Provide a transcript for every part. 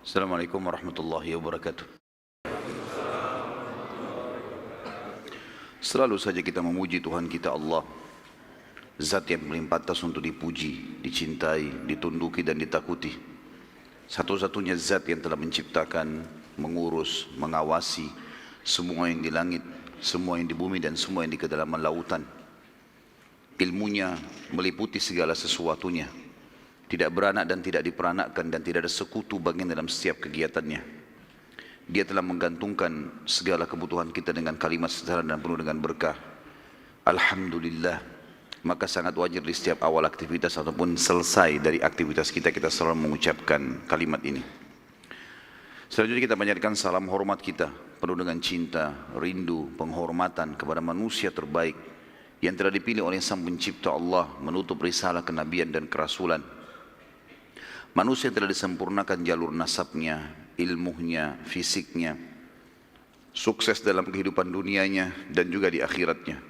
Assalamualaikum warahmatullahi wabarakatuh. Selalu saja kita memuji Tuhan kita Allah, Zat yang paling pantas untuk dipuji, dicintai, ditunduki dan ditakuti. Satu-satunya Zat yang telah menciptakan, mengurus, mengawasi semua yang di langit, semua yang di bumi dan semua yang di kedalaman lautan. Ilmunya meliputi segala sesuatunya, tidak beranak dan tidak diperanakkan dan tidak ada sekutu bagian dalam setiap kegiatannya. Dia telah menggantungkan segala kebutuhan kita dengan kalimat sederhana dan penuh dengan berkah. Alhamdulillah. Maka sangat wajar di setiap awal aktivitas ataupun selesai dari aktivitas kita, kita selalu mengucapkan kalimat ini. Selanjutnya kita panjatkan salam hormat kita penuh dengan cinta, rindu, penghormatan kepada manusia terbaik yang telah dipilih oleh Sang Pencipta Allah menutup risalah kenabian dan kerasulan. Manusia telah disempurnakan jalur nasabnya, ilmunya, fisiknya, sukses dalam kehidupan dunianya dan juga di akhiratnya.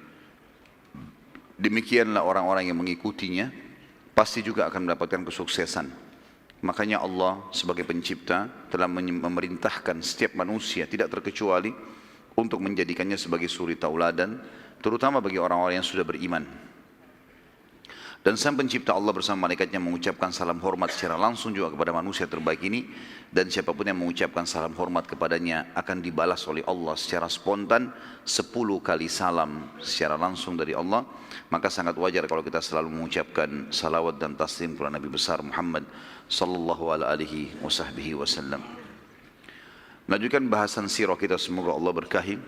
Demikianlah orang-orang yang mengikutinya pasti juga akan mendapatkan kesuksesan. Makanya Allah sebagai pencipta telah memerintahkan setiap manusia tidak terkecuali untuk menjadikannya sebagai suri tauladan, terutama bagi orang-orang yang sudah beriman. Dan Sang Pencipta Allah bersama malaikatnya mengucapkan salam hormat secara langsung juga kepada manusia terbaik ini. Dan siapapun yang mengucapkan salam hormat kepadanya akan dibalas oleh Allah secara spontan 10 kali salam secara langsung dari Allah. Maka sangat wajar kalau kita selalu mengucapkan salawat dan taslim kepada Nabi besar Muhammad sallallahu alaihi wasallam. Melanjutkan bahasan sirah kita, semoga Allah berkahi.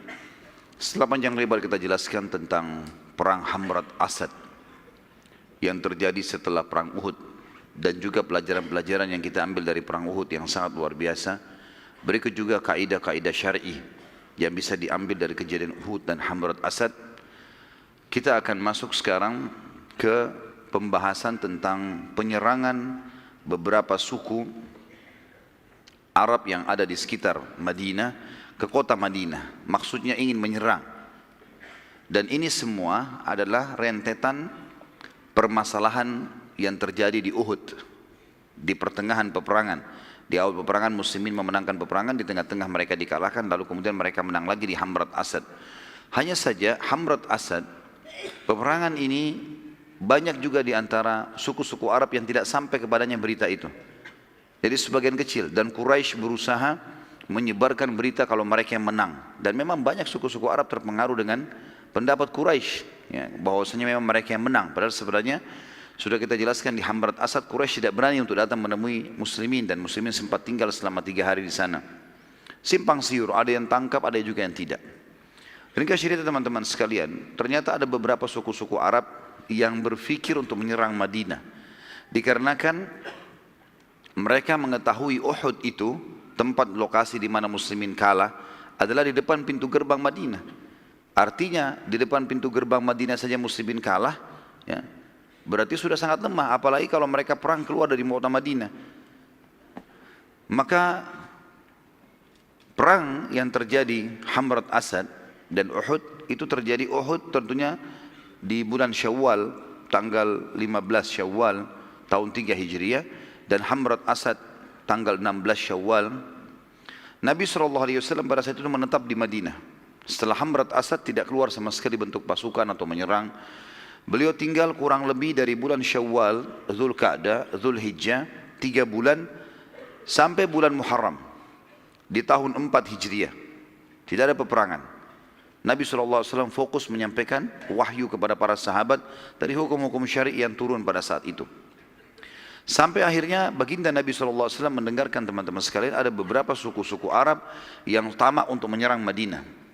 Setelah panjang lebar kita jelaskan tentang perang Hamrat Asad yang terjadi setelah perang Uhud dan juga pelajaran-pelajaran yang kita ambil dari perang Uhud yang sangat luar biasa. Berikut juga kaidah-kaidah syar'i yang bisa diambil dari kejadian Uhud dan Hamrat Asad. Kita akan masuk sekarang ke pembahasan tentang penyerangan beberapa suku Arab yang ada di sekitar Madinah ke kota Madinah. Maksudnya ingin menyerang. Dan ini semua adalah rentetan permasalahan yang terjadi di Uhud, di pertengahan peperangan. Di awal peperangan muslimin memenangkan peperangan, di tengah-tengah mereka dikalahkan, lalu kemudian mereka menang lagi di Hamrat Asad. Hanya saja Hamrat Asad, peperangan ini banyak juga di antara suku-suku Arab yang tidak sampai kepadanya berita itu. Jadi sebagian kecil, dan Quraisy berusaha menyebarkan berita kalau mereka yang menang. Dan memang banyak suku-suku Arab terpengaruh dengan pendapat Quraisy, ya, bahwasanya memang mereka yang menang. Padahal sebenarnya sudah kita jelaskan di Hamrat Asad, Quraisy tidak berani untuk datang menemui muslimin, dan muslimin sempat tinggal selama 3 hari di sana. Simpang siur, ada yang tangkap, ada juga yang tidak. Ringkas cerita teman-teman sekalian, ternyata ada beberapa suku-suku Arab yang berpikir untuk menyerang Madinah. Dikarenakan mereka mengetahui Uhud itu, tempat lokasi di mana muslimin kalah, adalah di depan pintu gerbang Madinah. Artinya di depan pintu gerbang Madinah saja muslimin kalah, ya, berarti sudah sangat lemah, apalagi kalau mereka perang keluar dari kota Madinah. Maka perang yang terjadi Hamrat Asad dan Uhud itu terjadi, Uhud tentunya di bulan Syawal, tanggal 15 Syawal tahun 3 Hijriah, dan Hamrat Asad tanggal 16 Syawal. Nabi SAW pada saat itu menetap di Madinah. Setelah Hamrat Asad tidak keluar sama sekali bentuk pasukan atau menyerang. Beliau tinggal kurang lebih dari bulan Syawal, Dzulqa'dah, Dzulhijjah, 3 bulan sampai bulan Muharram di tahun 4 Hijriah. Tidak ada peperangan. Nabi SAW fokus menyampaikan wahyu kepada para sahabat dari hukum-hukum syar'i yang turun pada saat itu. Sampai akhirnya baginda Nabi SAW mendengarkan teman-teman sekalian ada beberapa suku-suku Arab yang tamak untuk menyerang Madinah.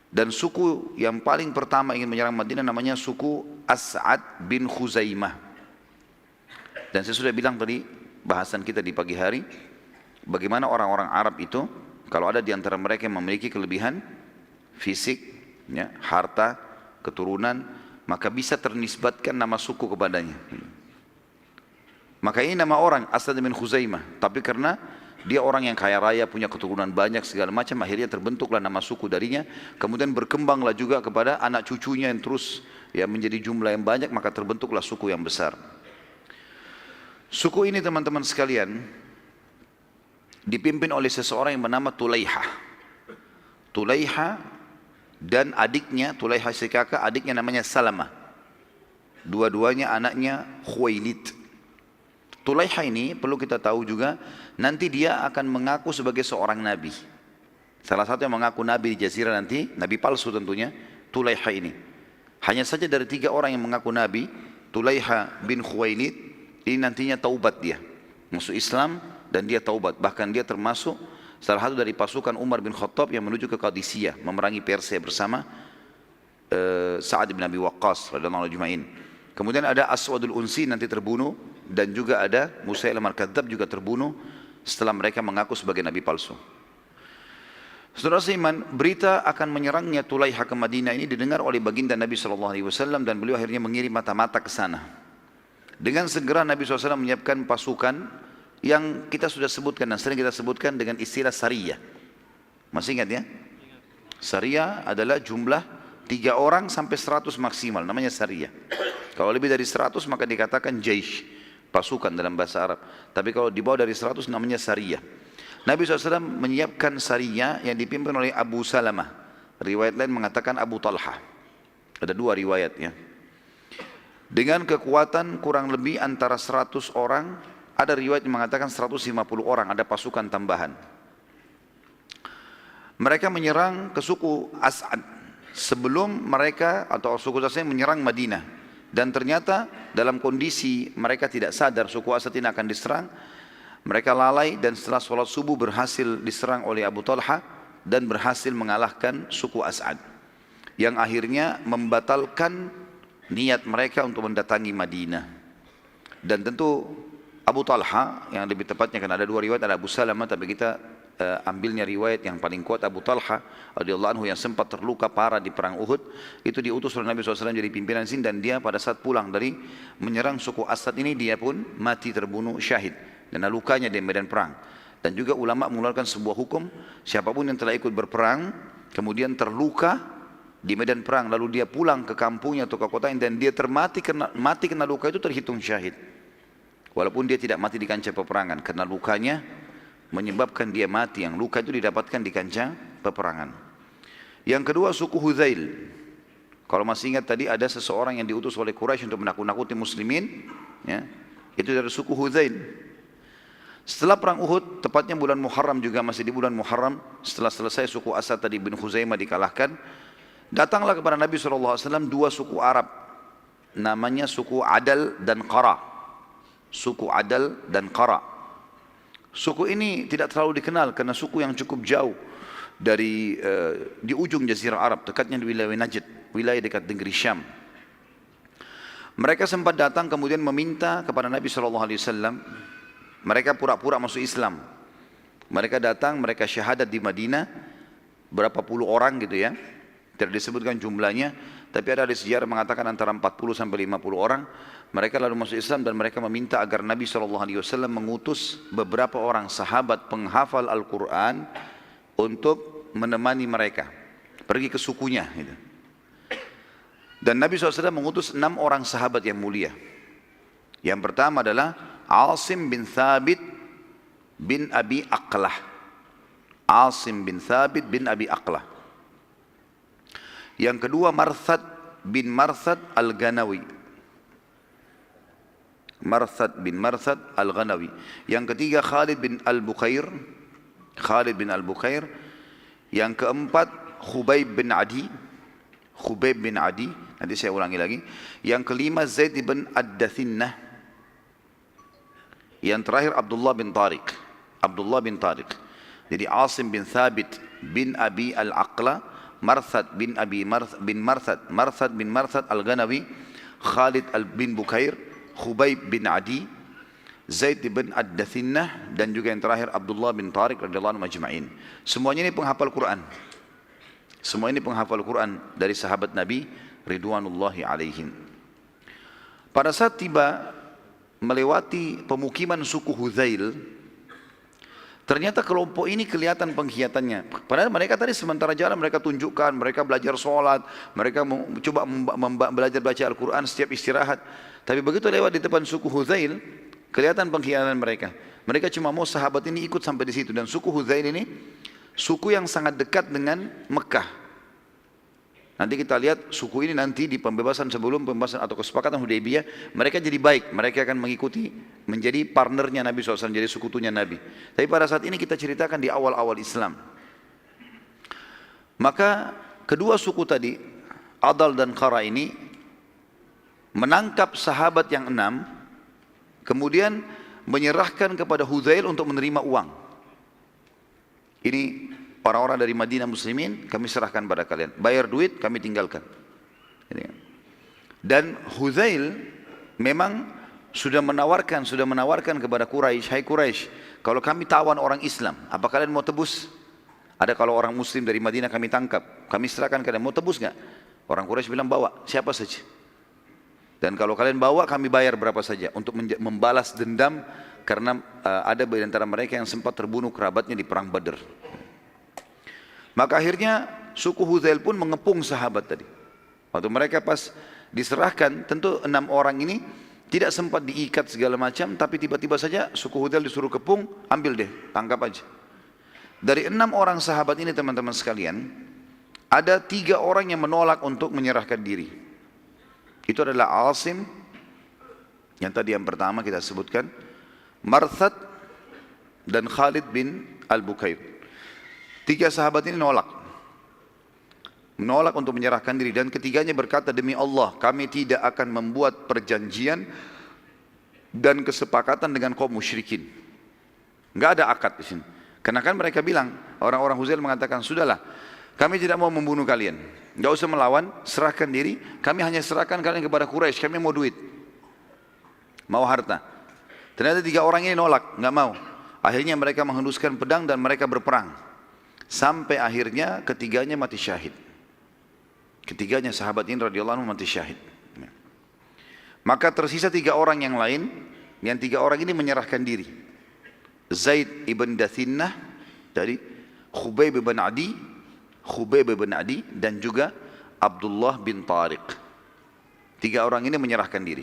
Dan suku yang paling pertama ingin menyerang Madinah namanya suku As'ad bin Khuzaimah. Dan saya sudah bilang tadi bahasan kita di pagi hari, bagaimana orang-orang Arab itu kalau ada di antara mereka yang memiliki kelebihan fisik, ya, harta, keturunan, maka bisa ternisbatkan nama suku kepadanya. Maka ini nama orang As'ad bin Khuzaimah, tapi karena dia orang yang kaya raya, punya keturunan banyak segala macam, akhirnya terbentuklah nama suku darinya. Kemudian berkembanglah juga kepada anak cucunya yang terus ya menjadi jumlah yang banyak, maka terbentuklah suku yang besar. Suku ini teman-teman sekalian dipimpin oleh seseorang yang bernama Tulaiha. Tulaiha dan adiknya, Tulaiha si kakak, adiknya namanya Salamah. Dua-duanya anaknya Khuwailid. Tulaiha ini perlu kita tahu juga, nanti dia akan mengaku sebagai seorang nabi. Salah satu yang mengaku nabi di Jazirah nanti, nabi palsu tentunya, Tulaiha ini. Hanya saja dari 3 orang yang mengaku nabi, Tulaiha bin Khuwailid, ini nantinya taubat dia. Masuk Islam dan dia taubat. Bahkan dia termasuk salah satu dari pasukan Umar bin Khattab yang menuju ke Qadisiyah, memerangi Persia bersama Sa'ad bin Abi Waqqas radhiyallahu anhu. Kemudian ada Aswadul Unsi nanti terbunuh, dan juga ada Musailamah al-Kadzdzab juga terbunuh setelah mereka mengaku sebagai nabi palsu. Saudara seiman, berita akan menyerangnya Tulaiha ke Madinah ini didengar oleh baginda Nabi SAW, dan beliau akhirnya mengirim mata-mata ke sana. Dengan segera Nabi SAW menyiapkan pasukan yang kita sudah sebutkan dan sering kita sebutkan dengan istilah Sariyah. Masih ingat ya? Sariyah adalah jumlah 3 orang sampai 100 maksimal, namanya Sariyah. Kalau lebih dari 100 maka dikatakan Jaish, pasukan dalam bahasa Arab. Tapi kalau di bawah dari 100 namanya Sariyah. Nabi SAW menyiapkan Sariyah yang dipimpin oleh Abu Salamah. Riwayat lain mengatakan Abu Talha. Ada 2 riwayatnya. Dengan kekuatan kurang lebih antara 100 orang, ada riwayat yang mengatakan 150 orang, ada pasukan tambahan. Mereka menyerang ke suku As'ad sebelum mereka atau suku As'ad menyerang Madinah. Dan ternyata dalam kondisi mereka tidak sadar suku As'ad ini akan diserang, mereka lalai dan setelah sholat subuh berhasil diserang oleh Abu Talha dan berhasil mengalahkan suku As'ad, yang akhirnya membatalkan niat mereka untuk mendatangi Madinah. Dan tentu Abu Talha, yang lebih tepatnya kan ada 2 riwayat, ada Abu Salamah, tapi kita ambilnya riwayat yang paling kuat Abu Talha radhiyallahu anhu yang sempat terluka parah di perang Uhud. Itu diutus oleh Nabi SAW jadi pimpinan sini, dan dia pada saat pulang dari menyerang suku Asad ini, dia pun mati terbunuh syahid dan lukanya di medan perang. Dan juga ulama mengeluarkan sebuah hukum, siapapun yang telah ikut berperang kemudian terluka di medan perang lalu dia pulang ke kampungnya atau ke kotanya dan dia mati kena luka, itu terhitung syahid. Walaupun dia tidak mati di kancah peperangan, karena lukanya menyebabkan dia mati, yang luka itu didapatkan di kancah peperangan. Yang kedua suku Hudzail. Kalau masih ingat tadi ada seseorang yang diutus oleh Quraisy untuk menakut-nakuti muslimin, ya, itu dari suku Hudzail. Setelah perang Uhud, tepatnya bulan Muharram, juga masih di bulan Muharram, setelah selesai suku Asad tadi bin Khuzaimah dikalahkan, datanglah kepada Nabi SAW 2 suku Arab, namanya suku Adal dan Qara. Suku Adal dan Qara. Suku ini tidak terlalu dikenal karena suku yang cukup jauh dari di ujung Jazirah Arab, dekatnya di wilayah Najd, wilayah dekat negeri Syam. Mereka sempat datang kemudian meminta kepada Nabi SAW. Mereka pura-pura masuk Islam. Mereka datang, mereka syahadat di Madinah, berapa puluh orang gitu ya. Tidak disebutkan jumlahnya, tapi ada di sejarah mengatakan antara 40 sampai 50 orang. Mereka lalu masuk Islam dan mereka meminta agar Nabi SAW mengutus beberapa orang sahabat penghafal Al-Quran untuk menemani mereka pergi ke sukunya gitu. Dan Nabi SAW mengutus 6 orang sahabat yang mulia. Yang pertama adalah Asim bin Thabit bin Abi Aqlah. Asim bin Thabit bin Abi Aqlah. Yang kedua Marthad bin Marthad Al-Ghanawi. Marthad bin Marthad Al-Ghanawi. Yang ketiga Khalid bin Al-Bukhair. Khalid bin Al-Bukhair. Yang keempat Khubayb bin Adi. Khubayb bin Adi. Nanti saya ulangi lagi. Yang kelima Zaid bin Ad-Dathinnah. Yang terakhir Abdullah bin Tariq. Abdullah bin Tariq. Jadi Asim bin Thabit bin Abi Al-Aqla, Marthad bin Marthad, Marthad bin Marthad Al-Ghanawi, Khalid bin Bukhair, Khubayb bin Adi, Zaid bin Ad-Dathinnah, dan juga yang terakhir Abdullah bin Tariq radhiyallahu anhu majma'in. Semuanya ini penghafal Quran. Semua ini penghafal Quran dari sahabat Nabi ridwanullahi alaihim. Pada saat tiba melewati pemukiman suku Hudzail, ternyata kelompok ini kelihatan pengkhianatannya. Padahal mereka tadi sementara jalan mereka tunjukkan, mereka belajar sholat, mereka coba belajar baca Al-Quran setiap istirahat. Tapi begitu lewat di depan suku Hudzail, kelihatan pengkhianatan mereka. Mereka cuma mau sahabat ini ikut sampai di situ. Dan suku Hudzail ini suku yang sangat dekat dengan Mekah. Nanti kita lihat suku ini nanti di pembebasan sebelum pembebasan atau kesepakatan Hudaybiyah, mereka jadi baik. Mereka akan mengikuti menjadi partnernya Nabi SAW, jadi sekutunya Nabi. Tapi pada saat ini kita ceritakan di awal-awal Islam. Maka kedua suku tadi, Adal dan Qara ini menangkap sahabat yang 6, kemudian menyerahkan kepada Hudzail untuk menerima uang. Ini orang-orang dari Madinah muslimin, kami serahkan pada kalian. Bayar duit, kami tinggalkan. Dan Hudzail memang sudah menawarkan kepada Quraisy, hai Quraisy, kalau kami tawan orang Islam, apa kalian mau tebus? Ada kalau orang muslim dari Madinah kami tangkap, kami serahkan kalian, mau tebus nggak? Orang Quraisy bilang bawa, siapa saja. Dan kalau kalian bawa, kami bayar berapa saja untuk membalas dendam karena ada di antara mereka yang sempat terbunuh kerabatnya di perang Badr. Maka akhirnya suku Hudzail pun mengepung sahabat tadi. Waktu mereka pas diserahkan, tentu 6 orang ini tidak sempat diikat segala macam, tapi tiba-tiba saja suku Hudzail disuruh kepung, ambil deh, tangkap aja. Dari 6 orang sahabat ini teman-teman sekalian, ada 3 orang yang menolak untuk menyerahkan diri. Itu adalah Asim, yang tadi yang pertama kita sebutkan, Marthad, dan Khalid bin Al-Bukair. 3 sahabat ini menolak untuk menyerahkan diri, dan ketiganya berkata, demi Allah kami tidak akan membuat perjanjian dan kesepakatan dengan kaum musyrikin. Enggak ada akad di sini. Karena kan mereka bilang, orang-orang Hudzail mengatakan, sudahlah, kami tidak mau membunuh kalian, enggak usah melawan, serahkan diri, kami hanya serahkan kalian kepada Quraisy, kami mau duit, mau harta. Ternyata 3 orang ini nolak, enggak mau. Akhirnya mereka menghunuskan pedang dan mereka berperang. Sampai akhirnya ketiganya mati syahid. Ketiganya sahabat ini radhiyallahu anhu mati syahid. Maka tersisa 3 orang yang lain, yang 3 orang ini menyerahkan diri. Zaid ibn Dathinnah, dari Khubayb ibn Adi, dan juga Abdullah bin Tariq. 3 orang ini menyerahkan diri.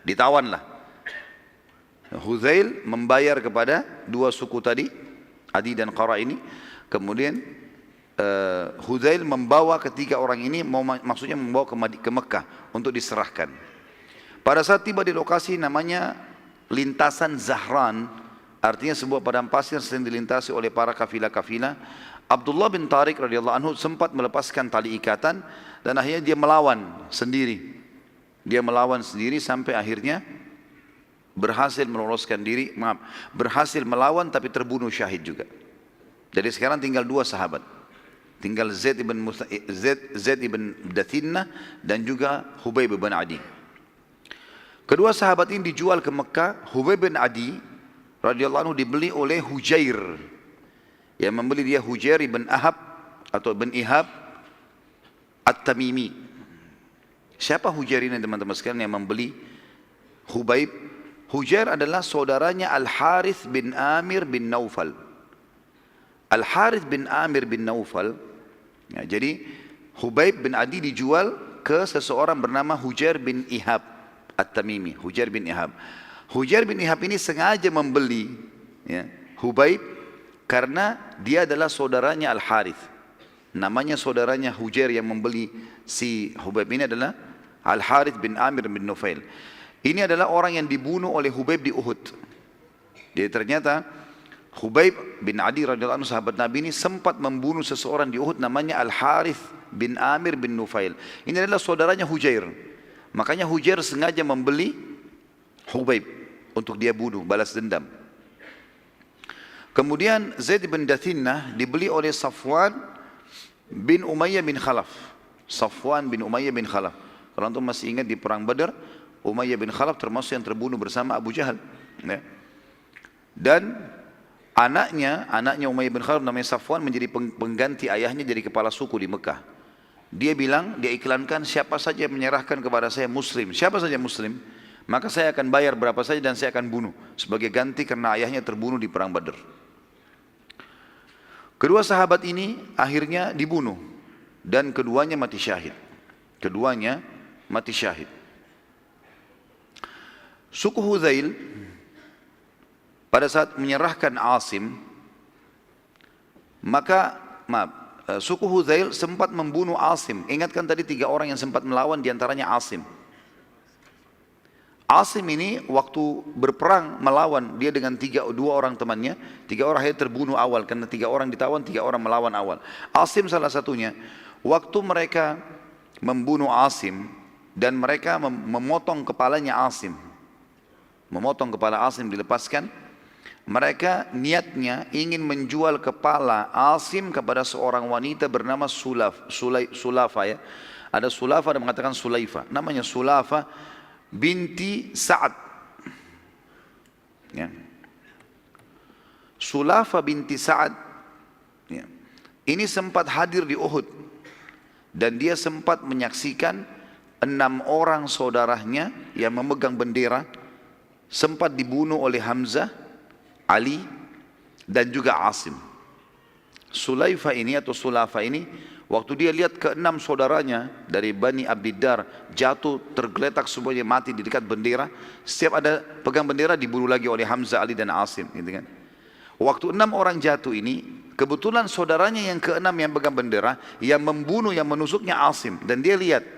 Ditawanlah. Hudzail membayar kepada 2 suku tadi, Adi dan Qara ini. Kemudian Hudzail membawa ketiga orang ini, maksudnya membawa ke Mekah untuk diserahkan. Pada saat tiba di lokasi namanya lintasan Zahran, artinya sebuah padang pasir sering dilintasi oleh para kafilah-kafilah. Abdullah bin Tariq radhiyallahu anhu sempat melepaskan tali ikatan dan akhirnya dia melawan sendiri. Dia melawan sendiri sampai akhirnya berhasil meloloskan diri, berhasil melawan tapi terbunuh syahid juga. Jadi sekarang tinggal 2 sahabat. Tinggal Zaid ibn Dathinnah dan juga Khubayb bin Adi. Kedua sahabat ini dijual ke Mekah. Khubayb bin Adi radhiyallahu anhu dibeli oleh Hujair. Yang membeli dia Hujair ibn Ahab atau ibn Ihab At-Tamimi. Siapa Hujair ini teman-teman sekalian yang membeli Khubayb? Hujair adalah saudaranya Al-Harith bin Amir bin Naufal. Al-Harith bin Amir bin Naufal, ya, jadi Khubayb bin Adi dijual ke seseorang bernama Hujair bin Ihab At-Tamimi. Hujair bin Ihab. Hujair bin Ihab ini sengaja membeli, ya, Khubayb karena dia adalah saudaranya Al-Harith. Namanya saudaranya Hujair yang membeli si Khubayb ini adalah Al-Harith bin Amir bin Naufal. Ini adalah orang yang dibunuh oleh Khubayb di Uhud. Jadi ternyata Khubayb bin Adi radhiyallahu anhu sahabat Nabi ini sempat membunuh seseorang di Uhud namanya Al-Harith bin Amir bin Naufal. Ini adalah saudaranya Hujair. Makanya Hujair sengaja membeli Khubayb untuk dia bunuh, balas dendam. Kemudian Zaid bin Dathinnah dibeli oleh Safwan bin Umayyah bin Khalaf. Safwan bin Umayyah bin Khalaf. Kalau antum masih ingat di perang Badar, Umayyah bin Khalaf termasuk yang terbunuh bersama Abu Jahal. Ya. Dan anaknya Umayyah bin Khalaf namanya Safwan menjadi pengganti ayahnya jadi kepala suku di Mekah. Dia bilang, dia iklankan, siapa saja yang menyerahkan kepada saya muslim, siapa saja muslim, maka saya akan bayar berapa saja dan saya akan bunuh sebagai ganti karena ayahnya terbunuh di perang Badar. Kedua sahabat ini akhirnya dibunuh dan keduanya mati syahid. Keduanya mati syahid. Suku Hudzail pada saat menyerahkan Asim, maka suku Hudzail sempat membunuh Asim. Ingatkan tadi 3 orang yang sempat melawan, diantaranya Asim. Asim ini waktu berperang melawan, dia dengan 2 orang temannya, 3 orang akhirnya terbunuh awal, karena 3 orang ditawan, 3 orang melawan awal. Asim salah satunya. Waktu mereka membunuh Asim, dan mereka memotong kepalanya Asim, memotong kepala Asim dilepaskan, mereka niatnya ingin menjual kepala Asim kepada seorang wanita bernama Sulafa ya. Ada Sulafa dan mengatakan Sulaifa, namanya Sulafa binti Sa'ad ya. Sulafa binti Sa'ad ya. Ini sempat hadir di Uhud, dan dia sempat menyaksikan 6 orang saudaranya yang memegang bendera sempat dibunuh oleh Hamzah, Ali, dan juga Asim. Sulaifa ini atau Sulafa ini, waktu dia lihat ke-6 saudaranya dari Bani Abdiddar jatuh tergeletak semuanya mati di dekat bendera, setiap ada pegang bendera dibunuh lagi oleh Hamzah, Ali, dan Asim, gitu kan. Waktu 6 orang jatuh ini, kebetulan saudaranya yang ke-6 yang pegang bendera, yang membunuh, yang menusuknya Asim, dan dia lihat.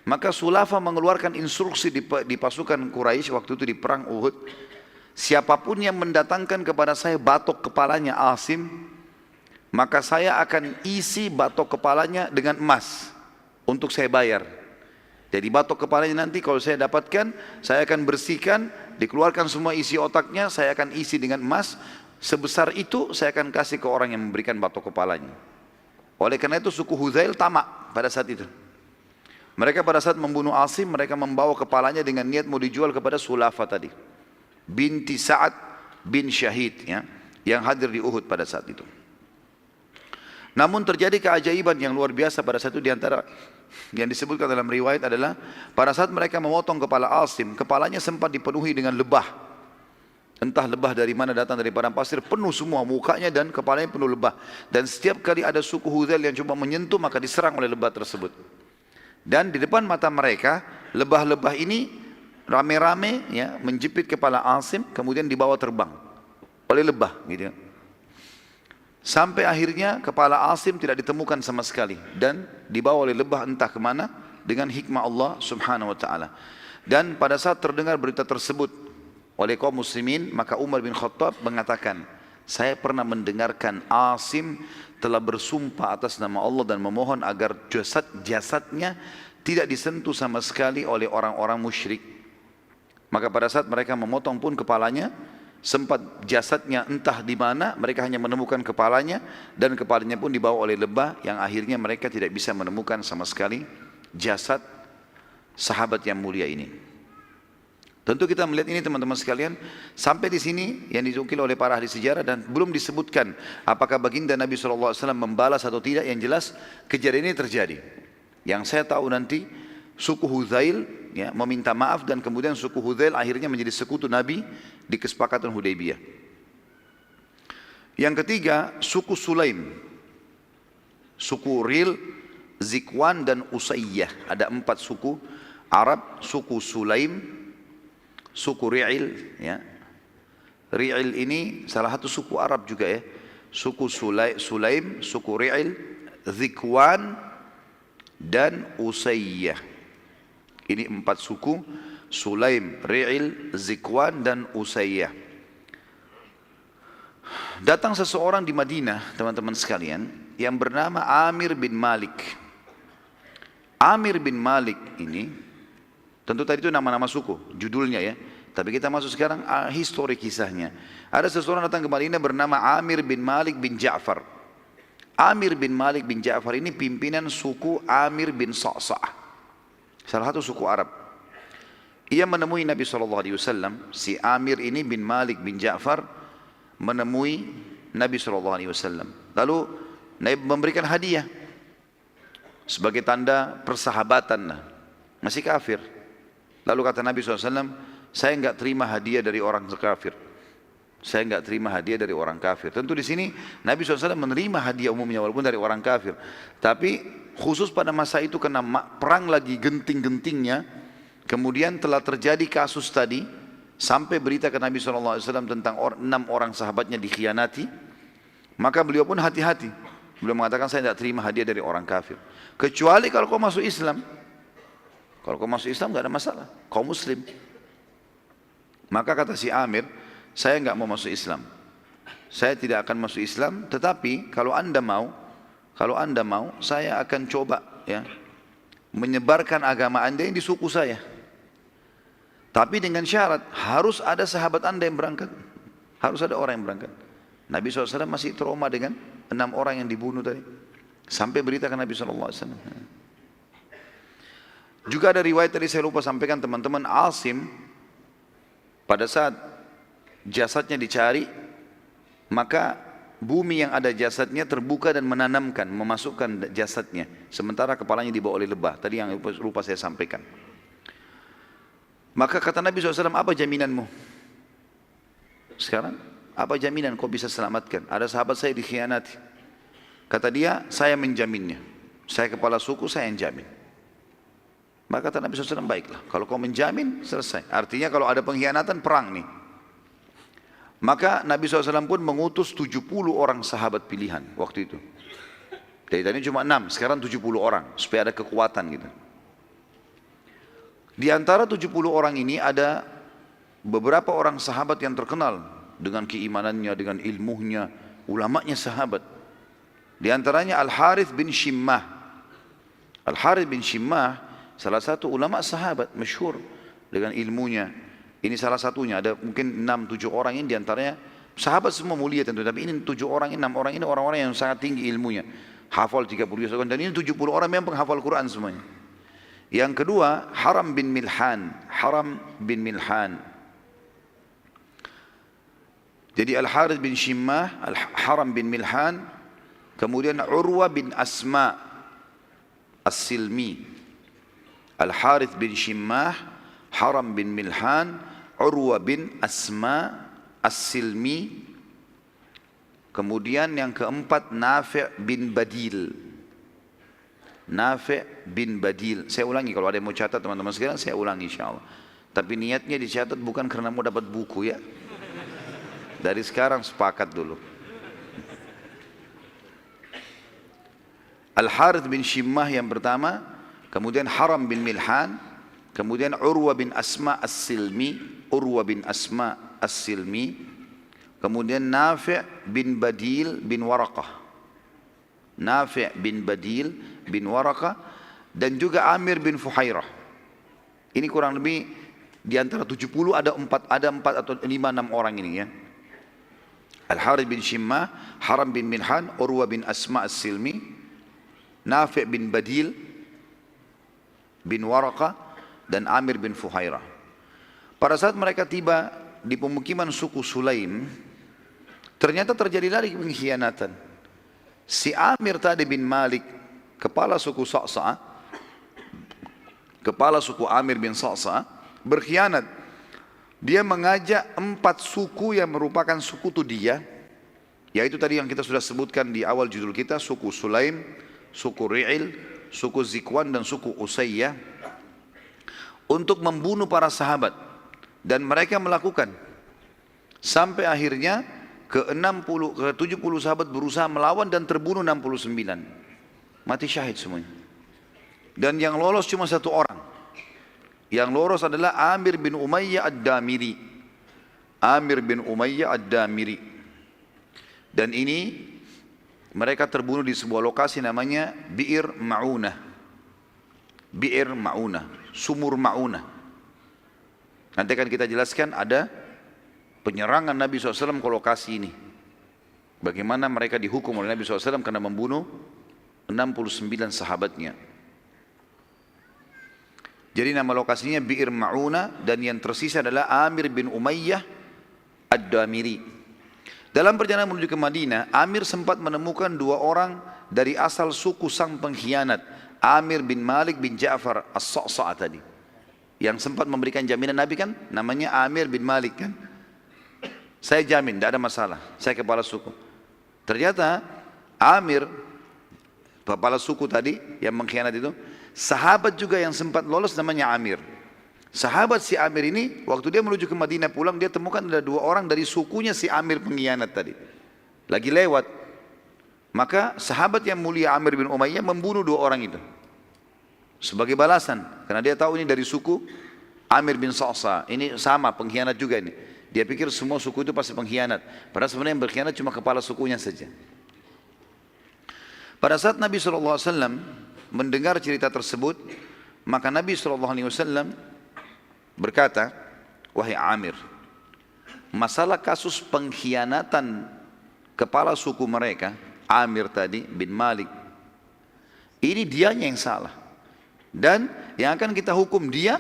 Maka Sulafa mengeluarkan instruksi di pasukan Quraisy waktu itu di perang Uhud, siapapun yang mendatangkan kepada saya batok kepalanya Asim, maka saya akan isi batok kepalanya dengan emas untuk saya bayar. Jadi batok kepalanya nanti kalau saya dapatkan, saya akan bersihkan, dikeluarkan semua isi otaknya, saya akan isi dengan emas. Sebesar itu saya akan kasih ke orang yang memberikan batok kepalanya. Oleh karena itu suku Hudzail tamak pada saat itu. Mereka pada saat membunuh Asim, mereka membawa kepalanya dengan niat mau dijual kepada Sulafa tadi, binti Sa'ad bin Syahid ya, yang hadir di Uhud pada saat itu. Namun terjadi keajaiban yang luar biasa pada saat itu. Diantara yang disebutkan dalam riwayat adalah pada saat mereka memotong kepala Asim, kepalanya sempat dipenuhi dengan lebah. Entah lebah dari mana datang, dari padang pasir, penuh semua mukanya dan kepalanya penuh lebah. Dan setiap kali ada suku Hudzail yang coba menyentuh, maka diserang oleh lebah tersebut. Dan di depan mata mereka, lebah-lebah ini rame-rame ya, menjepit kepala Asim, kemudian dibawa terbang oleh lebah gitu ya. Sampai akhirnya kepala Asim tidak ditemukan sama sekali, dan dibawa oleh lebah entah kemana dengan hikmah Allah subhanahu wa ta'ala. Dan pada saat terdengar berita tersebut oleh kaum muslimin, maka Umar bin Khattab mengatakan, saya pernah mendengarkan Asim telah bersumpah atas nama Allah dan memohon agar jasadnya tidak disentuh sama sekali oleh orang-orang musyrik. Maka pada saat mereka memotong pun kepalanya, sempat jasadnya entah di mana, mereka hanya menemukan kepalanya, dan kepalanya pun dibawa oleh lebah, yang akhirnya mereka tidak bisa menemukan sama sekali jasad sahabat yang mulia ini. Tentu kita melihat ini teman-teman sekalian, sampai di sini yang dinukil oleh para ahli sejarah, dan belum disebutkan apakah baginda Nabi SAW membalas atau tidak. Yang jelas kejadian ini terjadi. Yang saya tahu nanti suku Hudzail ya, meminta maaf, dan kemudian suku Hudzail akhirnya menjadi sekutu Nabi di kesepakatan Hudaybiyah. Yang ketiga, suku Sulaim, suku Ril, Zikwan, dan Usayyah. Ada 4 suku Arab, suku Sulaim, suku Ri'il ya. Ri'il ini salah satu suku Arab juga ya. Suku Sulaim, suku Ri'il, Zikwan, dan Usayyah. Ini 4 suku, Sulaim, Ri'il, Zikwan, dan Usayyah. Datang seseorang di Madinah teman-teman sekalian yang bernama Amir bin Malik. Amir bin Malik ini, tentu tadi itu nama-nama suku, judulnya ya. Tapi kita masuk sekarang histori kisahnya. Ada seseorang datang ke Madinah bernama Amir bin Malik bin Ja'far. Amir bin Malik bin Ja'far ini pimpinan suku Amir bin Sa'sa'ah, salah satu suku Arab. Ia menemui Nabi SAW. Si Amir ini bin Malik bin Ja'far menemui Nabi SAW. Lalu Nabi memberikan hadiah sebagai tanda persahabatan. Masih kafir. Lalu kata Nabi SAW, saya enggak terima hadiah dari orang kafir. Saya enggak terima hadiah dari orang kafir. Tentu di sini Nabi SAW menerima hadiah umumnya walaupun dari orang kafir. Tapi khusus pada masa itu karena perang lagi genting-gentingnya, kemudian telah terjadi kasus tadi, sampai berita ke Nabi SAW tentang 6 orang sahabatnya dikhianati, maka beliau pun hati-hati. Beliau mengatakan, saya tidak terima hadiah dari orang kafir, kecuali kalau kau masuk Islam. Kalau kau masuk Islam tidak ada masalah, kau Muslim. Maka kata si Amir, saya enggak mau masuk Islam, saya tidak akan masuk Islam, tetapi kalau anda mau, saya akan coba ya menyebarkan agama anda yang di suku saya. Tapi dengan syarat, harus ada sahabat anda yang berangkat. Harus ada orang yang berangkat. Nabi SAW masih trauma dengan 6 orang yang dibunuh tadi. Sampai beritakan Nabi SAW. Juga ada riwayat tadi saya lupa sampaikan teman-teman, Asim, pada saat jasadnya dicari, maka bumi yang ada jasadnya terbuka dan menanamkan, memasukkan jasadnya. Sementara kepalanya dibawa oleh lebah. Tadi yang lupa saya sampaikan. Maka kata Nabi SAW, apa jaminanmu? Sekarang, apa jaminan kau bisa selamatkan? Ada sahabat saya dikhianati. Kata dia, saya menjaminnya. Saya kepala suku, saya yang jamin. Maka kata Nabi SAW, baiklah. Kalau kau menjamin, selesai. Artinya kalau ada pengkhianatan, perang nih. Maka Nabi SAW pun mengutus 70 orang sahabat pilihan waktu itu. Dari tadi cuma 6, sekarang 70 orang. Supaya ada kekuatan gitu. Di antara 70 orang ini ada beberapa orang sahabat yang terkenal dengan keimanannya, dengan ilmunya, ulamanya sahabat. Di antaranya Al-Harith bin Shimmah. Al-Harith bin Shimmah salah satu ulama sahabat masyhur dengan ilmunya. Ini salah satunya, ada mungkin 6-7 orang ini, di antaranya sahabat semua mulia tentu, tapi ini 7 orang, 6 orang ini orang-orang yang sangat tinggi ilmunya. Hafal 30 tahun, dan ini 70 orang memang penghafal Quran semuanya. Yang kedua, Haram bin Milhan. Jadi Al-Harith bin Shimmah, Haram bin Milhan, kemudian Urwa bin Asma As-Silmi. Al-Harith bin Shimmah, Haram bin Milhan, Urwa bin Asma As-Silmi. Kemudian yang keempat, Nafi' bin Badil. Nafi' bin Badil. Saya ulangi, kalau ada yang mau catat teman-teman sekalian, saya ulangi insyaAllah. Tapi niatnya dicatat bukan karena mau dapat buku ya. Dari sekarang sepakat dulu. Al-Harith bin Shimmah yang pertama, kemudian Haram bin Milhan, kemudian Urwa bin Asma As-Silmi, kemudian Nafi' bin Badil bin Waraqah. Nafi' bin Badil bin Waraqah, dan juga Amir bin Fuhairah. Ini kurang lebih di antara 70 ada 4 atau 5-6 orang ini ya. Al-Harith bin Shimmah, Haram bin Milhan, Urwa bin Asma As-Silmi, Nafi' bin Badil bin Waraqah, dan Amir bin Fuhairah. Pada saat mereka tiba di pemukiman suku Sulaim, ternyata terjadi lagi pengkhianatan. Si Amir tadi bin Malik, kepala suku Sa'sa', kepala suku Amir bin Sa'sa', berkhianat. Dia mengajak 4 suku yang merupakan sekutu dia, yaitu tadi yang kita sudah sebutkan di awal judul kita, suku Sulaim, suku Ri'il, suku Zikwan, dan suku Usayyah, untuk membunuh para sahabat. Dan mereka melakukan. Sampai akhirnya ke 70 sahabat berusaha melawan dan terbunuh 69. Mati syahid semuanya. Dan yang lolos cuma 1 orang. Yang lolos adalah Amir bin Umayyah Ad-Damiri. Amir bin Umayyah Ad-Damiri. Dan ini mereka terbunuh di sebuah lokasi namanya Bi'ir Ma'unah. Bi'ir Ma'unah, sumur Ma'unah. Nanti akan kita jelaskan ada penyerangan Nabi SAW ke lokasi ini. Bagaimana mereka dihukum oleh Nabi SAW karena membunuh 69 sahabatnya. Jadi nama lokasinya Bi'ir Ma'una, dan yang tersisa adalah Amir bin Umayyah Ad-Damiri. Dalam perjalanan menuju ke Madinah, Amir sempat menemukan 2 orang dari asal suku sang pengkhianat, Amir bin Malik bin Ja'far As-Sa'sa' tadi. Yang sempat memberikan jaminan Nabi kan, namanya Amir bin Malik kan. Saya jamin, tidak ada masalah, saya kepala suku. Ternyata Amir, kepala suku tadi yang mengkhianat itu, sahabat juga yang sempat lolos namanya Amir. Sahabat si Amir ini, waktu dia menuju ke Madinah pulang, dia temukan ada 2 orang dari sukunya si Amir pengkhianat tadi. Lagi lewat. Maka sahabat yang mulia Amir bin Umayyah membunuh 2 orang itu. Sebagai balasan. Karena dia tahu ini dari suku Amir bin Sa'sa. Ini sama, pengkhianat juga ini. Dia pikir semua suku itu pasti pengkhianat. Padahal sebenarnya yang berkhianat cuma kepala sukunya saja. Pada saat Nabi SAW mendengar cerita tersebut, maka Nabi SAW berkata, wahai Amir, masalah kasus pengkhianatan kepala suku mereka, Amir tadi bin Malik, ini dianya yang salah. Dan yang akan kita hukum dia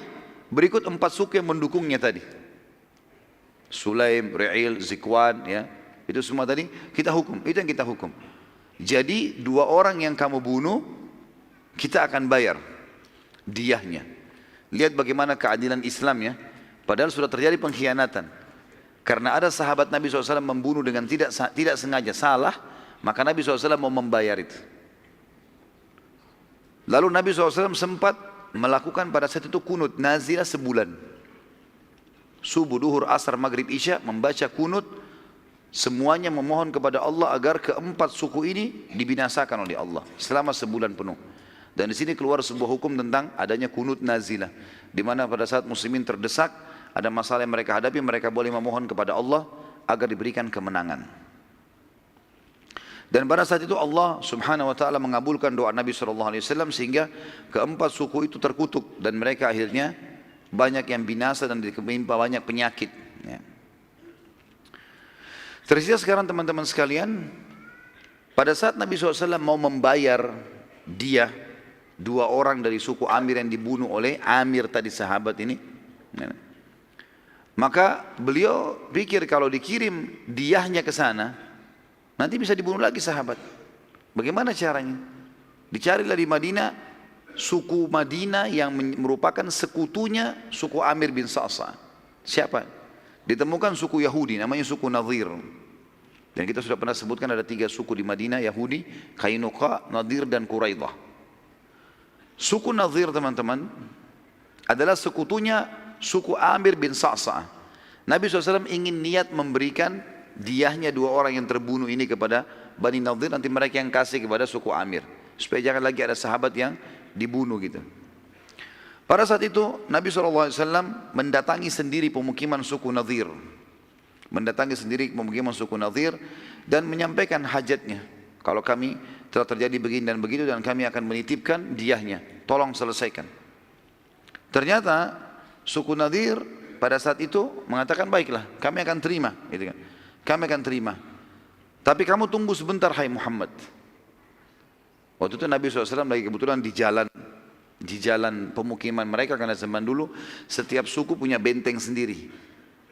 berikut 4 suku yang mendukungnya tadi. Sulaim, Ri'il, Zikwan, ya, itu semua tadi kita hukum, itu yang kita hukum. Jadi 2 orang yang kamu bunuh, kita akan bayar diyahnya. Lihat bagaimana keadilan Islam ya. Padahal sudah terjadi pengkhianatan. Karena ada sahabat Nabi SAW membunuh dengan tidak sengaja salah, maka Nabi SAW mau membayar itu. Lalu Nabi SAW sempat melakukan pada saat itu kunut nazilah sebulan. Subuh, duhur, asar, maghrib, isya membaca kunut. Semuanya memohon kepada Allah agar keempat suku ini dibinasakan oleh Allah selama sebulan penuh. Dan di sini keluar sebuah hukum tentang adanya kunut nazilah, di mana pada saat muslimin terdesak, ada masalah yang mereka hadapi, mereka boleh memohon kepada Allah agar diberikan kemenangan. Dan pada saat itu Allah Subhanahu wa taala mengabulkan doa Nabi SAW sehingga keempat suku itu terkutuk dan mereka akhirnya banyak yang binasa dan ditimpa banyak penyakit. Ya. Tersisa sekarang teman-teman sekalian, pada saat Nabi SAW mau membayar dia 2 orang dari suku Amir yang dibunuh oleh Amir tadi sahabat ini, maka beliau pikir kalau dikirim diyahnya ke sana, nanti bisa dibunuh lagi sahabat. Bagaimana caranya? Dicarilah di Madinah suku Madinah yang merupakan sekutunya suku Amir bin Sa'sa. Siapa? Ditemukan suku Yahudi, namanya suku Nadir. Dan kita sudah pernah sebutkan ada 3 suku di Madinah, Yahudi, Qainuqa, Nadir dan Quraidah. Suku Nadir teman-teman adalah sekutunya suku Amir bin Sa'sa. Nabi SAW ingin niat memberikan diyahnya 2 orang yang terbunuh ini kepada Bani Nadir, nanti mereka yang kasih kepada suku Amir. Supaya jangan lagi ada sahabat yang dibunuh gitu. Pada saat itu Nabi SAW mendatangi sendiri pemukiman suku Nadir. Mendatangi sendiri pemukiman suku Nadir dan menyampaikan hajatnya. Kalau kami telah terjadi begini dan begitu dan kami akan menitipkan diyahnya, tolong selesaikan. Ternyata suku Nadir pada saat itu mengatakan baiklah, kami akan terima, gitu kan. Kami akan terima. Tapi kamu tunggu sebentar hai Muhammad. Waktu itu Nabi SAW lagi kebetulan di jalan pemukiman mereka, karena zaman dulu setiap suku punya benteng sendiri.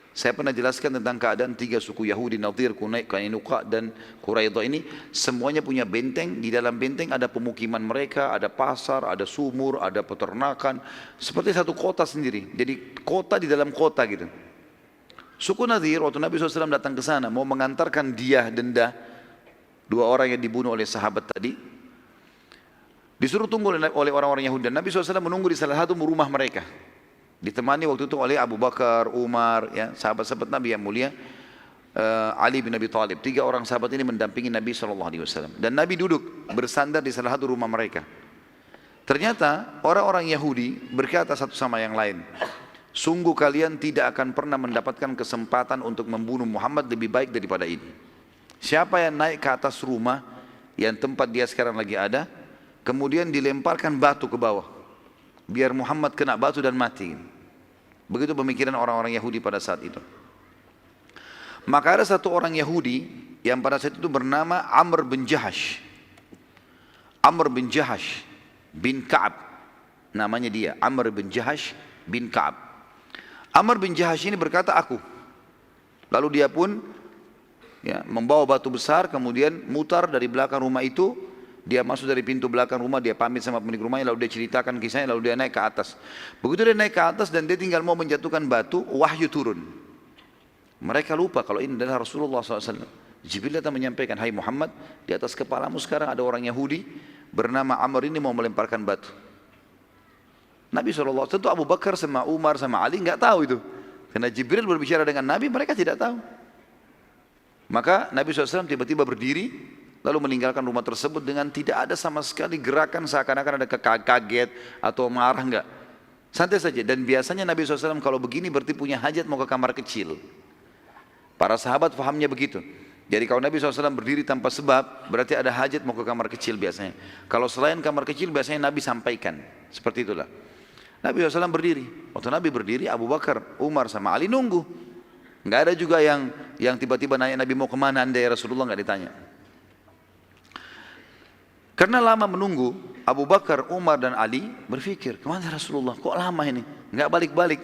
Saya pernah jelaskan tentang keadaan 3 suku Yahudi, Nadir, Qainuqa dan Quraidah ini. Semuanya punya benteng, di dalam benteng ada pemukiman mereka, ada pasar, ada sumur, ada peternakan. Seperti satu kota sendiri, jadi kota di dalam kota gitu. Suku Nadir waktu Nabi SAW datang ke sana mau mengantarkan diyah denda 2 orang yang dibunuh oleh sahabat tadi, disuruh tunggu oleh orang-orang Yahudi. Dan Nabi SAW menunggu di salah satu rumah mereka, ditemani waktu itu oleh Abu Bakar, Umar, ya, sahabat-sahabat Nabi yang mulia, Ali bin Abi Thalib. 3 orang sahabat ini mendampingi Nabi SAW. Dan Nabi duduk bersandar di salah satu rumah mereka. Ternyata orang-orang Yahudi berkata satu sama yang lain, sungguh kalian tidak akan pernah mendapatkan kesempatan untuk membunuh Muhammad lebih baik daripada ini. Siapa yang naik ke atas rumah yang tempat dia sekarang lagi ada, kemudian dilemparkan batu ke bawah, biar Muhammad kena batu dan mati. Begitu pemikiran orang-orang Yahudi pada saat itu. Maka ada satu orang Yahudi yang pada saat itu bernama Amr bin Jahash. Amr bin Jahash bin Ka'ab, namanya dia, Amr bin Jahash bin Ka'ab. Amr bin Jahash ini berkata, aku. Lalu dia pun ya, membawa batu besar, kemudian mutar dari belakang rumah itu. Dia masuk dari pintu belakang rumah, dia pamit sama pemilik rumahnya, lalu dia ceritakan kisahnya, lalu dia naik ke atas. Begitu dia naik ke atas dan dia tinggal mau menjatuhkan batu, wahyu turun. Mereka lupa kalau ini adalah Rasulullah SAW. Jibril datang menyampaikan, hai Muhammad, di atas kepalamu sekarang ada orang Yahudi bernama Amr ini mau melemparkan batu. Nabi SAW, tentu Abu Bakar sama Umar sama Ali nggak tahu itu. Karena Jibril berbicara dengan Nabi, mereka tidak tahu. Maka Nabi SAW tiba-tiba berdiri, lalu meninggalkan rumah tersebut dengan tidak ada sama sekali gerakan seakan-akan ada kaget atau marah, enggak. Santai saja. Dan biasanya Nabi SAW kalau begini berarti punya hajat mau ke kamar kecil. Para sahabat fahamnya begitu. Jadi kalau Nabi SAW berdiri tanpa sebab, berarti ada hajat mau ke kamar kecil biasanya. Kalau selain kamar kecil biasanya Nabi sampaikan. Seperti itulah. Nabi SAW berdiri. Waktu Nabi berdiri, Abu Bakar, Umar sama Ali nunggu. Nggak ada juga yang tiba-tiba nanya Nabi mau kemana anda ya Rasulullah, nggak ditanya. Karena lama menunggu, Abu Bakar, Umar dan Ali berpikir, kemana Rasulullah? Kok lama ini? Nggak balik-balik.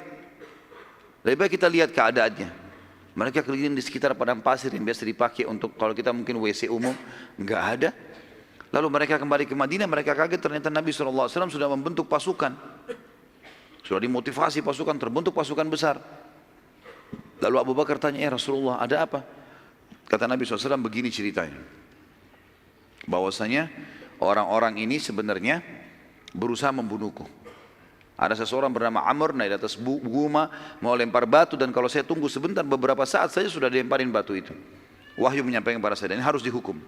Lebih baik kita lihat keadaannya. Mereka keliling di sekitar padang pasir yang biasa dipakai untuk kalau kita mungkin WC umum, nggak ada. Lalu mereka kembali ke Madinah, mereka kaget ternyata Nabi SAW sudah membentuk pasukan. Sudah dimotivasi pasukan, terbentuk pasukan besar. Lalu Abu Bakar tanya, Rasulullah ada apa? Kata Nabi SAW begini ceritanya. Bahwasanya orang-orang ini sebenarnya berusaha membunuhku. Ada seseorang bernama Amr naik di atas guma mau lempar batu, dan kalau saya tunggu sebentar beberapa saat saja sudah dilemparin batu itu. Wahyu menyampaikan kepada saya, dan ini harus dihukum.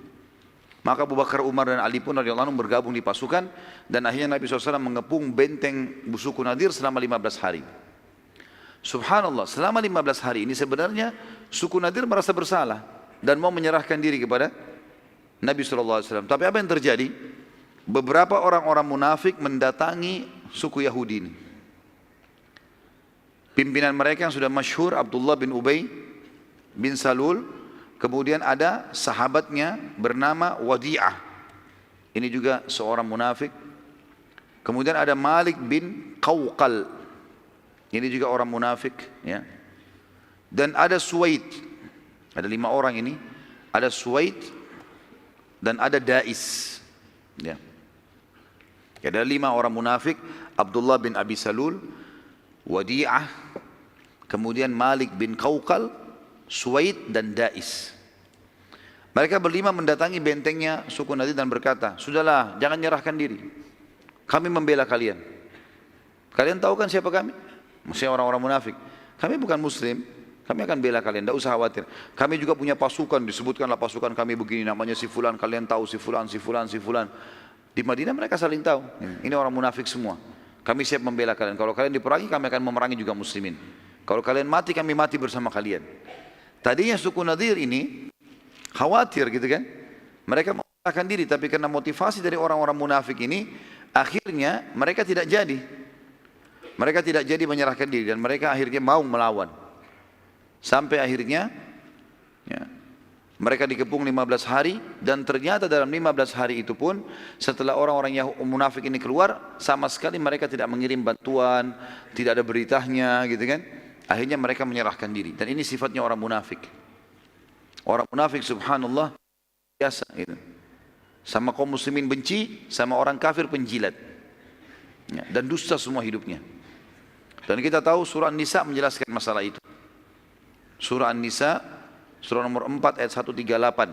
Maka Abu Bakar, Umar dan Ali pun radhiyallahu anhum bergabung di pasukan, dan akhirnya Nabi SAW mengepung benteng suku Nadir selama 15 hari. Subhanallah, selama 15 hari ini sebenarnya suku Nadir merasa bersalah dan mau menyerahkan diri kepada Nabi SAW. Tapi apa yang terjadi? Beberapa orang-orang munafik mendatangi suku Yahudi ini. Pimpinan mereka yang sudah masyhur Abdullah bin Ubay bin Salul. Kemudian ada sahabatnya bernama Wadi'ah. Ini juga seorang munafik. Kemudian ada Malik bin Qawqal. Ini juga orang munafik. Ya. Dan ada Suwaid. Ada 5 orang ini. Ada Suwaid dan ada Dais. Ya. Ada 5 orang munafik. Abdullah bin Abi Salul, Wadi'ah, kemudian Malik bin Qawqal, Suwaid dan Dais. Mereka berlima mendatangi bentengnya suku Nadir dan berkata, sudahlah, jangan nyerahkan diri. Kami membela kalian. Kalian tahu kan siapa kami? Maksudnya orang-orang munafik. Kami bukan muslim, kami akan bela kalian, tidak usah khawatir. Kami juga punya pasukan, disebutkanlah pasukan kami begini, namanya si fulan, kalian tahu si fulan, si fulan, si fulan. Di Madinah mereka saling tahu. Ini orang munafik semua. Kami siap membela kalian. Kalau kalian diperangi, kami akan memerangi juga muslimin. Kalau kalian mati, kami mati bersama kalian. Tadinya suku Nadir ini khawatir gitu kan. Mereka menyerahkan diri, tapi karena motivasi dari orang-orang munafik ini, akhirnya mereka tidak jadi. Mereka tidak jadi menyerahkan diri dan mereka akhirnya mau melawan. Sampai akhirnya ya, mereka dikepung 15 hari dan ternyata dalam 15 hari itu pun setelah orang-orang yang munafik ini keluar, sama sekali mereka tidak mengirim bantuan, tidak ada beritanya gitu kan. Akhirnya mereka menyerahkan diri, dan ini sifatnya orang munafik. Orang munafik subhanallah biasa gitu. Sama kaum muslimin benci, sama orang kafir penjilat. Ya, dan dusta semua hidupnya. Dan kita tahu surah An-Nisa menjelaskan masalah itu. Surah An-Nisa, surah nomor 4 ayat 138.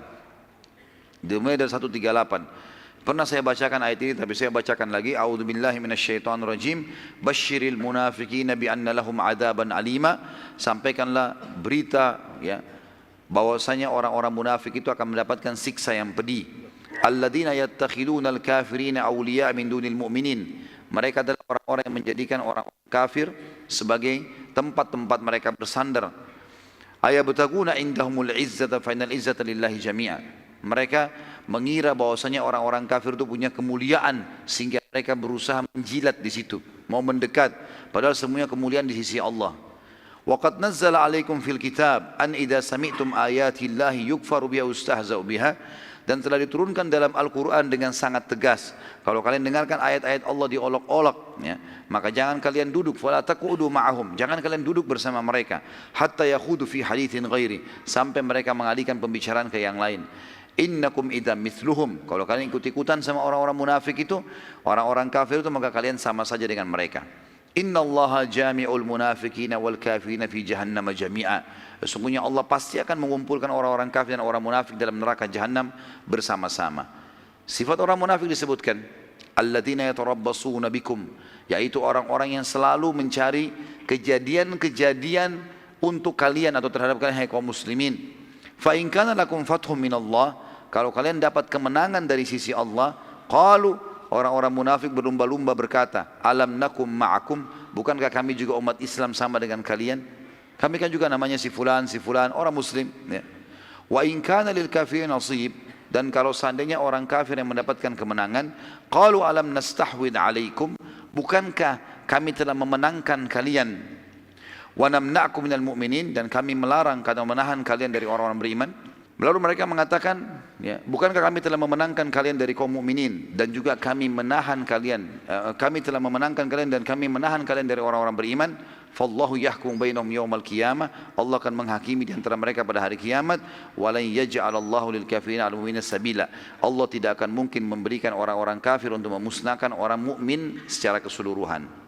Dimulai dari 138. Pernah saya bacakan ayat ini, tapi saya bacakan lagi. A'udzubillahi minasyaitonirrajim. Basyiril munafiqina bi anna lahum adzaban alima. Sampaikanlah berita ya, bahwasanya orang-orang munafik itu akan mendapatkan siksa yang pedih. Alladzina yattakhiduna al-kafirina awliya min dunil mu'minin. Mereka adalah orang-orang yang menjadikan orang kafir sebagai tempat-tempat mereka bersandar. Ayabtaguna indahumul izzata fa innal izzata lillahi jami'a. Mereka mengira bahwasanya orang-orang kafir itu punya kemuliaan sehingga mereka berusaha menjilat di situ, mau mendekat, padahal semuanya kemuliaan di sisi Allah. Wa qad nazzala 'alaikum fil kitab an idza sami'tum ayati llahi yukfaru biha ustahza'u biha. Dan telah diturunkan dalam Al-Quran dengan sangat tegas. Kalau kalian dengarkan ayat-ayat Allah diolok-olok, ya, maka jangan kalian duduk. Fala taqudu ma'ahum. Jangan kalian duduk bersama mereka. Hatta yakhudu fi haditsin ghairi. Sampai mereka mengalihkan pembicaraan ke yang lain. Innakum idza mithluhum. Kalau kalian ikut-ikutan sama orang-orang munafik itu, orang-orang kafir itu, maka kalian sama saja dengan mereka. Innallaha jami'ul munafiqina wal kafirina fi jahannam jami'a. Sesungguhnya Allah pasti akan mengumpulkan orang-orang kafir dan orang munafik dalam neraka Jahannam bersama-sama. Sifat orang munafik disebutkan, alladzina yatarabbasuna bikum, yaitu orang-orang yang selalu mencari kejadian-kejadian untuk kalian atau terhadap kalian, hai kaum muslimin. Fa in kana lakum fathun minallah, kalau kalian dapat kemenangan dari sisi Allah, qalu, orang-orang munafik berlumba-lumba berkata, alam nakum ma'akum, bukankah kami juga umat Islam sama dengan kalian? Kami kan juga namanya si fulan, orang muslim, ya. Wa in kana lil kafirin nasib, dan kalau seandainya orang kafir yang mendapatkan kemenangan, qalu alam nastahwid alaikum, bukankah kami telah memenangkan kalian, wa namna'kum minal mu'minin, dan kami melarang atau menahan kalian dari orang-orang beriman. Lalu mereka mengatakan, ya, bukankah kami telah memenangkan kalian dari kaum mukminin dan juga kami menahan kalian, kami telah memenangkan kalian dan kami menahan kalian dari orang-orang beriman. Fallahu yahkum bainahum yaumal qiyamah, Allah akan menghakimi di antara mereka pada hari kiamat. Walan yaj'alallahu lil kafirin 'alal mu'minina sabila, Allah tidak akan mungkin memberikan orang-orang kafir untuk memusnahkan orang mukmin secara keseluruhan.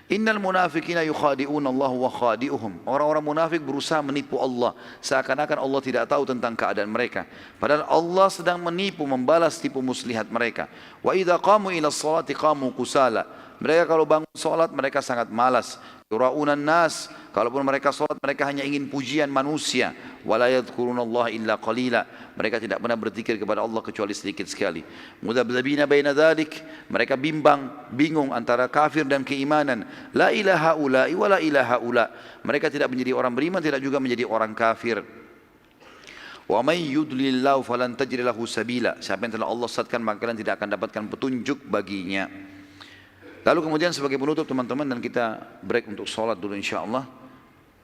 Innal munafiqina yukhadi'una Allah wa khadi'uhum, orang-orang munafik berusaha menipu Allah seakan-akan Allah tidak tahu tentang keadaan mereka, padahal Allah sedang menipu, membalas tipu muslihat mereka. Wa idza qamu ila sholati qamu kusala, mereka kalau bangun salat mereka sangat malas. Yura'unan nas, kalaupun mereka salat mereka hanya ingin pujian manusia. Wala yadhkurunallaha illa qalila, mereka tidak pernah berzikir kepada Allah kecuali sedikit sekali. Mudabdabina baina dzalik, mereka bingung antara kafir dan keimanan. La ilaha ula'i wa la ilaha ula, mereka tidak menjadi orang beriman, tidak juga menjadi orang kafir. Wa may yudlilillahu falan tajid lahu sabila, siapa yang telah Allah sesatkan maka kalian tidak akan dapatkan petunjuk baginya. Lalu kemudian sebagai penutup teman-teman, dan kita break untuk sholat dulu insyaAllah.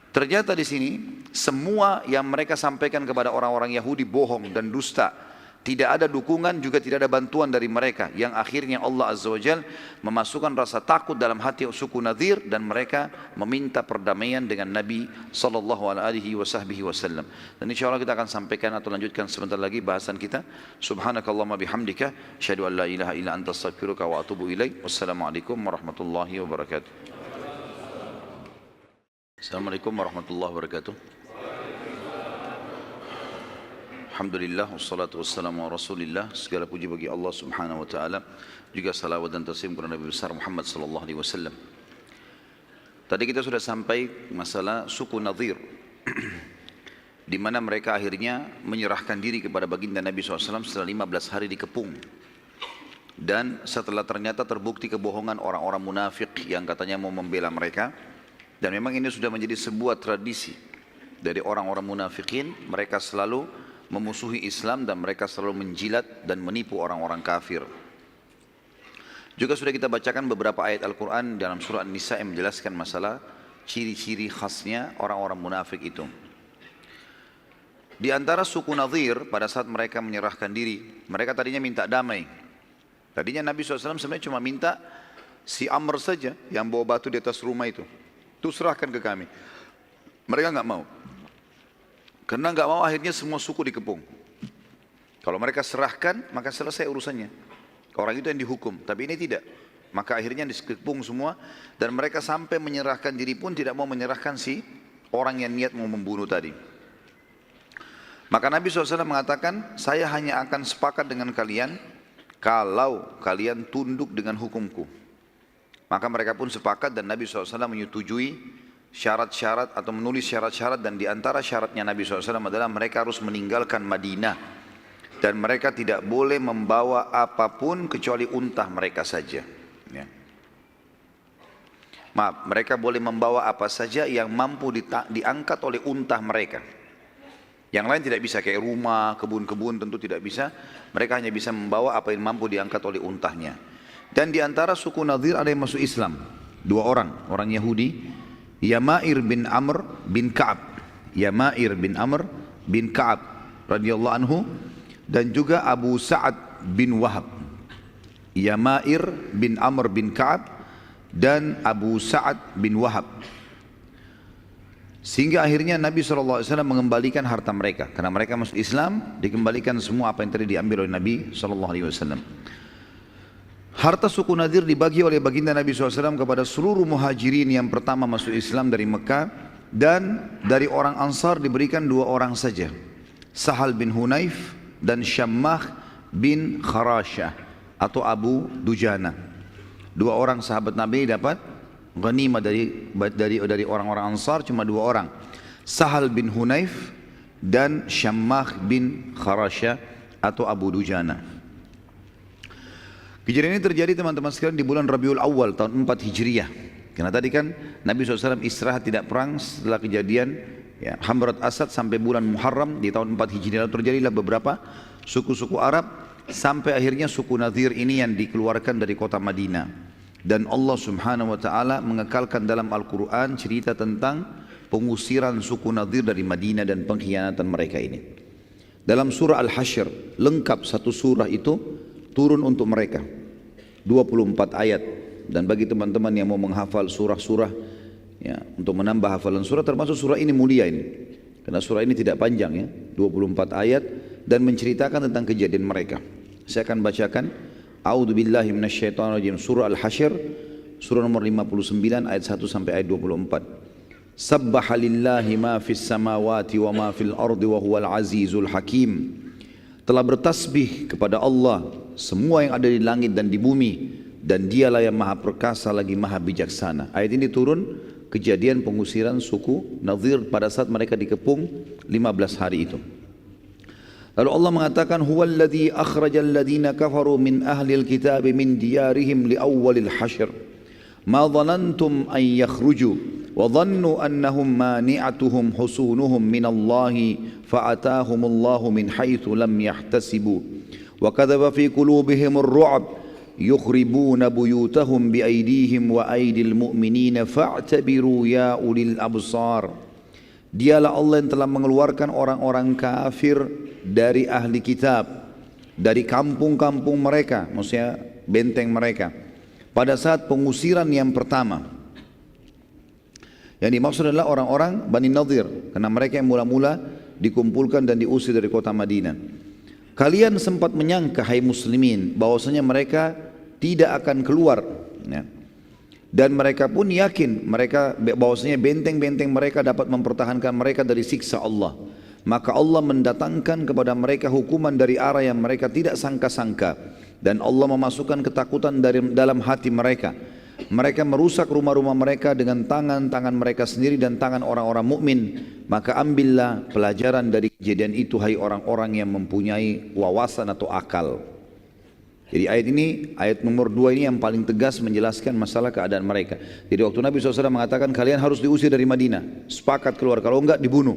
Ternyata di sini semua yang mereka sampaikan kepada orang-orang Yahudi bohong dan dusta. Tidak ada dukungan juga tidak ada bantuan dari mereka, yang akhirnya Allah Azza wa Jal memasukkan rasa takut dalam hati suku Nadir, dan mereka meminta perdamaian dengan Nabi sallallahu alaihi wasallam. Dan insyaallah kita akan sampaikan atau lanjutkan sebentar lagi bahasan kita. Subhanakallahumma bihamdika asyhadu an la ilaha illa anta astaghfiruka wa atubu ilaik. Wassalamualaikum warahmatullahi wabarakatuh. Assalamualaikum warahmatullahi wabarakatuh. Alhamdulillah, wassalatu wassalamu ala rasulillah. Segala puji bagi Allah subhanahu wa ta'ala, juga salawat dan taslim kepada Nabi besar Muhammad sallallahu alaihi wasallam. Tadi kita sudah sampai masalah suku Nadir di mana mereka akhirnya menyerahkan diri kepada baginda Nabi SAW setelah 15 hari dikepung. Dan setelah ternyata terbukti kebohongan orang-orang munafik yang katanya mau membela mereka. Dan memang ini sudah menjadi sebuah tradisi dari orang-orang munafikin, mereka selalu memusuhi Islam dan mereka selalu menjilat dan menipu orang-orang kafir. Juga sudah kita bacakan beberapa ayat Al-Quran dalam surah An-Nisa yang menjelaskan masalah ciri-ciri khasnya orang-orang munafik itu. Di antara suku Nadir pada saat mereka menyerahkan diri, mereka tadinya minta damai. Tadinya Nabi SAW sebenarnya cuma minta si Amr saja yang bawa batu di atas rumah itu serahkan ke kami. Mereka nggak mau. Karena nggak mau akhirnya semua suku dikepung. Kalau mereka serahkan maka selesai urusannya. Orang itu yang dihukum, tapi ini tidak. Maka akhirnya dikepung semua dan mereka sampai menyerahkan diri pun tidak mau menyerahkan si orang yang niat mau membunuh tadi. Maka Nabi SAW mengatakan, saya hanya akan sepakat dengan kalian kalau kalian tunduk dengan hukumku. Maka mereka pun sepakat dan Nabi SAW menyetujui syarat-syarat atau menulis syarat-syarat, dan di antara syaratnya Nabi SAW adalah mereka harus meninggalkan Madinah dan mereka tidak boleh membawa apapun kecuali unta mereka saja. Ya. Maaf, mereka boleh membawa apa saja yang mampu diangkat oleh unta mereka. Yang lain tidak bisa, kayak rumah, kebun-kebun tentu tidak bisa. Mereka hanya bisa membawa apa yang mampu diangkat oleh untahnya. Dan di antara suku Nadir ada yang masuk Islam, 2 orang Yahudi, Yamair bin Amr bin Ka'ab, Yamair bin Amr bin Ka'ab radhiyallahu anhu, dan juga Abu Sa'ad bin Wahab. Yamair bin Amr bin Ka'ab dan Abu Sa'ad bin Wahab. Sehingga akhirnya Nabi SAW mengembalikan harta mereka. Karena mereka masuk Islam, dikembalikan semua apa yang tadi diambil oleh Nabi SAW. Harta suku Nadir dibagi oleh baginda Nabi SAW kepada seluruh muhajirin yang pertama masuk Islam dari Mekah. Dan dari orang Ansar diberikan 2 orang saja, Sahal bin Hunayf dan Syammah bin Kharashah. atau Abu Dujana. Dua orang sahabat Nabi dapat ghanimah dari orang-orang Ansar, cuma dua orang. Sahal bin Hunayf dan Syammah bin Kharasha atau Abu Dujana. Kejadian ini terjadi teman-teman sekalian di bulan Rabiul Awal tahun 4 Hijriah. Karena tadi kan Nabi SAW istirahat tidak perang setelah kejadian Hamrat Asad sampai bulan Muharram di tahun 4 Hijriah. Lalu terjadilah beberapa suku-suku Arab sampai akhirnya suku Nadir ini yang dikeluarkan dari kota Madinah. Dan Allah Subhanahu wa taala mengekalkan dalam Al-Qur'an cerita tentang pengusiran suku Nadir dari Madinah dan pengkhianatan mereka ini. Dalam surah Al-Hasyr, lengkap satu surah itu turun untuk mereka. 24 ayat. Dan bagi teman-teman yang mau menghafal surah-surah untuk menambah hafalan surah, termasuk surah ini mulia ini. Karena surah ini tidak panjang 24 ayat dan menceritakan tentang kejadian mereka. Saya akan bacakan A'udzubillahi minasyaitonirrajim, surah Al-Hasyr, surah nomor 59 ayat 1 sampai ayat 24. Sabbaha lillahi ma fis samawati wa ma fil ardi wa huwal azizul hakim. Telah bertasbih kepada Allah semua yang ada di langit dan di bumi, dan dialah yang maha perkasa lagi maha bijaksana. Ayat ini turun kejadian pengusiran suku Nadir pada saat mereka dikepung 15 hari itu. Lalu Allah mengatakan huwallazi akhrajal ladzina kafaru min ahlil kitab min diyarihim li awwalil hasyr ma dhanantum an yakhruju wa dhannu annahum mani'atuhum husunuhum min Allah fa'atahumullahu min haitsu lam yahtasibu wa kadzaba fi qulubihim ar-ru'b yukhribuna buyutahum bi aydihim wa aydil mu'minina fa'tabiru ya ulil absar. Dialah Allah yang telah mengeluarkan orang-orang kafir dari ahli kitab, dari kampung-kampung mereka, maksudnya benteng mereka, pada saat pengusiran yang pertama. Yang dimaksud adalah orang-orang Bani Nadir, karena mereka yang mula-mula dikumpulkan dan diusir dari kota Madinah. Kalian sempat menyangka, hai muslimin, bahwasanya mereka tidak akan keluar, dan mereka pun yakin bahwasanya benteng-benteng mereka dapat mempertahankan mereka dari siksa Allah. Maka Allah mendatangkan kepada mereka hukuman dari arah yang mereka tidak sangka-sangka, dan Allah memasukkan ketakutan dalam hati mereka. Mereka merusak rumah-rumah mereka dengan tangan-tangan mereka sendiri dan tangan orang-orang mukmin. Maka ambillah pelajaran dari kejadian itu, hai orang-orang yang mempunyai wawasan atau akal. Jadi ayat ini, ayat nomor 2 ini yang paling tegas menjelaskan masalah keadaan mereka. Jadi waktu Nabi SAW mengatakan kalian harus diusir dari Madinah, sepakat keluar, kalau enggak dibunuh.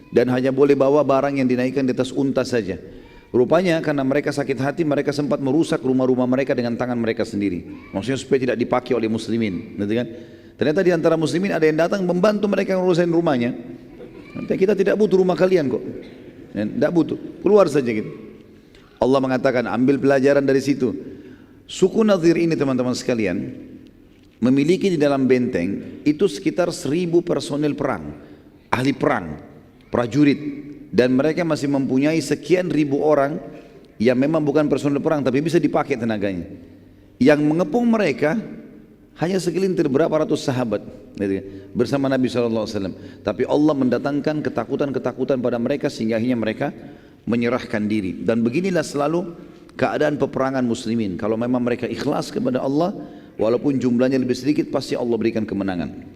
Dan hanya boleh bawa barang yang dinaikkan di atas unta saja. Rupanya karena mereka sakit hati, mereka sempat merusak rumah-rumah mereka dengan tangan mereka sendiri. Maksudnya supaya tidak dipakai oleh muslimin, gitu kan? Ternyata di antara muslimin ada yang datang membantu mereka ngurusin rumahnya. Kita tidak butuh rumah kalian kok, tidak butuh, keluar saja gitu. Allah mengatakan ambil pelajaran dari situ. Suku Nadir ini teman-teman sekalian memiliki di dalam benteng itu sekitar 1000 personil perang, ahli perang, prajurit, dan mereka masih mempunyai sekian ribu orang yang memang bukan personil perang tapi bisa dipakai tenaganya. Yang mengepung mereka hanya segelintir berapa ratus sahabat bersama Nabi SAW. Tapi Allah mendatangkan ketakutan-ketakutan pada mereka sehingga akhirnya mereka menyerahkan diri. Dan beginilah selalu keadaan peperangan muslimin. Kalau memang mereka ikhlas kepada Allah, walaupun jumlahnya lebih sedikit, pasti Allah berikan kemenangan.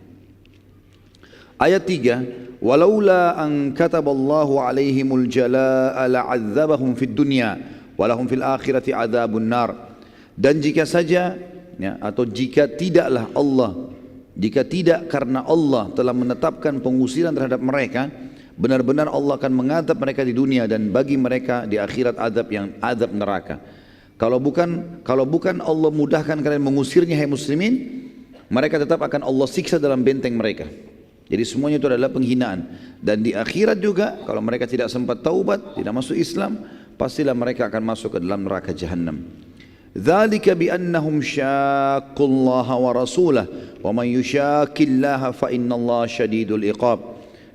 Ayat 3, walaula an kataballahu alaihimul jalaa la'adzabahum fid dunya walahum fil akhirati adzabun nar. Dan jika saja atau jika tidaklah Allah, jika tidak karena Allah telah menetapkan pengusiran terhadap mereka, benar-benar Allah akan mengadab mereka di dunia dan bagi mereka di akhirat azab neraka. Kalau bukan Allah mudahkan kalian mengusirnya, hai muslimin, mereka tetap akan Allah siksa dalam benteng mereka. Jadi semuanya itu adalah penghinaan. Dan di akhirat juga kalau mereka tidak sempat taubat, tidak masuk Islam, pastilah mereka akan masuk ke dalam neraka Jahannam. Dzalika bi annahum syaqqullaha wa rasulahu wa man yushaqillaha fa innallaha syadidul iqab.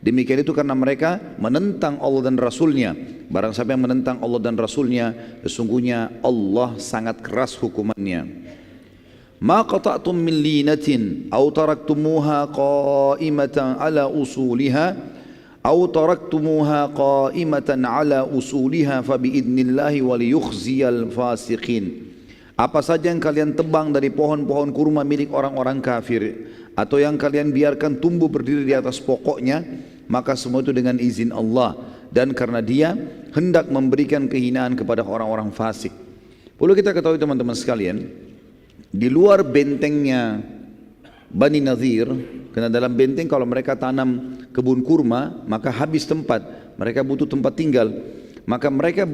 Demikian itu karena mereka menentang Allah dan Rasulnya. Barang siapa yang menentang Allah dan Rasulnya, sesungguhnya Allah sangat keras hukumannya. Ma qata'tum min linatin aw taraktumuha qa'imatan ala usuliha aw taraktumuha qa'imatan ala usuliha fa biidnillahi wa liyukhziyal fasiqin. Apa saja yang kalian tebang dari pohon-pohon kurma milik orang-orang kafir, atau yang kalian biarkan tumbuh berdiri di atas pokoknya, maka semua itu dengan izin Allah, dan karena Dia hendak memberikan kehinaan kepada orang-orang fasik. Perlu kita ketahui teman-teman sekalian, di luar bentengnya Bani Nadhir, karena dalam benteng kalau mereka tanam kebun kurma maka habis tempat, mereka butuh tempat tinggal, maka mereka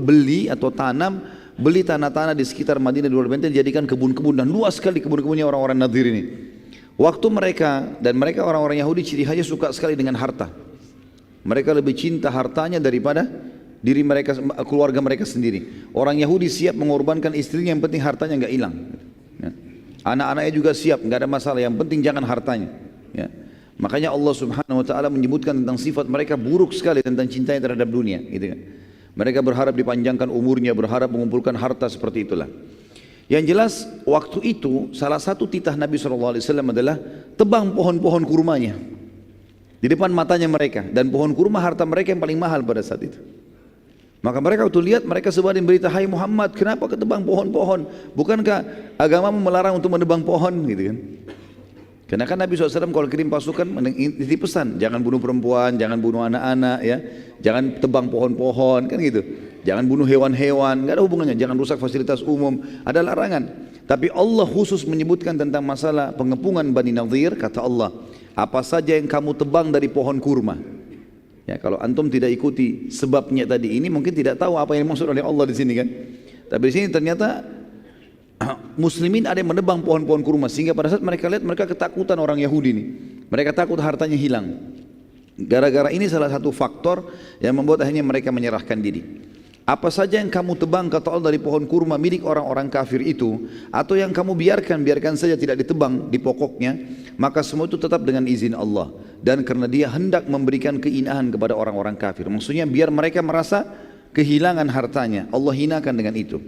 beli atau beli tanah-tanah di sekitar Madinah di luar benteng, dijadikan kebun-kebun, dan luas sekali kebun-kebunnya orang-orang Nadhir ini. Waktu mereka orang-orang Yahudi ciri khasnya suka sekali dengan harta. Mereka lebih cinta hartanya daripada diri mereka, keluarga mereka sendiri. Orang Yahudi siap mengorbankan istrinya, yang penting hartanya nggak hilang. Ya. Anak-anaknya juga siap, nggak ada masalah, yang penting jangan hartanya. Ya. Makanya Allah Subhanahu Wa Taala menyebutkan tentang sifat mereka buruk sekali tentang cintanya terhadap dunia, gitu kan. Mereka berharap dipanjangkan umurnya, berharap mengumpulkan harta, seperti itulah. Yang jelas waktu itu salah satu titah Nabi SAW adalah tebang pohon-pohon kurmanya di depan matanya mereka, dan pohon kurma harta mereka yang paling mahal pada saat itu. Maka mereka waktu lihat, mereka sebarin berita, "Hai Muhammad, kenapa ketebang pohon-pohon? Bukankah agamamu melarang untuk menebang pohon?" Gitu kan. Karena kan Nabi SAW kalau kirim pasukan ini pesan, jangan bunuh perempuan, jangan bunuh anak-anak, ya, jangan tebang pohon-pohon, kan gitu. Jangan bunuh hewan-hewan, nggak ada hubungannya. Jangan rusak fasilitas umum, ada larangan. Tapi Allah khusus menyebutkan tentang masalah pengepungan Bani Nadhir. Kata Allah, apa saja yang kamu tebang dari pohon kurma. Ya, kalau antum tidak ikuti sebabnya tadi ini, mungkin tidak tahu apa yang dimaksud oleh Allah di sini kan. Tapi di sini ternyata Muslimin ada yang menebang pohon-pohon kurma, sehingga pada saat mereka lihat, mereka ketakutan orang Yahudi ini. Mereka takut hartanya hilang. Gara-gara ini salah satu faktor yang membuat akhirnya mereka menyerahkan diri. Apa saja yang kamu tebang, kata Allah, dari pohon kurma milik orang-orang kafir itu, atau yang kamu biarkan saja tidak ditebang di pokoknya, maka semua itu tetap dengan izin Allah, dan karena Dia hendak memberikan kehinaan kepada orang-orang kafir. Maksudnya biar mereka merasa kehilangan hartanya, Allah hinakan dengan itu.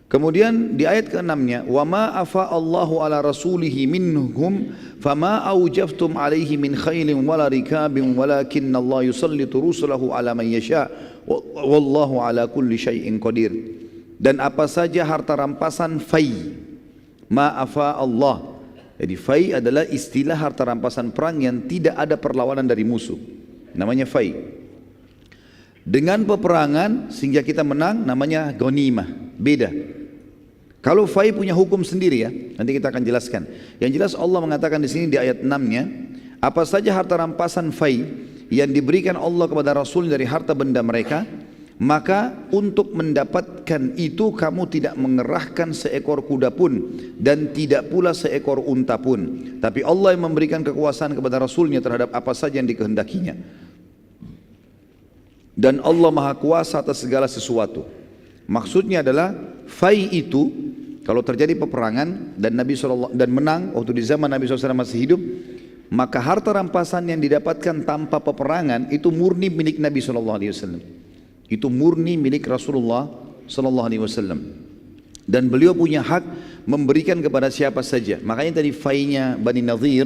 Kemudian di ayat ke-6-nya, wa ma afa Allahu ala rasulihi minhum fama aujaftum alaihi min khailin wala rikabin walakinna Allah yusallitu rusulahu ala man yasha wallahu ala kulli syai'in qadir. Dan apa saja harta rampasan fai, ma afa Allah. Jadi fai adalah istilah harta rampasan perang yang tidak ada perlawanan dari musuh, namanya fai. Dengan peperangan sehingga kita menang, namanya ghanimah, beda. Kalau fai punya hukum sendiri, ya, nanti kita akan jelaskan. Yang jelas Allah mengatakan di sini di ayat 6-nya, apa saja harta rampasan fai yang diberikan Allah kepada Rasul dari harta benda mereka, maka untuk mendapatkan itu kamu tidak mengerahkan seekor kuda pun dan tidak pula seekor unta pun, tapi Allah yang memberikan kekuasaan kepada Rasulnya terhadap apa saja yang dikehendakinya. Dan Allah Maha Kuasa atas segala sesuatu. Maksudnya adalah fai itu kalau terjadi peperangan dan Nabi SAW dan menang waktu di zaman Nabi SAW masih hidup, maka harta rampasan yang didapatkan tanpa peperangan itu murni milik Nabi SAW. Itu murni milik Rasulullah SAW. Dan beliau punya hak memberikan kepada siapa saja. Makanya tadi fainya Bani Nadhir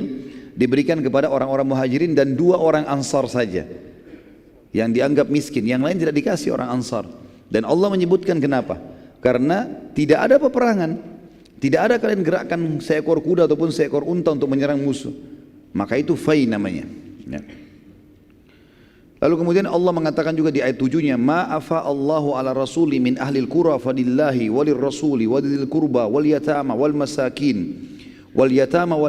diberikan kepada orang-orang Muhajirin dan 2 orang Ansar saja yang dianggap miskin, yang lain tidak dikasih orang Ansar. Dan Allah menyebutkan kenapa? Karena tidak ada peperangan, tidak ada kalian gerakkan seekor kuda ataupun seekor unta untuk menyerang musuh, maka itu fai namanya, ya. Lalu kemudian Allah mengatakan juga di ayat 7-nya, ma afa Allahu ala rasuli min ahlil qura fadillahi walir rasuli wadil qurba wal yatama wal masakin wal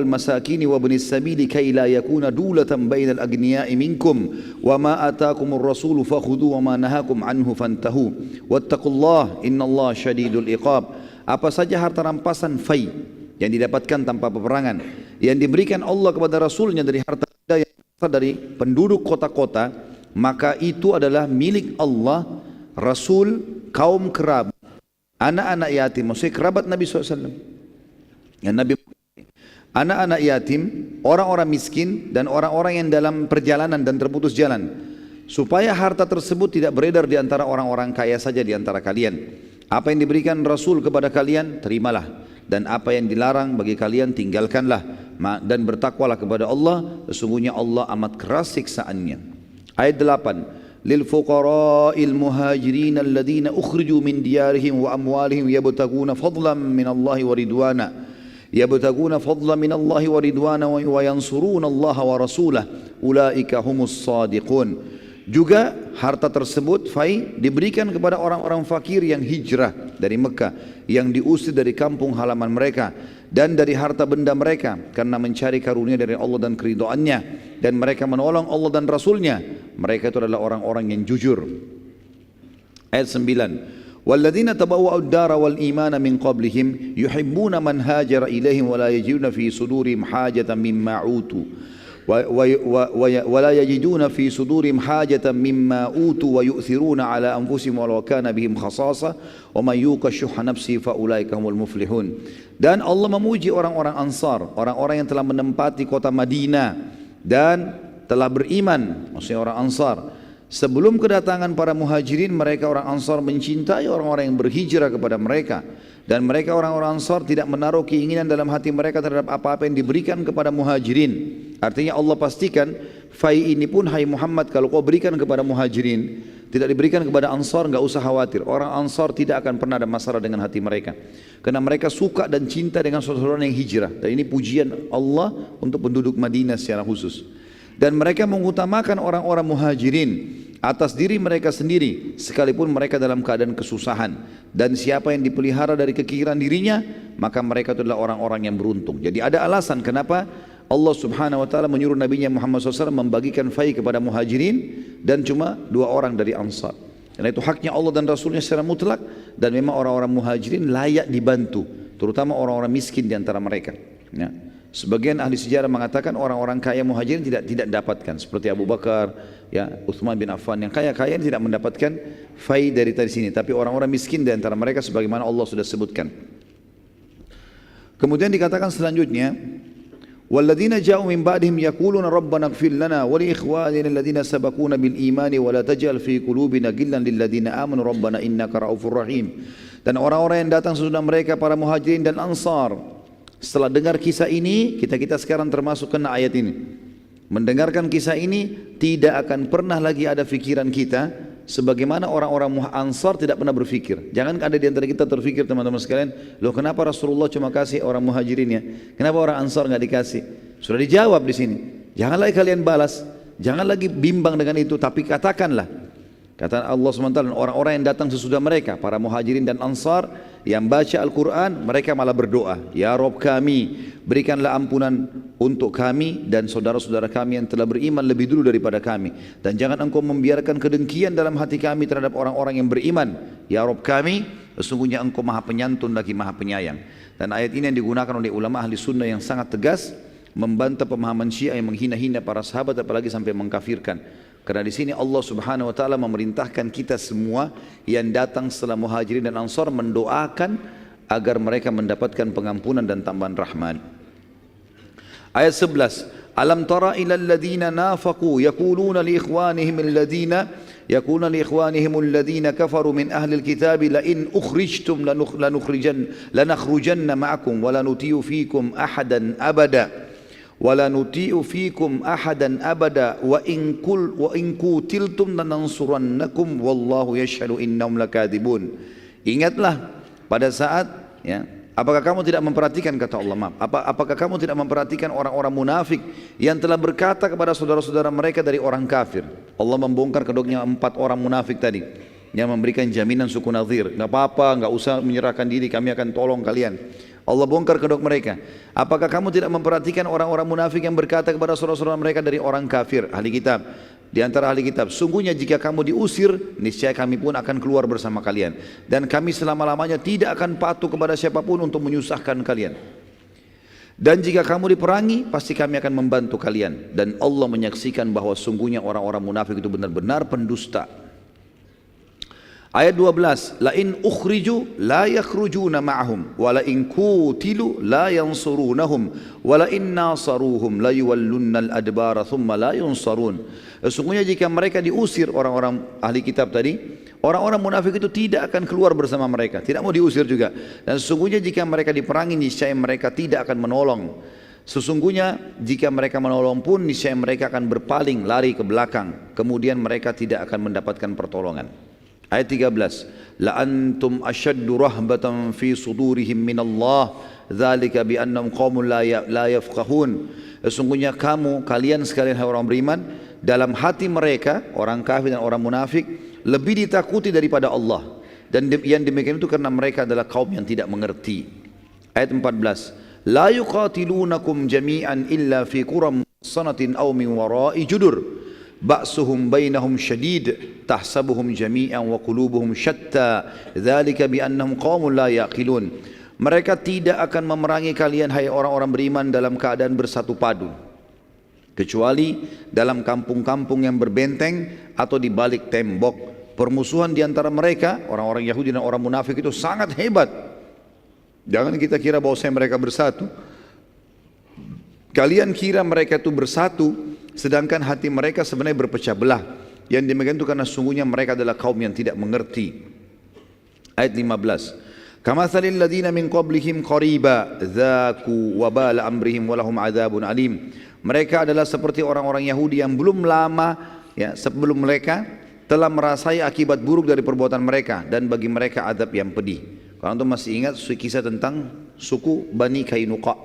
masakini wa ibnis sabili kay la yakuna dulatan bainal agniya'i minkum wa ma ataakumur rasulu fakhudhu wa ma nahakum anhu fantahu wattaqullaha innallaha syadidul iqab. Apa saja harta rampasan fai yang didapatkan tanpa peperangan yang diberikan Allah kepada Rasulnya dari harta yang dari penduduk kota-kota, maka itu adalah milik Allah, Rasul, kaum kerabat, anak-anak yatim, maksudnya kerabat Nabi SAW. Yang Nabi, anak-anak yatim, orang-orang miskin, dan orang-orang yang dalam perjalanan dan terputus jalan, supaya harta tersebut tidak beredar di antara orang-orang kaya saja di antara kalian. Apa yang diberikan Rasul kepada kalian, terimalah, dan apa yang dilarang bagi kalian, tinggalkanlah, dan bertakwalah kepada Allah, sesungguhnya Allah amat keras siksaannya. Ayat 8, lil-fuqara'il muhajirin alladhina ukhriju min diyarihim wa amwalihim yabtaguna fadlan min Allah wa ridwana wa yansuruna Allah wa rasulah ulaika humus sadiqun. Juga harta tersebut fai diberikan kepada orang-orang fakir yang hijrah dari Mekah, yang diusir dari kampung halaman mereka dan dari harta benda mereka karena mencari karunia dari Allah dan keridhaannya, dan mereka menolong Allah dan Rasulnya. Mereka itu adalah orang-orang yang jujur. Ayat 9. Walladzina tabawwa'ud dara wal imana min qablihim yuhibbuna man hajara ilaihim wa la yajiduna fi sudurihim hajatan mimma utu ولا يجدون في صدورهم حاجة مما أوتوا ويؤثرون على أنفسهم ولو كان بهم خصاصة ومن يوق شح نفسه فأولئك هم المفلحون. Dan Allah memuji orang-orang Ansar, orang-orang yang telah menempati kota Madinah dan telah beriman, maksudnya orang Ansar. Sebelum kedatangan para muhajirin, mereka orang Ansar mencintai orang-orang yang berhijrah kepada mereka. Dan mereka orang-orang Ansar tidak menaruh keinginan dalam hati mereka terhadap apa-apa yang diberikan kepada muhajirin. Artinya Allah pastikan, fai ini pun hai Muhammad kalau kau berikan kepada muhajirin, tidak diberikan kepada Ansar, enggak usah khawatir. Orang Ansar tidak akan pernah ada masalah dengan hati mereka. Karena mereka suka dan cinta dengan saudara yang hijrah. Dan ini pujian Allah untuk penduduk Madinah secara khusus. Dan mereka mengutamakan orang-orang muhajirin atas diri mereka sendiri sekalipun mereka dalam keadaan kesusahan. Dan siapa yang dipelihara dari kekiran dirinya, maka mereka itu adalah orang-orang yang beruntung. Jadi ada alasan kenapa Allah subhanahu wa ta'ala menyuruh Nabi Muhammad SAW membagikan fai kepada muhajirin dan cuma 2 orang dari Ansar. Karena itu haknya Allah dan Rasulnya secara mutlak, dan memang orang-orang muhajirin layak dibantu, terutama orang-orang miskin di antara mereka. Ya. Sebagian ahli sejarah mengatakan orang-orang kaya muhajirin tidak dapatkan, seperti Abu Bakar, ya, Uthman bin Affan, yang kaya-kaya tidak mendapatkan fai dari sini, tapi orang-orang miskin di antara mereka sebagaimana Allah sudah sebutkan. Kemudian dikatakan selanjutnya, walladzina ja'u min ba'dihim yaquluna rabbana ighfir lana wa li ikhwanina alladhina sabaquna bil imani wa la taj'al fi qulubina ghillan lil ladzina amanu rabbana innaka ra'ufur rahim. Dan orang-orang yang datang sesudah mereka para muhajirin dan Ansar, setelah dengar kisah ini, kita sekarang termasuk kena ayat ini. Mendengarkan kisah ini, tidak akan pernah lagi ada fikiran kita sebagaimana orang-orang Ansar tidak pernah berfikir. Jangan ada di antara kita terfikir, teman-teman sekalian, loh kenapa Rasulullah cuma kasih orang muhajirin ya? Kenapa orang Ansar nggak dikasih? Sudah dijawab di sini. Jangan lagi kalian balas, jangan lagi bimbang dengan itu, tapi katakanlah. Kata Allah SWT, orang-orang yang datang sesudah mereka, para muhajirin dan Ansar yang baca Al-Quran, mereka malah berdoa, ya Rabb kami, berikanlah ampunan untuk kami dan saudara-saudara kami yang telah beriman lebih dulu daripada kami. Dan jangan engkau membiarkan kedengkian dalam hati kami terhadap orang-orang yang beriman. Ya Rabb kami, sesungguhnya engkau maha penyantun lagi maha penyayang. Dan ayat ini yang digunakan oleh ulama ahli sunnah yang sangat tegas, membantah pemahaman Syiah yang menghina-hina para sahabat, apalagi sampai mengkafirkan. Karena di sini Allah Subhanahu wa taala memerintahkan kita semua yang datang setelah muhajirin dan Ansar mendoakan agar mereka mendapatkan pengampunan dan tambahan rahmat. Ayat 11. Alam tara ilal ladzina nafaqu yaquluna li ikhwanihim alladhina kafaru min ahli alkitab la in ukhrijtum lanakhrujanna ma'akum wa la nuti'u fikum ahadan abada. Wala nuti'u fikum ahadan abada wa in qutiltum lanansurannakum wallahu yashhadu innahum lakadzibun. Ingatlah pada saat, ya, apakah kamu tidak memperhatikan, kata Allah, apakah kamu tidak memperhatikan orang-orang munafik yang telah berkata kepada saudara-saudara mereka dari orang kafir. Allah membongkar kedoknya 4 orang munafik tadi yang memberikan jaminan suku Nadhir, enggak apa-apa, enggak usah menyerahkan diri, kami akan tolong kalian. Allah bongkar kedok mereka. Apakah kamu tidak memperhatikan orang-orang munafik yang berkata kepada saudara-saudara mereka dari orang kafir, ahli kitab, di antara ahli kitab, sungguhnya jika kamu diusir, niscaya kami pun akan keluar bersama kalian, dan kami selama-lamanya tidak akan patuh kepada siapapun untuk menyusahkan kalian. Dan jika kamu diperangi, pasti kami akan membantu kalian. Dan Allah menyaksikan bahwa sungguhnya orang-orang munafik itu benar-benar pendusta. Ayat 12, la in ukhriju la yakhrujuna ma'ahum wa la in qutilu la yansurunahum wa la in nasaruhum la yuwallunnal adbara thumma la yunsarun. Sesungguhnya jika mereka diusir, orang-orang ahli kitab tadi, orang-orang munafik itu tidak akan keluar bersama mereka, tidak mau diusir juga. Dan sesungguhnya jika mereka diperangi, niscaya mereka tidak akan menolong. Sesungguhnya jika mereka menolong pun niscaya mereka akan berpaling lari ke belakang, kemudian mereka tidak akan mendapatkan pertolongan. Ayat 13, la antum ashaddu rahbatan fi sudurihim minallah dzalika bi annahum qaumun la yafqahun. Sesungguhnya kalian sekalian hai orang beriman, dalam hati mereka orang kafir dan orang munafik lebih ditakuti daripada Allah, dan yang demikian itu karena mereka adalah kaum yang tidak mengerti. Ayat 14, la yuqatilunakum jami'an illa fi quram sanatin aw min wara'i judur ba'suhum bainahum syadid tahsabuhum jami'an wa qulubuhum syatta dzalika bi annahum qaumun la yaqilun. Mereka tidak akan memerangi kalian hai orang-orang beriman dalam keadaan bersatu padu, kecuali dalam kampung-kampung yang berbenteng atau di balik tembok. Permusuhan di antara mereka orang-orang Yahudi dan orang munafik itu sangat hebat. Jangan kita kira bahwa mereka bersatu. Kalian kira mereka itu bersatu, sedangkan hati mereka sebenarnya berpecah belah. Yang demikian itu karena sungguhnya mereka adalah kaum yang tidak mengerti. Ayat 15, kamathalil ladzina min qablihim qariba dzaku wabala amrihim walahum adzabun alim. Mereka adalah seperti orang-orang Yahudi yang belum lama sebelum mereka telah merasai akibat buruk dari perbuatan mereka, dan bagi mereka azab yang pedih. Kalau antum masih ingat kisah tentang suku Bani Kainuqa,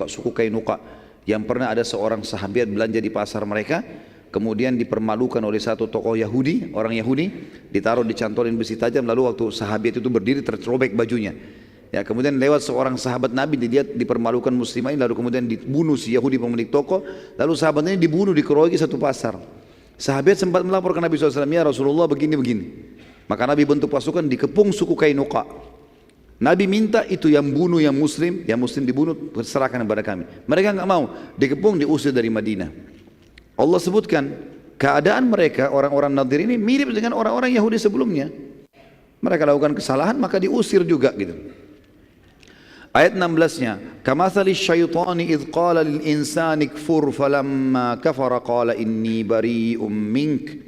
suku Kainuqa, yang pernah ada seorang sahabat belanja di pasar mereka, kemudian dipermalukan oleh satu tokoh Yahudi, orang Yahudi, ditaruh dicantolin besi tajam, lalu waktu sahabat itu berdiri tercobek bajunya. Ya, kemudian lewat seorang sahabat Nabi, dia dipermalukan muslimah, lalu kemudian dibunuh si Yahudi pemilik toko, lalu sahabat ini dibunuh, dikeroyoki satu pasar. Sahabat sempat melapor ke Nabi SAW, ya Rasulullah begini-begini. Maka Nabi bentuk pasukan dikepung suku Kainuqa. Nabi minta itu yang bunuh yang muslim dibunuh, serahkan kepada kami. Mereka enggak mau, dikepung, diusir dari Madinah. Allah sebutkan keadaan mereka orang-orang Nadir ini mirip dengan orang-orang Yahudi sebelumnya. Mereka lakukan kesalahan maka diusir juga gitu. Ayat 16-nya, kamathali syaitani idh qala lil insani kfur falamma kafara qala inni bari'um mink.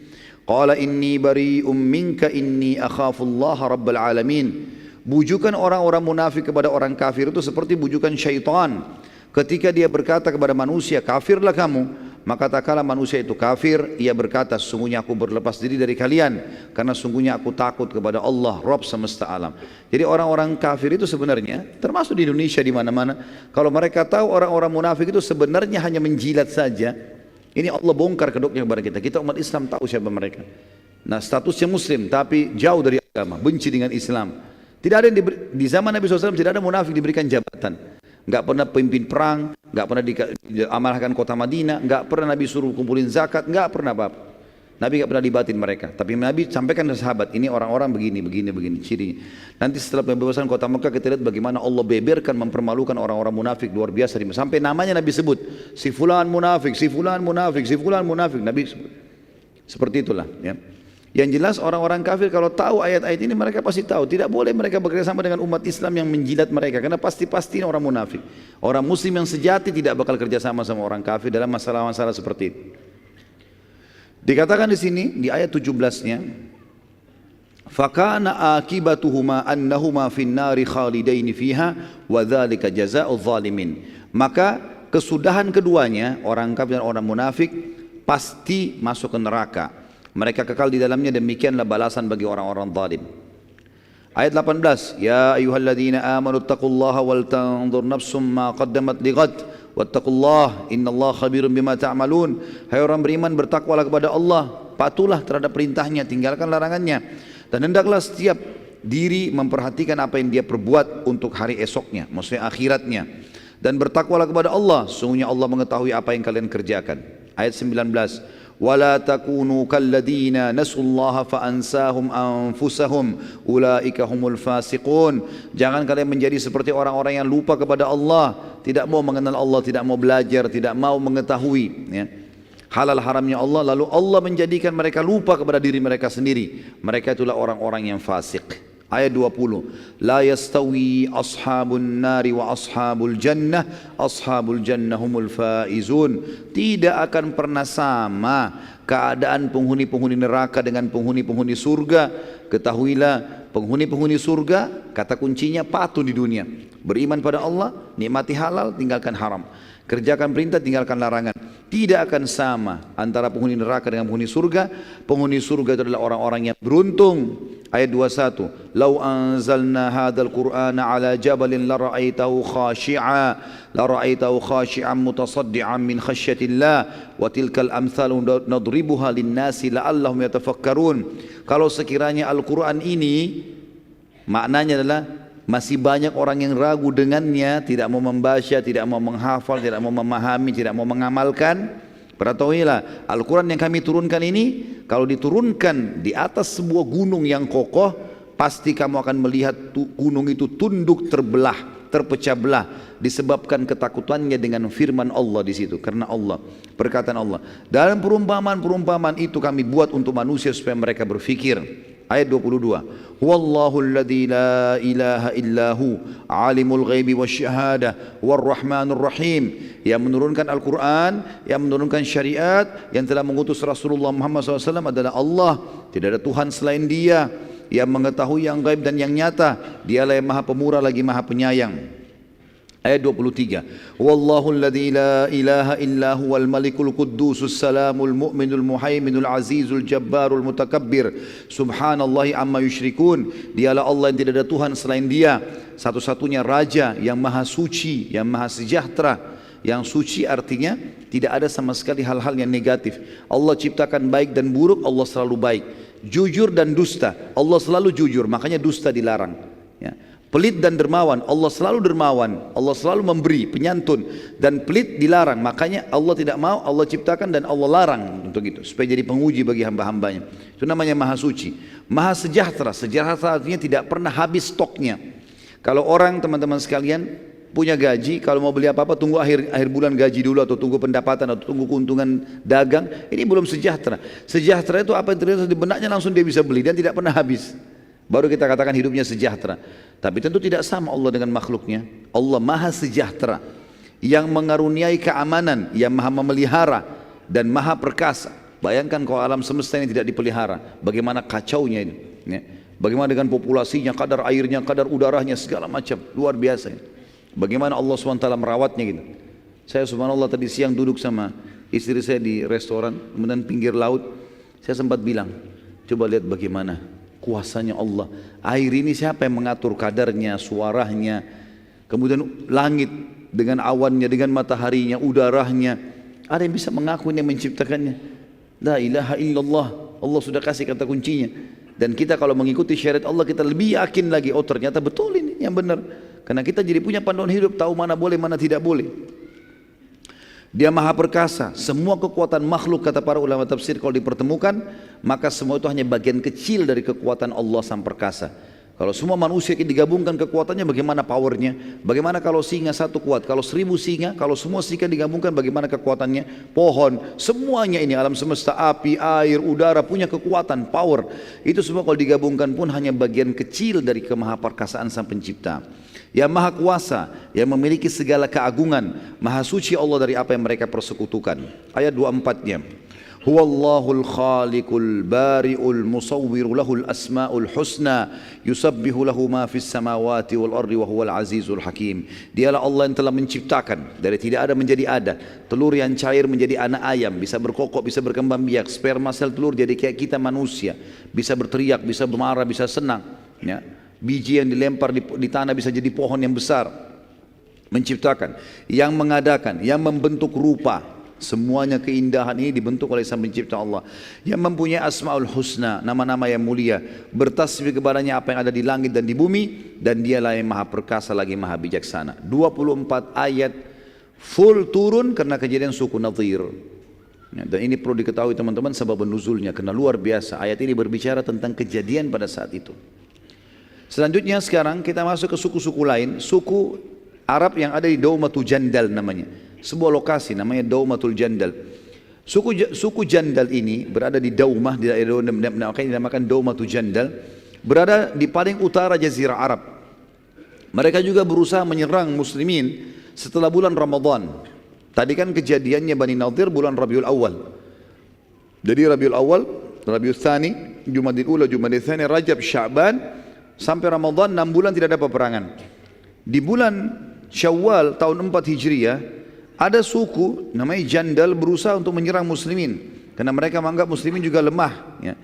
Qala inni bari'um minka inni akhafullaha rabbal alamin. Bujukan orang-orang munafik kepada orang kafir itu seperti bujukan syaitan. Ketika dia berkata kepada manusia, kafirlah kamu, maka tak kala manusia itu kafir, ia berkata, sungguhnya aku berlepas diri dari kalian, karena sungguhnya aku takut kepada Allah, Rabb semesta alam. Jadi orang-orang kafir itu sebenarnya, termasuk di Indonesia di mana-mana, kalau mereka tahu orang-orang munafik itu sebenarnya hanya menjilat saja, ini Allah bongkar kedoknya kepada kita. Kita umat Islam tahu siapa mereka. Nah, statusnya muslim tapi jauh dari agama, benci dengan Islam. Tidak ada yang di zaman Nabi SAW tidak ada munafik diberikan jabatan. Enggak pernah pimpin perang, enggak pernah diamalkan kota Madinah, enggak pernah Nabi suruh kumpulin zakat, enggak pernah apa-apa. Nabi enggak pernah libatin mereka. Tapi Nabi sampaikan ke sahabat, ini orang-orang begini cirinya. Nanti setelah pembebasan kota Mekah kita lihat bagaimana Allah beberkan, mempermalukan orang-orang munafik luar biasa. Sampai namanya Nabi sebut, si fulan munafik, si fulan munafik, si fulan munafik. Nabi sebut. Seperti itulah ya. Yang jelas orang-orang kafir kalau tahu ayat-ayat ini mereka pasti tahu tidak boleh mereka bekerjasama dengan umat Islam yang menjilat mereka, karena pasti orang munafik. Orang muslim yang sejati tidak bakal kerjasama sama orang kafir dalam masalah-masalah seperti itu. Dikatakan di sini di ayat 17-nya, fakana akibatuhuma annahuma finnari khalidaini fiha wa dzalika jazaa'udz zalimin. Maka kesudahan keduanya, orang kafir dan orang munafik, pasti masuk ke neraka. Mereka kekal di dalamnya, demikianlah balasan bagi orang-orang zalim. Ayat 18, ya ayyuhalladzina amanu taqullaha wal tanzur nafsum ma qaddamat lighad wattaqullah innallaha khabirum bima ta'malun. Hai orang beriman, bertakwalah kepada Allah, patuhlah terhadap perintahnya, tinggalkan larangannya, dan hendaklah setiap diri memperhatikan apa yang dia perbuat untuk hari esoknya, maksudnya akhiratnya, dan bertakwalah kepada Allah, sungguhnya Allah mengetahui apa yang kalian kerjakan. Ayat 19, وَلَا تَكُونُوا كَالَّذِينَ نَسُوا اللَّهَ فَأَنْسَاهُمْ أَنفُسَهُمْ أُولَٰئِكَ هُمُ الْفَاسِقُونَ. Jangan kalian menjadi seperti orang-orang yang lupa kepada Allah, tidak mau mengenal Allah, tidak mau belajar, tidak mau mengetahui ya, halal haramnya Allah, lalu Allah menjadikan mereka lupa kepada diri mereka sendiri. Mereka itulah orang-orang yang fasik. Ayat 20, la yastawi ashabun nari wa ashabul jannah humul faizun. Tidak akan pernah sama keadaan penghuni-penghuni neraka dengan penghuni-penghuni surga. Ketahuilah Penghuni-penghuni surga, kata kuncinya patuh di dunia. Beriman pada Allah, nikmati halal, tinggalkan haram. Kerjakan perintah, tinggalkan larangan. Tidak akan sama antara penghuni neraka dengan penghuni surga. Penghuni surga itu adalah orang-orang yang beruntung. Ayat 21. Lau anzalna hadzal Qur'ana ala jabalin la ra'aitahu khashi'an mutasaddian min khasyatillah wa tilkal amthalu nadribuha lin-nasi la'allahum yatafakkarun. Kalau sekiranya Al-Qur'an ini maknanya adalah masih banyak orang yang ragu dengannya, tidak mau membaca, tidak mau menghafal, tidak mau memahami, tidak mau mengamalkan. Ketahuilah, Al-Quran yang kami turunkan ini, kalau diturunkan di atas sebuah gunung yang kokoh, pasti kamu akan melihat gunung itu tunduk terbelah, terpecah belah, disebabkan ketakutannya dengan firman Allah di situ. Karena Allah, perkataan Allah. Dalam perumpamaan-perumpamaan itu kami buat untuk manusia supaya mereka berfikir. Ayat 22. Wallahu alladzi la ilaha illahu alimul ghaibi wasyahadah warrahmanur rahim. Yang menurunkan Al-Quran, yang menurunkan syariat, yang telah mengutus Rasulullah Muhammad SAW adalah Allah. Tidak ada Tuhan selain Dia. Yang mengetahui yang gaib dan yang nyata. Dialah yang maha pemurah lagi maha penyayang. Ayat 23. Wallahu alladzi la ilaha illa huwal malikul quddusus salamul mu'minul muhaiminul azizul jabbarul mutakabbir. Subhanallahi amma yusyrikun. Dialah Allah yang tidak ada Tuhan selain Dia. Satu-satunya Raja yang maha suci, yang maha sejahtera. Yang suci artinya tidak ada sama sekali hal-hal yang negatif. Allah ciptakan baik dan buruk, Allah selalu baik. Jujur dan dusta, Allah selalu jujur, makanya dusta dilarang. Ya. Pelit dan dermawan, Allah selalu dermawan, Allah selalu memberi, penyantun. Dan pelit dilarang, makanya Allah tidak mau, Allah ciptakan dan Allah larang untuk itu, supaya jadi penguji bagi hamba-hambanya. Itu namanya maha suci. Maha sejahtera, sejahtera artinya tidak pernah habis stoknya. Kalau orang, teman-teman sekalian, punya gaji, kalau mau beli apa-apa tunggu akhir bulan gaji dulu, atau tunggu pendapatan, atau tunggu keuntungan dagang, ini belum sejahtera. Sejahtera itu apa yang terlihat di benaknya langsung dia bisa beli dan tidak pernah habis. Baru kita katakan hidupnya sejahtera. Tapi tentu tidak sama Allah dengan makhluknya. Allah maha sejahtera, yang mengaruniai keamanan, yang maha memelihara dan maha perkasa. Bayangkan kalau alam semesta ini tidak dipelihara, bagaimana kacaunya ini, ya. Bagaimana dengan populasinya, kadar airnya, kadar udaranya, segala macam, luar biasa ini. Bagaimana Allah SWT merawatnya gitu. Saya subhanallah tadi siang duduk sama istri saya di restoran, kemudian pinggir laut. Saya sempat bilang, coba lihat bagaimana kuasanya Allah. Air ini siapa yang mengatur kadarnya, suaranya, kemudian langit dengan awannya, dengan mataharinya, udaranya. Ada yang bisa mengaku ini yang menciptakannya? La ilaha illallah. Allah sudah kasih kata kuncinya. Dan kita kalau mengikuti syariat Allah, kita lebih yakin lagi, oh ternyata betul ini yang benar. Karena kita jadi punya panduan hidup, tahu mana boleh, mana tidak boleh. Dia maha perkasa. Semua kekuatan makhluk, kata para ulama tafsir, kalau dipertemukan, maka semua itu hanya bagian kecil dari kekuatan Allah sang perkasa. Kalau semua manusia digabungkan kekuatannya, bagaimana powernya? Bagaimana kalau singa satu kuat? Kalau 1000 singa, kalau semua singa digabungkan, bagaimana kekuatannya? Pohon, semuanya ini alam semesta, api, air, udara punya kekuatan, power. Itu semua kalau digabungkan pun hanya bagian kecil dari kemahaperkasaan sang pencipta. Yang maha kuasa, yang memiliki segala keagungan, maha suci Allah dari apa yang mereka persekutukan. Ayat 24-nya. Huwallahul khaliqul bari'ul musawwiru lahul asma'ul husna yusabbihu lahu ma fis samawati wal ardi wa huwal azizul hakim. Dialah Allah yang telah menciptakan dari tidak ada menjadi ada, telur yang cair menjadi anak ayam, bisa berkokok, bisa berkembang biak, sperma sel telur jadi kayak kita manusia, bisa berteriak, bisa bermarah, bisa senang, ya. Biji yang dilempar di tanah bisa jadi pohon yang besar. Menciptakan, yang mengadakan, yang membentuk rupa. Semuanya keindahan ini dibentuk oleh sang pencipta Allah. Yang mempunyai asma'ul husna, nama-nama yang mulia. Bertasbih kepadanya apa yang ada di langit dan di bumi. Dan dialah yang maha perkasa lagi maha bijaksana. 24 ayat full turun karena kejadian suku Nadhir. Dan ini perlu diketahui teman-teman sebab nuzulnya, karena luar biasa. Ayat ini berbicara tentang kejadian pada saat itu. Selanjutnya sekarang kita masuk ke suku-suku lain. Suku Arab yang ada di Daumatul Jandal namanya. Sebuah lokasi namanya Daumatul Jandal. Suku Jandal ini berada di Daumah, di daerah yang dinamakan Daumatul Jandal, berada di paling utara Jazirah Arab. Mereka juga berusaha menyerang muslimin setelah bulan Ramadan. Tadi kan kejadiannya Bani Nadhir bulan Rabiul Awal. Jadi Rabiul Awal, Rabiul Tsani, Jumadil Ula, Jumadil Tsani, Rajab, Sya'ban, sampai Ramadan 6 bulan tidak ada peperangan. Di bulan Syawal tahun 4 Hijriah ada suku namanya Jandal berusaha untuk menyerang muslimin karena mereka menganggap muslimin juga lemah, ya.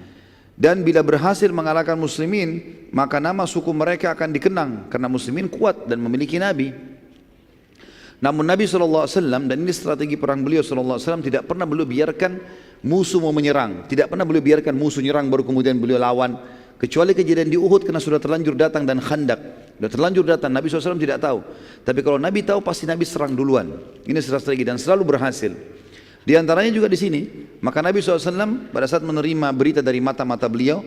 Dan bila berhasil mengalahkan muslimin, maka nama suku mereka akan dikenang karena muslimin kuat dan memiliki nabi. Namun Nabi SAW, dan ini strategi perang beliau SAW, tidak pernah beliau biarkan musuh mau menyerang, tidak pernah beliau biarkan musuh nyerang baru kemudian beliau lawan, kecuali kejadian di Uhud karena sudah terlanjur datang, dan Khandak sudah terlanjur datang. Nabi SAW tidak tahu, tapi kalau Nabi tahu pasti Nabi serang duluan. Ini strategi dan selalu berhasil. Di antaranya juga di sini, maka Nabi SAW pada saat menerima berita dari mata-mata beliau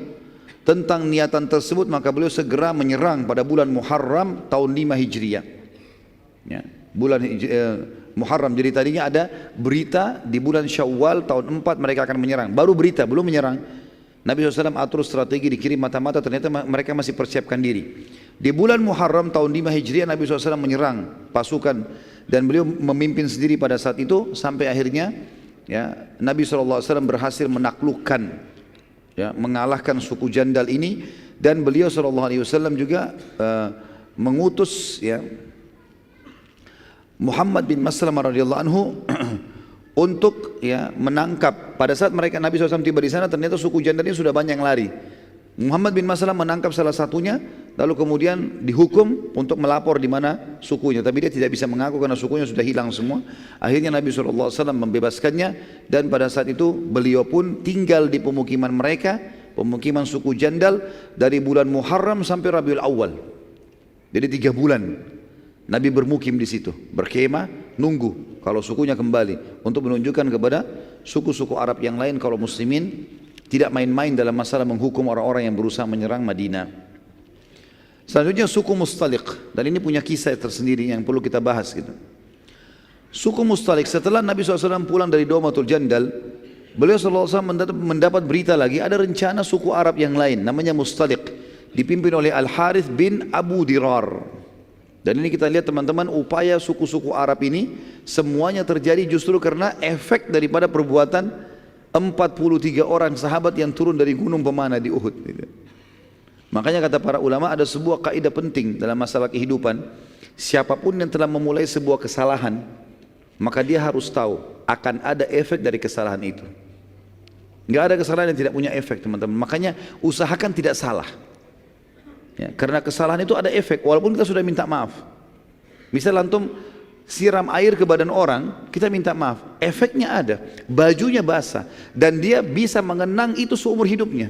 tentang niatan tersebut, maka beliau segera menyerang pada bulan Muharram tahun 5 Hijriah, ya, bulan Muharram. Jadi tadinya ada berita di bulan Syawal tahun 4 mereka akan menyerang, baru berita, belum menyerang. Nabi SAW atur strategi, dikirim mata-mata, ternyata mereka masih persiapkan diri. Di bulan Muharram tahun 5 Hijriah Nabi SAW menyerang pasukan dan beliau memimpin sendiri pada saat itu, sampai akhirnya, ya, Nabi SAW berhasil menaklukkan, ya, mengalahkan suku Jandal ini, dan beliau SAW juga mengutus, ya, Muhammad bin Maslamah radhiyallahu anhu untuk, ya, menangkap. Pada saat mereka Nabi SAW tiba di sana, ternyata suku Jandal ini sudah banyak yang lari. Muhammad bin Maslamah menangkap salah satunya, lalu kemudian dihukum untuk melapor di mana sukunya, tapi dia tidak bisa mengaku karena sukunya sudah hilang semua. Akhirnya Nabi SAW membebaskannya, dan pada saat itu beliau pun tinggal di pemukiman mereka, pemukiman suku Jandal, dari bulan Muharram sampai Rabiul Awal. Jadi 3 bulan Nabi bermukim di situ, berkemah, nunggu kalau sukunya kembali, untuk menunjukkan kepada suku-suku Arab yang lain kalau muslimin tidak main-main dalam masalah menghukum orang-orang yang berusaha menyerang Madinah. Selanjutnya suku Mustaliq, dan ini punya kisah tersendiri yang perlu kita bahas gitu. Suku Mustaliq, setelah Nabi SAW pulang dari Daumatul Jandal, beliau SAW mendapat berita lagi ada rencana suku Arab yang lain namanya Mustaliq, dipimpin oleh Al-Harith bin Abu Dirar. Dan ini kita lihat teman-teman, upaya suku-suku Arab ini semuanya terjadi justru karena efek daripada perbuatan 43 orang sahabat yang turun dari gunung pemanah di Uhud. Makanya kata para ulama, ada sebuah kaidah penting dalam masalah kehidupan. Siapapun yang telah memulai sebuah kesalahan, maka dia harus tahu akan ada efek dari kesalahan itu. Nggak ada kesalahan yang tidak punya efek, teman-teman. Makanya usahakan tidak salah, ya, karena kesalahan itu ada efek walaupun kita sudah minta maaf. Misal antum siram air ke badan orang, kita minta maaf, efeknya ada, bajunya basah, dan dia bisa mengenang itu seumur hidupnya.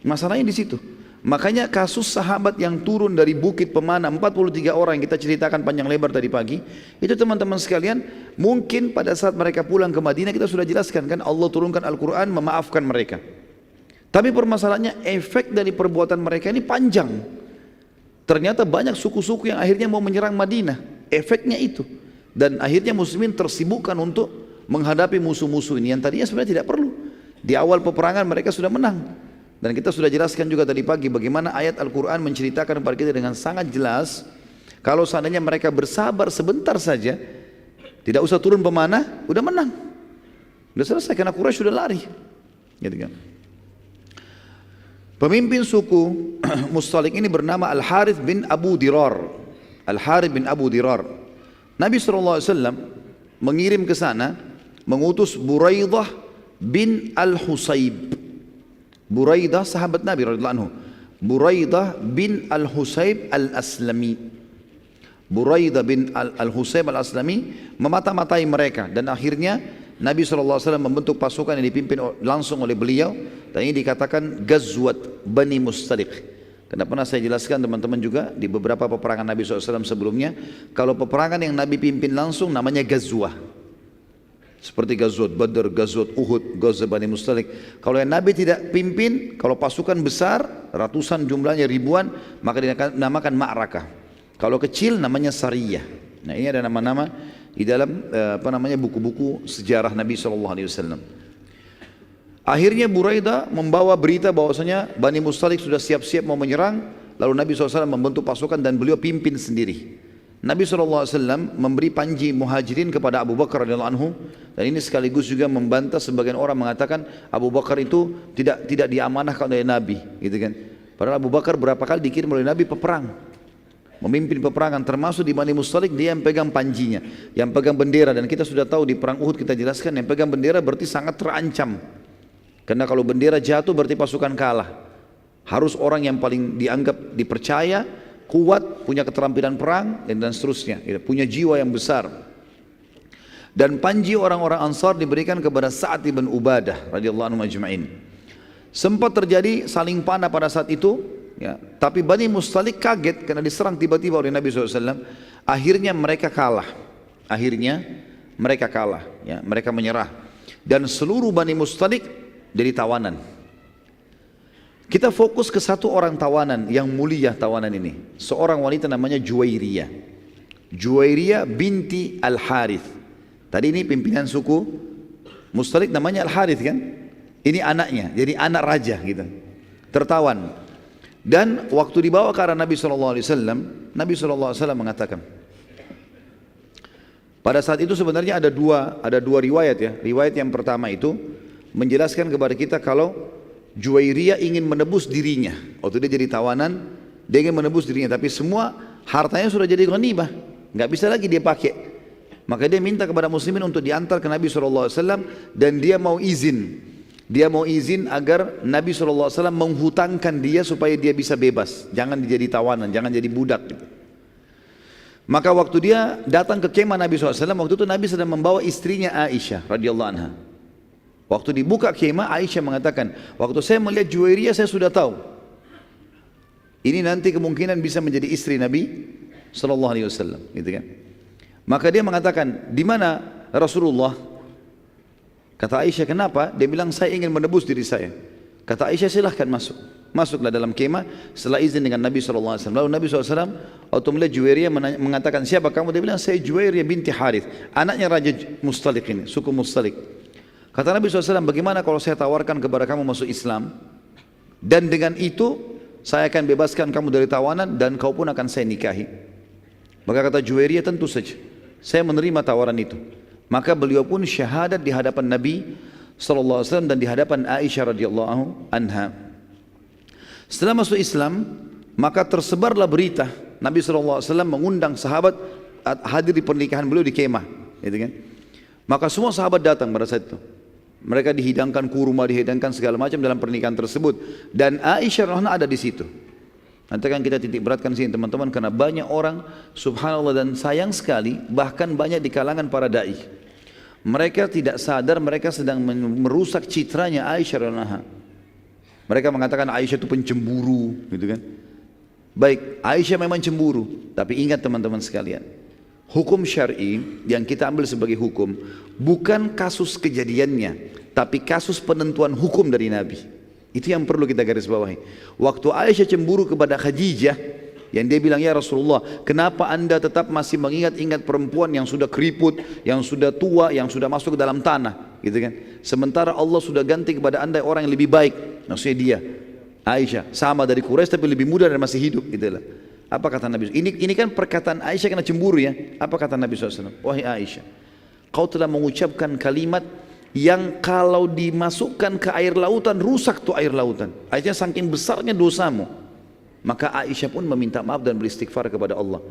Masalahnya di situ. Makanya kasus sahabat yang turun dari bukit pemanah 43 orang yang kita ceritakan panjang lebar tadi pagi, itu teman-teman sekalian, mungkin pada saat mereka pulang ke Madinah kita sudah jelaskan kan, Allah turunkan Al-Quran memaafkan mereka. Tapi permasalahannya efek dari perbuatan mereka ini panjang. Ternyata banyak suku-suku yang akhirnya mau menyerang Madinah. Efeknya itu, dan akhirnya muslimin tersibukkan untuk menghadapi musuh-musuh ini yang tadinya sebenarnya tidak perlu. Di awal peperangan mereka sudah menang, dan kita sudah jelaskan juga tadi pagi bagaimana ayat Al-Quran menceritakan kepada kita dengan sangat jelas, kalau seandainya mereka bersabar sebentar saja, tidak usah turun pemanah, udah menang, udah selesai, karena Quraisy sudah lari, gitu kan. Pemimpin suku Mustaliq ini bernama Al-Harith bin Abu Dirar. Al-Harith bin Abu Dirar. Nabi SAW mengirim ke sana, mengutus Buraidah bin Al-Husayb. Buraidah sahabat Nabi radhiyallahu anhu. Buraidah bin Al-Husayb Al-Aslami. Buraidah bin Al-Husayb Al-Aslami memata-matai mereka, dan akhirnya Nabi SAW membentuk pasukan yang dipimpin langsung oleh beliau, dan ini dikatakan Ghazwat Bani Mustaliq. Karena pernah saya jelaskan teman-teman juga di beberapa peperangan Nabi SAW sebelumnya, kalau peperangan yang Nabi pimpin langsung namanya Ghazwah. Seperti Ghazwat Badr, Ghazwat Uhud, Ghazwat Bani Mustaliq. Kalau yang Nabi tidak pimpin, kalau pasukan besar, ratusan jumlahnya, ribuan, maka dinamakan ma'rakah. Kalau kecil namanya sariyah. Nah, ini ada nama-nama di dalam buku-buku sejarah Nabi SAW. Akhirnya Buraidah membawa berita bahwasanya Bani Mustaliq sudah siap-siap mau menyerang. Lalu Nabi SAW membentuk pasukan dan beliau pimpin sendiri. Nabi SAW memberi panji muhajirin kepada Abu Bakar radhiyallahu anhu, dan ini sekaligus juga membantah sebagian orang mengatakan Abu Bakar itu tidak diamanahkan oleh Nabi, gitu kan. Padahal Abu Bakar berapa kali dikirim oleh Nabi peperang, memimpin peperangan, termasuk di Bani Mustalik dia yang pegang panjinya, yang pegang bendera. Dan kita sudah tahu di perang Uhud kita jelaskan, yang pegang bendera berarti sangat terancam. Karena kalau bendera jatuh berarti pasukan kalah. Harus orang yang paling dianggap dipercaya, kuat, punya keterampilan perang dan seterusnya, punya jiwa yang besar. Dan panji orang-orang Ansar diberikan kepada Sa'ad bin Ubadah radhiyallahu anhu majma'in. Sempat terjadi saling panah pada saat itu, ya, tapi Bani Mustalik kaget karena diserang tiba-tiba oleh Nabi SAW. Akhirnya mereka kalah. Ya, mereka menyerah. Dan seluruh Bani Mustalik jadi tawanan. Kita fokus ke satu orang tawanan yang mulia tawanan ini. Seorang wanita namanya Juwairiyah. Juwairiyah binti Al-Harith. Tadi ini pimpinan suku Mustalik namanya Al-Harith kan? Ini anaknya, jadi anak raja gitu. Tertawan. Dan waktu dibawa ke arah Nabi SAW, Nabi SAW mengatakan, pada saat itu sebenarnya ada dua riwayat ya. Riwayat yang pertama itu menjelaskan kepada kita kalau Juwairiyah ingin menebus dirinya. Waktu dia jadi tawanan, dia ingin menebus dirinya, tapi semua hartanya sudah jadi ghanimah, nggak bisa lagi dia pakai. Maka dia minta kepada muslimin untuk diantar ke Nabi SAW, dan dia mau izin agar Nabi SAW menghutangkan dia supaya dia bisa bebas, jangan jadi tawanan, jangan jadi budak gitu. Maka waktu dia datang ke kemah Nabi SAW, waktu itu Nabi sedang membawa istrinya Aisyah radhiyallahu anha. Waktu dibuka kemah, Aisyah mengatakan, waktu saya melihat Juwairiyah saya sudah tahu ini nanti kemungkinan bisa menjadi istri Nabi SAW, gitu kan? Maka dia mengatakan, di mana Rasulullah? Kata Aisyah, kenapa? Dia bilang, saya ingin menebus diri saya. Kata Aisyah, silahkan masuk. Masuklah dalam kemah setelah izin dengan Nabi SAW. Lalu Nabi SAW waktu melihat Juwairiyah mengatakan, siapa kamu? Dia bilang, saya Juwairiyah binti Harith, anaknya Raja Mustalik ini, suku Mustalik. Kata Nabi SAW, bagaimana kalau saya tawarkan kepada kamu masuk Islam, dan dengan itu saya akan bebaskan kamu dari tawanan dan kau pun akan saya nikahi. Maka kata Juwairiyah, tentu saja saya menerima tawaran itu. Maka beliau pun syahadat di hadapan Nabi SAW dan di hadapan Aisyah radhiyallahu anha. Setelah masuk Islam, maka tersebarlah berita Nabi SAW mengundang sahabat hadir di pernikahan beliau di kemah, gitu kan? Maka semua sahabat datang pada saat itu. Mereka dihidangkan kurma, dihidangkan segala macam dalam pernikahan tersebut, dan Aisyah radhiyallahu anha ada di situ. Nanti kan kita titik beratkan sini teman-teman, karena banyak orang subhanallah, dan sayang sekali bahkan banyak di kalangan para dai, mereka tidak sadar mereka sedang merusak citranya Aisyah radhiyallahu anha. Mereka mengatakan Aisyah itu pencemburu, gitu kan? Baik, Aisyah memang cemburu, tapi ingat teman-teman sekalian, hukum syar'i yang kita ambil sebagai hukum bukan kasus kejadiannya, tapi kasus penentuan hukum dari Nabi. Itu yang perlu kita garis bawahi. Waktu Aisyah cemburu kepada Khadijah, yang dia bilang, ya Rasulullah, kenapa anda tetap masih mengingat-ingat perempuan yang sudah keriput, yang sudah tua, yang sudah masuk ke dalam tanah, gitu kan? Sementara Allah sudah ganti kepada anda orang yang lebih baik. Maksudnya dia, Aisyah, sama dari Quraisy tapi lebih muda dan masih hidup, gitulah. Apa kata Nabi? Ini kan perkataan Aisyah kena cemburu ya. Apa kata Nabi SAW? Wahai Aisyah, kau telah mengucapkan kalimat yang kalau dimasukkan ke air lautan, rusak tuh air lautan. Aisyah saking besarnya dosamu. Maka Aisyah pun meminta maaf dan beristighfar kepada Allah.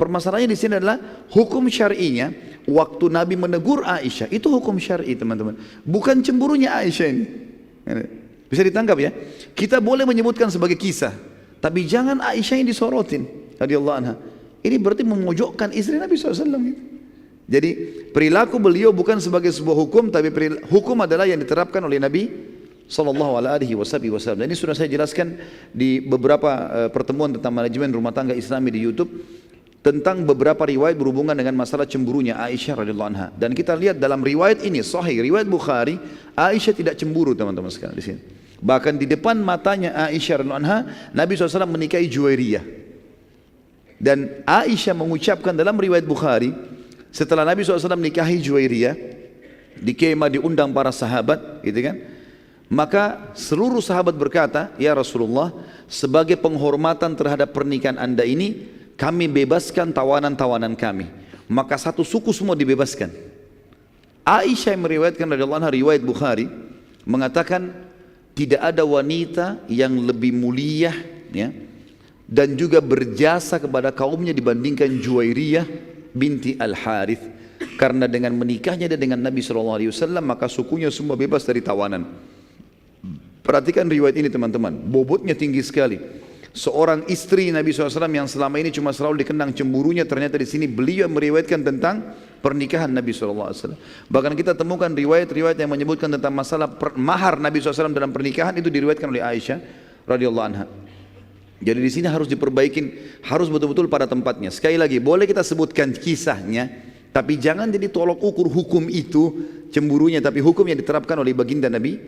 Permasalahannya di sini adalah hukum syar'inya. Waktu Nabi menegur Aisyah, itu hukum syar'i teman-teman, bukan cemburunya Aisyah ini. Bisa ditangkap ya? Kita boleh menyebutkan sebagai kisah, tapi jangan Aisyah yang disorotin radhiyallahu anha. Ini berarti memojokkan istri Nabi SAW gitu. Jadi perilaku beliau bukan sebagai sebuah hukum, tapi hukum adalah yang diterapkan oleh Nabi SAW. Dan ini sudah saya jelaskan di beberapa pertemuan tentang manajemen rumah tangga Islami di YouTube, tentang beberapa riwayat berhubungan dengan masalah cemburunya Aisyah radhiyallahu anha. Dan kita lihat dalam riwayat ini sahih, riwayat Bukhari, Aisyah tidak cemburu teman-teman sekalian di sini. Bahkan di depan matanya Aisyah radhiyallahu anha, Nabi SAW menikahi Juwairiyah. Dan Aisyah mengucapkan dalam riwayat Bukhari, setelah Nabi SAW menikahi Juwairiyah, di kemah diundang para sahabat, gitu kan? Maka seluruh sahabat berkata, ya Rasulullah, sebagai penghormatan terhadap pernikahan anda ini, kami bebaskan tawanan-tawanan kami. Maka satu suku semua dibebaskan. Aisyah yang meriwayatkan radhiyallahu anha riwayat Bukhari mengatakan, tidak ada wanita yang lebih mulia ya, dan juga berjasa kepada kaumnya dibandingkan Juwairiyah binti Al-Harith. Karena dengan menikahnya dia dengan Nabi SAW, maka sukunya semua bebas dari tawanan. Perhatikan riwayat ini teman-teman, bobotnya tinggi sekali. Seorang istri Nabi SAW yang selama ini cuma selalu dikenang cemburunya, ternyata di sini beliau meriwayatkan tentang pernikahan Nabi SAW. Bahkan kita temukan riwayat-riwayat yang menyebutkan tentang masalah mahar Nabi SAW dalam pernikahan, itu diriwayatkan oleh Aisyah radhiyallahu anha. Jadi di sini harus diperbaikin, harus betul-betul pada tempatnya. Sekali lagi, boleh kita sebutkan kisahnya, tapi jangan jadi tolok ukur hukum itu cemburunya, tapi hukum yang diterapkan oleh baginda Nabi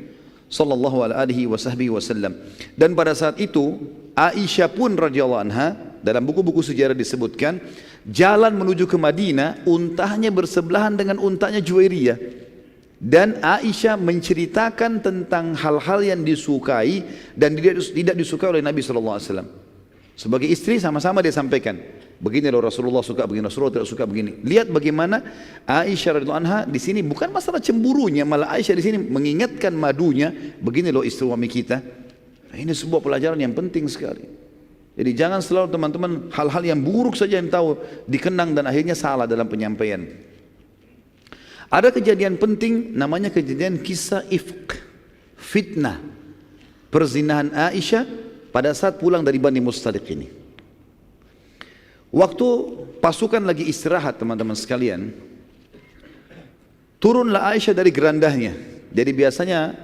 sallallahu alaihi wasallam. Dan pada saat itu Aisyah pun radhiyallahu anha, dalam buku-buku sejarah disebutkan, jalan menuju ke Madinah, untanya bersebelahan dengan untanya Juwairiyah. Dan Aisyah menceritakan tentang hal-hal yang disukai dan tidak disukai oleh Nabi sallallahu alaihi wasallam. Sebagai istri sama-sama dia sampaikan, begini loh Rasulullah suka begini, Rasulullah tidak suka begini. Lihat bagaimana Aisyah radhiyallahu anha di sini bukan masalah cemburunya, malah Aisyah di sini mengingatkan madunya, begini loh istri suami kita. Nah, ini sebuah pelajaran yang penting sekali. Jadi jangan selalu teman-teman hal-hal yang buruk saja yang tahu dikenang dan akhirnya salah dalam penyampaian. Ada kejadian penting namanya kejadian kisah ifk, fitnah, perzinahan Aisyah pada saat pulang dari Bani Mustaliq ini. Waktu pasukan lagi istirahat teman-teman sekalian, turunlah Aisyah dari gerandahnya. Jadi biasanya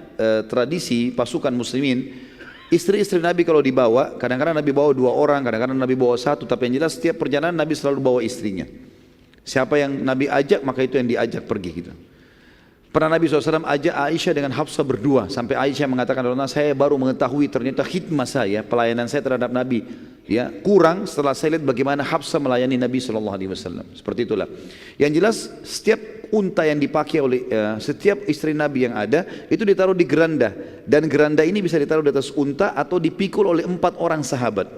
tradisi pasukan muslimin, istri-istri Nabi kalau dibawa, kadang-kadang Nabi bawa 2 orang, kadang-kadang Nabi bawa 1, tapi yang jelas setiap perjalanan Nabi selalu bawa istrinya. Siapa yang Nabi ajak, maka itu yang diajak pergi gitu. Pernah Nabi SAW ajak Aisyah dengan Hafsah berdua, sampai Aisyah mengatakan, saya baru mengetahui ternyata khidmah saya, pelayanan saya terhadap Nabi ya kurang setelah saya lihat bagaimana Hafsah melayani Nabi SAW. Seperti itulah. Yang jelas setiap unta yang dipakai oleh setiap istri Nabi yang ada itu ditaruh di geranda, dan geranda ini bisa ditaruh di atas unta atau dipikul oleh 4 orang sahabat.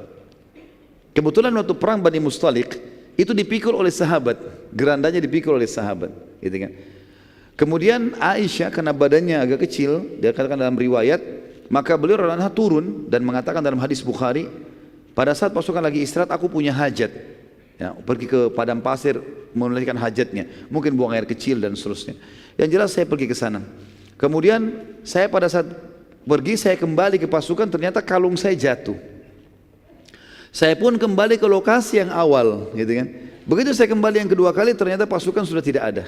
Kebetulan waktu perang Bani Mustaliq itu dipikul oleh sahabat, gerandanya dipikul oleh sahabat, gitu kan. Kemudian Aisyah karena badannya agak kecil, dia katakan dalam riwayat, maka beliau radhiyallahu anha turun dan mengatakan dalam hadis Bukhari, pada saat pasukan lagi istirahat aku punya hajat, ya, pergi ke padang pasir menunaikan hajatnya, mungkin buang air kecil dan seterusnya. Yang jelas saya pergi ke sana. Kemudian saya pada saat pergi saya kembali ke pasukan, ternyata kalung saya jatuh. Saya pun kembali ke lokasi yang awal, gitu kan. Begitu saya kembali yang kedua kali, ternyata pasukan sudah tidak ada.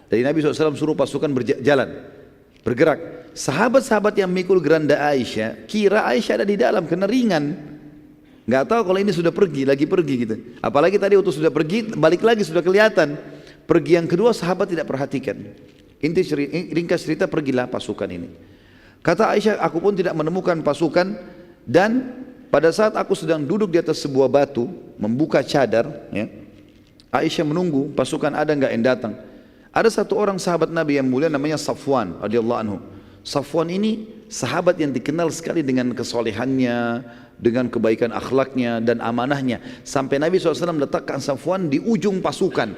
Jadi Nabi SAW suruh pasukan berjalan, bergerak. Sahabat-sahabat yang mikul geranda Aisyah kira Aisyah ada di dalam karena ringan, nggak tahu kalau ini sudah pergi, lagi pergi gitu. Apalagi tadi waktu sudah pergi, balik lagi sudah kelihatan. Pergi yang kedua sahabat tidak perhatikan. Ringkas cerita, pergilah pasukan ini. Kata Aisyah, aku pun tidak menemukan pasukan, dan pada saat aku sedang duduk di atas sebuah batu membuka cadar, ya, Aisyah menunggu pasukan ada nggak yang datang. Ada satu orang sahabat Nabi yang mulia namanya Safwan radhiyallahu anhu. Safwan ini sahabat yang dikenal sekali dengan kesolehannya, dengan kebaikan akhlaknya dan amanahnya. Sampai Nabi SAW letakkan Safwan di ujung pasukan.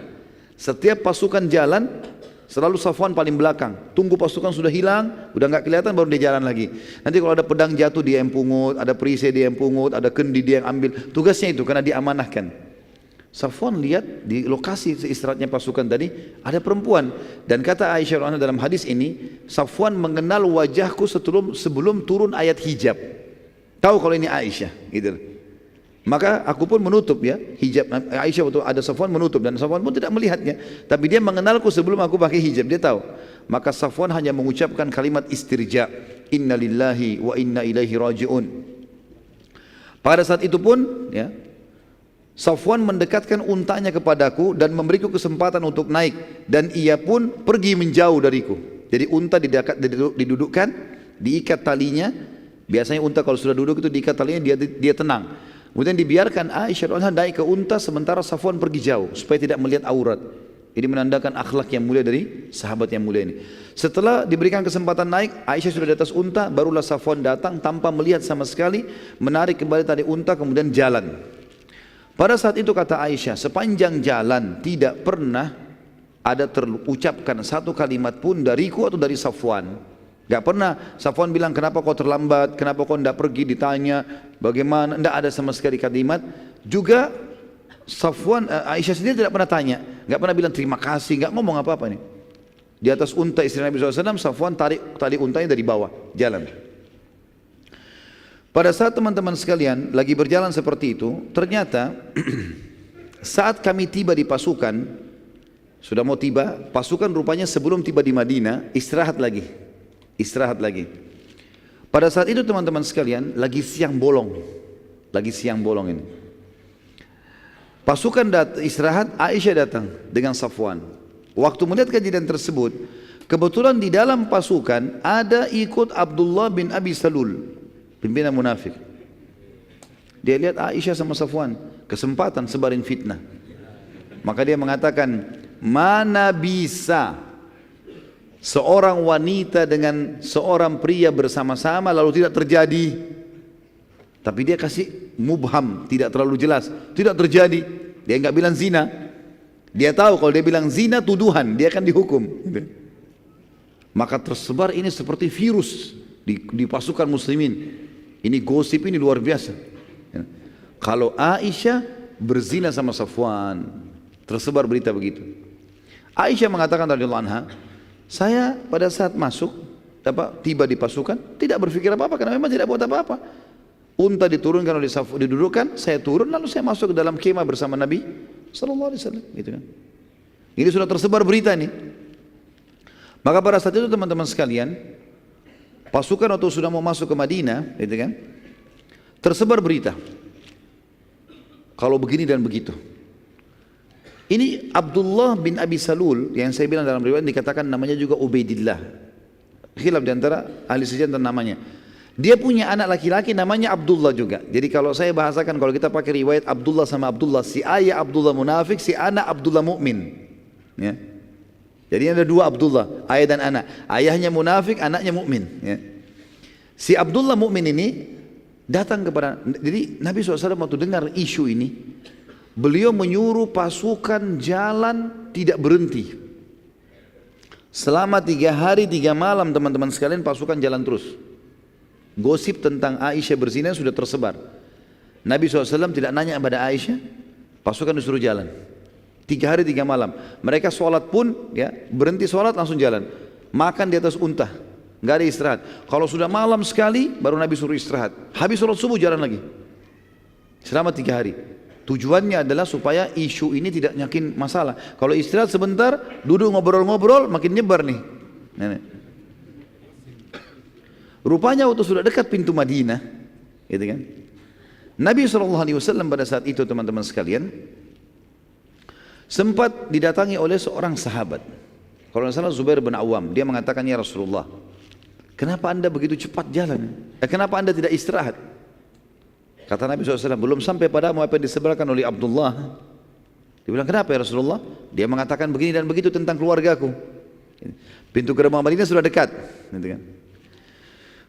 Setiap pasukan jalan, selalu Safwan paling belakang. Tunggu pasukan sudah hilang, udah nggak kelihatan, baru dia jalan lagi. Nanti kalau ada pedang jatuh dia yang pungut, ada perisai dia yang pungut, ada kendi dia yang ambil. Tugasnya itu karena diamanahkan. Safwan lihat di lokasi istirahatnya pasukan tadi ada perempuan, dan kata Aisyah dalam hadis ini, Safwan mengenal wajahku sebelum turun ayat hijab. Tahu kalau ini Aisyah, gitu. Maka aku pun menutup ya hijab. Aisyah waktu ada Safwan menutup, dan Safwan pun tidak melihatnya, tapi dia mengenalku sebelum aku pakai hijab, dia tahu. Maka Safwan hanya mengucapkan kalimat istirja, inna lillahi wa inna ilaihi raji'un. Pada saat itu pun ya, Safwan mendekatkan untanya kepadaku dan memberiku kesempatan untuk naik, dan ia pun pergi menjauh dariku. Jadi unta didudukkan, diikat talinya. Biasanya unta kalau sudah duduk itu diikat talinya, dia tenang. Kemudian dibiarkan Aisyah naik ke unta sementara Safwan pergi jauh supaya tidak melihat aurat. Ini menandakan akhlak yang mulia dari sahabat yang mulia ini. Setelah diberikan kesempatan naik, Aisyah sudah di atas unta, barulah Safwan datang tanpa melihat sama sekali, menarik kembali tali unta kemudian jalan. Pada saat itu kata Aisyah, sepanjang jalan tidak pernah ada terucapkan satu kalimat pun dariku atau dari Safwan. Gak pernah Safwan bilang kenapa kau terlambat, kenapa kau tidak pergi, ditanya bagaimana, tidak ada sama sekali kalimat. Juga Safwan, Aisyah sendiri tidak pernah tanya, gak pernah bilang terima kasih, gak ngomong apa-apa nih. Di atas unta istri Nabi SAW, Safwan tarik tali untanya dari bawah, jalan. Pada saat teman-teman sekalian lagi berjalan seperti itu, ternyata saat kami tiba di pasukan, sudah mau tiba, pasukan rupanya sebelum tiba di Madinah, istirahat lagi. Istirahat lagi. Pada saat itu teman-teman sekalian, lagi siang bolong ini. Pasukan istirahat, Aisyah datang dengan Safwan. Waktu melihat kejadian tersebut, kebetulan di dalam pasukan ada ikut Abdullah bin Abi Salul, pimpinan munafik. Dia lihat Aisyah sama Safwan, kesempatan sebarin fitnah. Maka dia mengatakan, mana bisa seorang wanita dengan seorang pria bersama-sama lalu tidak terjadi. Tapi dia kasih mubham, tidak terlalu jelas, tidak terjadi. Dia enggak bilang zina. Dia tahu kalau dia bilang zina tuduhan, dia akan dihukum. Maka tersebar ini seperti virus di pasukan muslimin. Ini gosip ini luar biasa. Kalau Aisyah berzina sama Safwan, tersebar berita begitu. Aisyah mengatakan radhiyallahu anha, saya pada saat masuk, tiba di pasukan, tidak berpikir apa-apa karena memang tidak buat apa-apa. Unta diturunkan oleh Safwan, didudukkan, saya turun lalu saya masuk ke dalam kemah bersama Nabi sallallahu alaihi wasallam, gitu kan. Ini sudah tersebar berita nih. Maka pada saat itu teman-teman sekalian, pasukan waktu sudah mau masuk ke Madinah, gitu kan, tersebar berita. Kalau begini dan begitu. Ini Abdullah bin Abi Salul yang saya bilang dalam riwayat dikatakan namanya juga Ubaidillah. Khilaf di antara ahli sejarah tentang namanya. Dia punya anak laki-laki namanya Abdullah juga. Jadi kalau saya bahasakan, kalau kita pakai riwayat Abdullah sama Abdullah, si ayah Abdullah munafik, si anak Abdullah mukmin. Ya. Jadi ada dua Abdullah, ayah dan anak. Ayahnya munafik, anaknya mukmin. Ya. Si Abdullah mukmin ini datang kepada, jadi Nabi SAW waktu dengar isu ini, beliau menyuruh pasukan jalan tidak berhenti. Selama 3 hari 3 malam teman-teman sekalian pasukan jalan terus. Gosip tentang Aisyah berzina sudah tersebar. Nabi SAW tidak nanya kepada Aisyah, pasukan disuruh jalan. 3 hari 3 malam. Mereka sholat pun ya berhenti sholat langsung jalan. Makan di atas unta, nggak ada istirahat. Kalau sudah malam sekali baru Nabi suruh istirahat. Habis sholat subuh jalan lagi. Selama 3 hari. Tujuannya adalah supaya isu ini tidak nyakin masalah. Kalau istirahat sebentar, duduk ngobrol-ngobrol, makin nyebar nih. Rupanya waktu sudah dekat pintu Madinah, gitu kan? Nabi SAW pada saat itu teman-teman sekalian, sempat didatangi oleh seorang sahabat. Kalau tidak salah Zubair bin Awam, dia mengatakan, ya Rasulullah, kenapa anda begitu cepat jalan? Kenapa anda tidak istirahat? Kata Nabi SAW, belum sampai padamu apa yang disebutkan oleh Abdullah. Dia bilang, kenapa ya Rasulullah? Dia mengatakan begini dan begitu tentang keluargaku. Pintu gerbang Madinah sudah dekat. Gitu kan.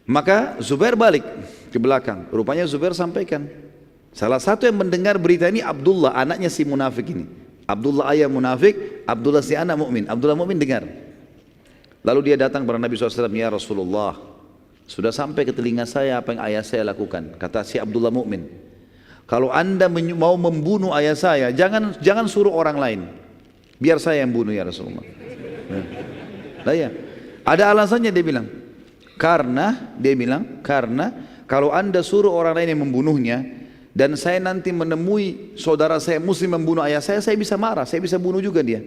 Maka Zubair balik ke belakang. Rupanya Zubair sampaikan. Salah satu yang mendengar berita ini Abdullah, anaknya si munafik ini. Abdullah ayah munafik, Abdullah si anak mukmin. Abdullah mukmin dengar. Lalu dia datang kepada Nabi SAW, ya Rasulullah, sudah sampai ke telinga saya apa yang ayah saya lakukan. Kata si Abdullah mukmin, kalau anda mau membunuh ayah saya, jangan suruh orang lain, biar saya yang bunuh ya Rasulullah. Nah, ya. Ada alasannya dia bilang, karena kalau anda suruh orang lain yang membunuhnya dan saya nanti menemui saudara saya muslim membunuh ayah saya bisa marah, saya bisa bunuh juga dia.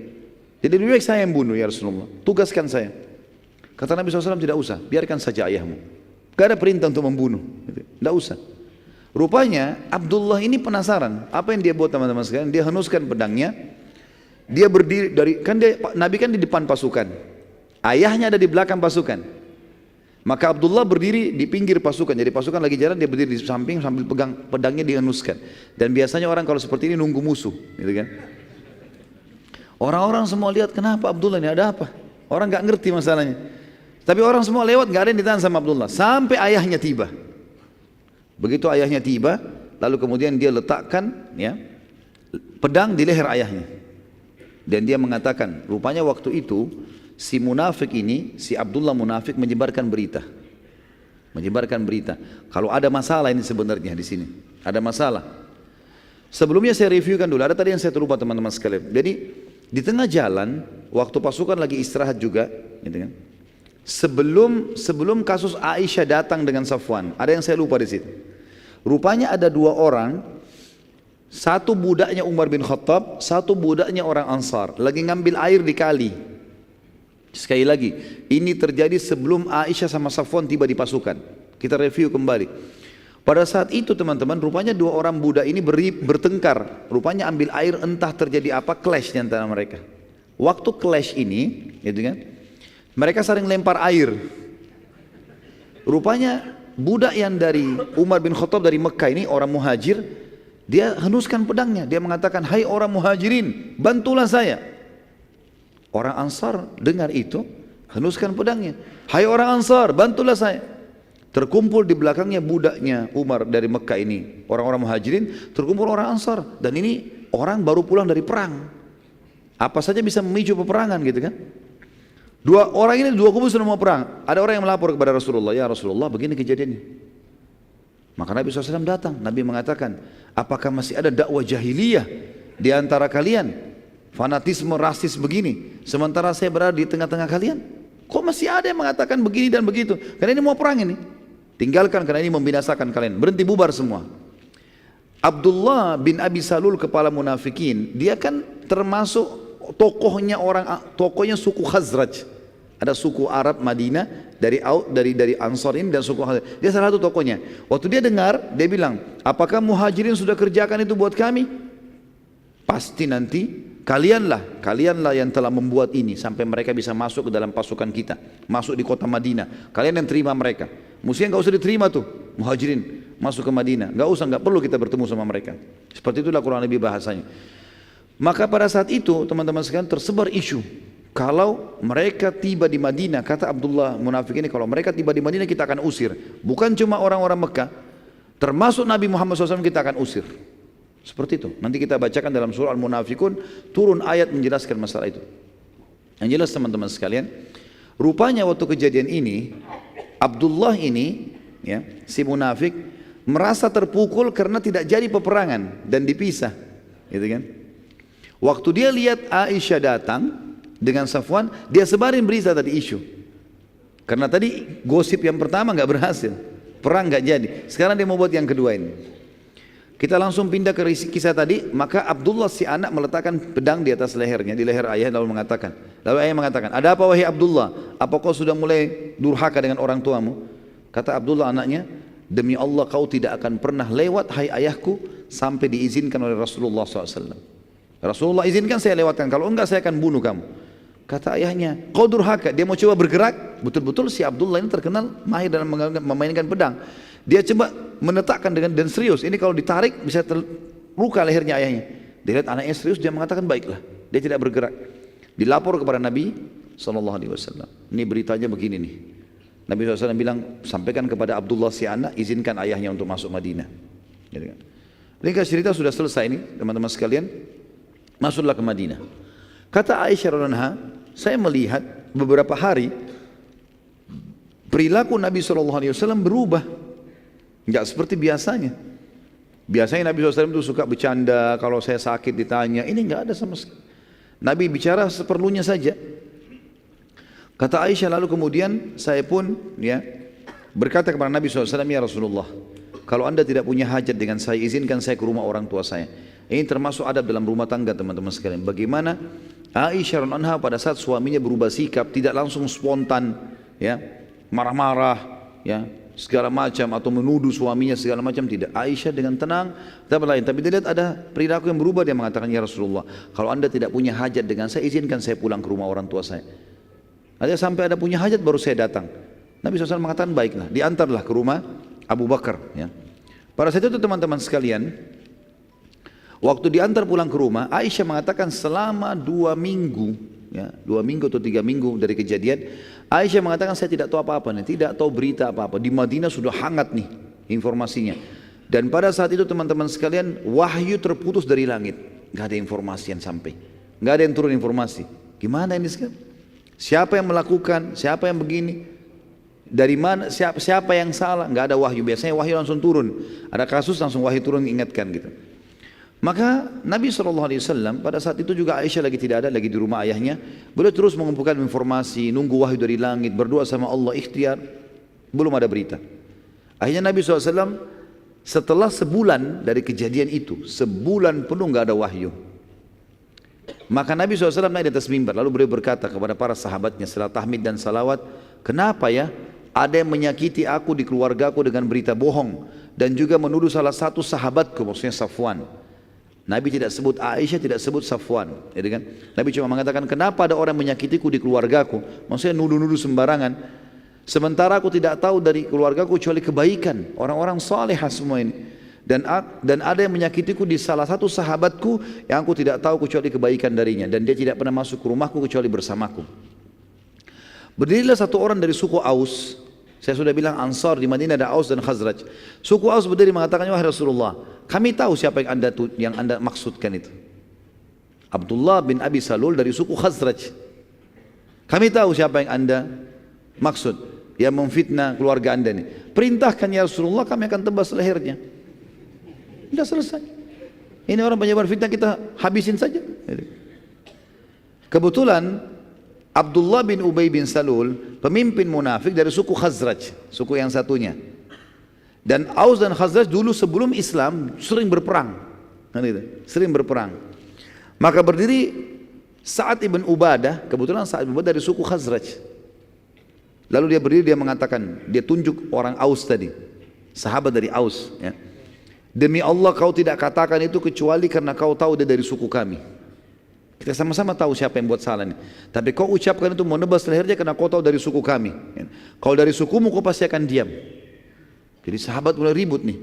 Jadi lebih baik saya yang bunuh ya Rasulullah, tugaskan saya. Kata Nabi SAW, tidak usah, biarkan saja ayahmu. Gak ada perintah untuk membunuh, tidak usah. Rupanya Abdullah ini penasaran, apa yang dia buat teman-teman sekalian? Dia henuskan pedangnya, dia berdiri Nabi kan di depan pasukan, ayahnya ada di belakang pasukan. Maka Abdullah berdiri di pinggir pasukan, jadi pasukan lagi jalan, dia berdiri di samping sambil pegang pedangnya dihenuskan. Dan biasanya orang kalau seperti ini nunggu musuh, gitu kan? Orang-orang semua lihat, kenapa Abdullah ini, ada apa? Orang nggak ngerti masalahnya. Tapi orang semua lewat, nggak ada yang ditahan sama Abdullah. Sampai ayahnya tiba. Begitu ayahnya tiba, lalu kemudian dia letakkan ya pedang di leher ayahnya. Dan dia mengatakan, rupanya waktu itu si munafik ini, si Abdullah munafik menyebarkan berita. Menyebarkan berita. Kalau ada masalah ini sebenarnya di sini. Ada masalah. Sebelumnya saya reviewkan dulu. Ada tadi yang saya terlupa teman-teman sekalian. Jadi di tengah jalan, waktu pasukan lagi istirahat juga, gitu kan? Sebelum kasus Aisyah datang dengan Safwan, ada yang saya lupa di situ. Rupanya ada dua orang, satu budaknya Umar bin Khattab, satu budaknya orang Ansar, lagi ngambil air di kali. Sekali lagi, ini terjadi sebelum Aisyah sama Safwan tiba di pasukan. Kita review kembali. Pada saat itu teman-teman, rupanya dua orang budak ini bertengkar. Rupanya ambil air, entah terjadi apa, clash di antara mereka. Waktu clash ini, gitu kan, mereka saling lempar air. Rupanya budak yang dari Umar bin Khattab dari Mekah ini, orang muhajir, dia henuskan pedangnya. Dia mengatakan, hai orang muhajirin, bantulah saya. Orang Ansar dengar itu, henuskan pedangnya. Hai orang Ansar, bantulah saya. Terkumpul di belakangnya budaknya Umar dari Mekah ini, orang-orang muhajirin, terkumpul orang Ansar. Dan ini orang baru pulang dari perang. Apa saja bisa memicu peperangan gitu kan. Dua orang ini, dua kubu sudah mau perang. Ada orang yang melapor kepada Rasulullah, ya Rasulullah begini kejadiannya. Maka Nabi SAW datang. Nabi mengatakan, apakah masih ada dakwah jahiliyah di antara kalian? Fanatisme rasis begini, sementara saya berada di tengah-tengah kalian. Kok masih ada yang mengatakan begini dan begitu? Karena ini mau perang ini. Tinggalkan karena ini membinasakan kalian. Berhenti, bubar semua. Abdullah bin Abi Salul, kepala munafikin, dia kan termasuk tokohnya suku Khazraj. Ada suku Arab Madinah dari Ansar ini dan suku Khazraj. Dia salah satu tokohnya. Waktu dia dengar, dia bilang, apakah muhajirin sudah kerjakan itu buat kami? Pasti nanti kalianlah yang telah membuat ini sampai mereka bisa masuk ke dalam pasukan kita, masuk di kota Madinah. Kalian yang terima mereka. Mestinya nggak usah diterima tuh muhajirin masuk ke Madinah. Nggak perlu kita bertemu sama mereka. Seperti itulah kurang lebih bahasanya. Maka pada saat itu teman-teman sekalian tersebar isu, kalau mereka tiba di Madinah, kata Abdullah munafik ini, kalau mereka tiba di Madinah kita akan usir. Bukan cuma orang-orang Mekah, termasuk Nabi Muhammad SAW kita akan usir. Seperti itu. Nanti kita bacakan dalam surah Al-Munafikun, turun ayat menjelaskan masalah itu. Yang jelas teman-teman sekalian, rupanya waktu kejadian ini, Abdullah ini, ya, si munafik, merasa terpukul karena tidak jadi peperangan dan dipisah, gitu kan? Waktu dia lihat Aisyah datang dengan Safwan, dia sebarin berita tadi isu. Karena tadi gosip yang pertama nggak berhasil, perang nggak jadi. Sekarang dia mau buat yang kedua ini. Kita langsung pindah ke kisah tadi. Maka Abdullah si anak meletakkan pedang di atas lehernya, di leher ayah, lalu ayah mengatakan, ada apa wahai Abdullah? Apa kau sudah mulai durhaka dengan orang tuamu? Kata Abdullah anaknya, demi Allah kau tidak akan pernah lewat hai ayahku sampai diizinkan oleh Rasulullah SAW. Rasulullah izinkan saya lewatkan, kalau enggak saya akan bunuh kamu. Kata ayahnya, kau durhaka. Dia mau coba bergerak. Betul-betul si Abdullah ini terkenal mahir dalam memainkan pedang. Dia coba menetakkan dan serius. Ini kalau ditarik bisa terluka lehernya ayahnya. Dia lihat anaknya serius, dia mengatakan baiklah. Dia tidak bergerak. Dilapor kepada Nabi SAW. Ini beritanya begini nih. Nabi SAW bilang, sampaikan kepada Abdullah si anak, izinkan ayahnya untuk masuk Madinah. Ringkas cerita sudah selesai ini teman-teman sekalian. Masuklah ke Madinah. Kata Aisyah radhiyallahu anha, saya melihat beberapa hari perilaku Nabi SAW berubah. Enggak seperti biasanya. Biasanya Nabi SAW itu suka bercanda, kalau saya sakit ditanya, ini enggak ada sama sekali. Nabi bicara seperlunya saja. Kata Aisyah, lalu kemudian saya pun berkata kepada Nabi SAW, ya Rasulullah, kalau anda tidak punya hajat dengan saya, izinkan saya ke rumah orang tua saya. Ini termasuk adab dalam rumah tangga teman-teman sekalian. Bagaimana Aisyah radhiyallahu anha pada saat suaminya berubah sikap, tidak langsung spontan, marah-marah, segala macam, atau menuduh suaminya segala macam, tidak. Aisyah dengan tenang, tapi dia lihat ada perilaku yang berubah, dia mengatakan, ya Rasulullah, kalau anda tidak punya hajat dengan saya, izinkan saya pulang ke rumah orang tua saya. Ada sampai ada punya hajat baru saya datang. Nabi SAW mengatakan, baiklah, diantarlah ke rumah Abu Bakar. Pada saat itu teman-teman sekalian, waktu diantar pulang ke rumah, Aisyah mengatakan selama 2 minggu, 2 minggu atau 3 minggu dari kejadian, Aisyah mengatakan saya tidak tahu apa-apa nih, tidak tahu berita apa-apa. Di Madinah sudah hangat nih informasinya. Dan pada saat itu teman-teman sekalian, wahyu terputus dari langit, nggak ada informasi yang sampai, nggak ada yang turun informasi. Gimana ini sekarang? Siapa yang melakukan, siapa yang begini, dari mana, siapa yang salah, nggak ada wahyu. Biasanya wahyu langsung turun, ada kasus langsung wahyu turun ingatkan gitu. Maka Nabi SAW pada saat itu juga Aisyah lagi tidak ada, lagi di rumah ayahnya. Beliau terus mengumpulkan informasi, nunggu wahyu dari langit, berdoa sama Allah, ikhtiar, belum ada berita. Akhirnya Nabi SAW setelah sebulan dari kejadian itu, sebulan penuh nggak ada wahyu. Maka Nabi SAW naik di atas mimbar, lalu beliau berkata kepada para sahabatnya setelah tahmid dan salawat, kenapa ya ada yang menyakiti aku di keluargaku dengan berita bohong dan juga menuduh salah satu sahabatku, maksudnya Safwan. Nabi tidak sebut Aisyah, tidak sebut Safwan, ya kan? Nabi cuma mengatakan kenapa ada orang menyakitiku di keluargaku, maksudnya nuduh-nuduh sembarangan. Sementara aku tidak tahu dari keluargaku kecuali kebaikan, orang-orang salehah semua ini. Dan ada yang menyakitiku di salah satu sahabatku yang aku tidak tahu kecuali kebaikan darinya, dan dia tidak pernah masuk ke rumahku kecuali bersamaku. Berdirilah satu orang dari suku Aus. Saya sudah bilang Ansar di Madinah ada Aus dan Khazraj. Suku Aus berdiri mengatakan, wahai Rasulullah, kami tahu siapa yang anda maksudkan itu. Abdullah bin Abi Salul dari suku Khazraj. Kami tahu siapa yang anda maksud, yang memfitnah keluarga anda ini. Perintahkan ya Rasulullah, kami akan tebas lehernya. Sudah selesai. Ini orang penyebar fitnah, kita habisin saja. Kebetulan Abdullah bin Ubay bin Salul, pemimpin munafik dari suku Khazraj, suku yang satunya. Dan Aus dan Khazraj dulu sebelum Islam sering berperang, sering berperang. Maka berdiri Sa'ad ibn Ubadah, kebetulan Sa'ad ibn Ubadah dari suku Khazraj. Lalu dia berdiri, dia mengatakan, dia tunjuk orang Aus tadi, sahabat dari Aus, ya. Demi Allah kau tidak katakan itu kecuali karena kau tahu dia dari suku kami. Kita sama-sama tahu siapa yang buat salah ini. Tapi kau ucapkan itu mau nebas lehernya karena kau tahu dari suku kami. Kalau dari sukumu kau pasti akan diam. Jadi sahabat mulai ribut nih.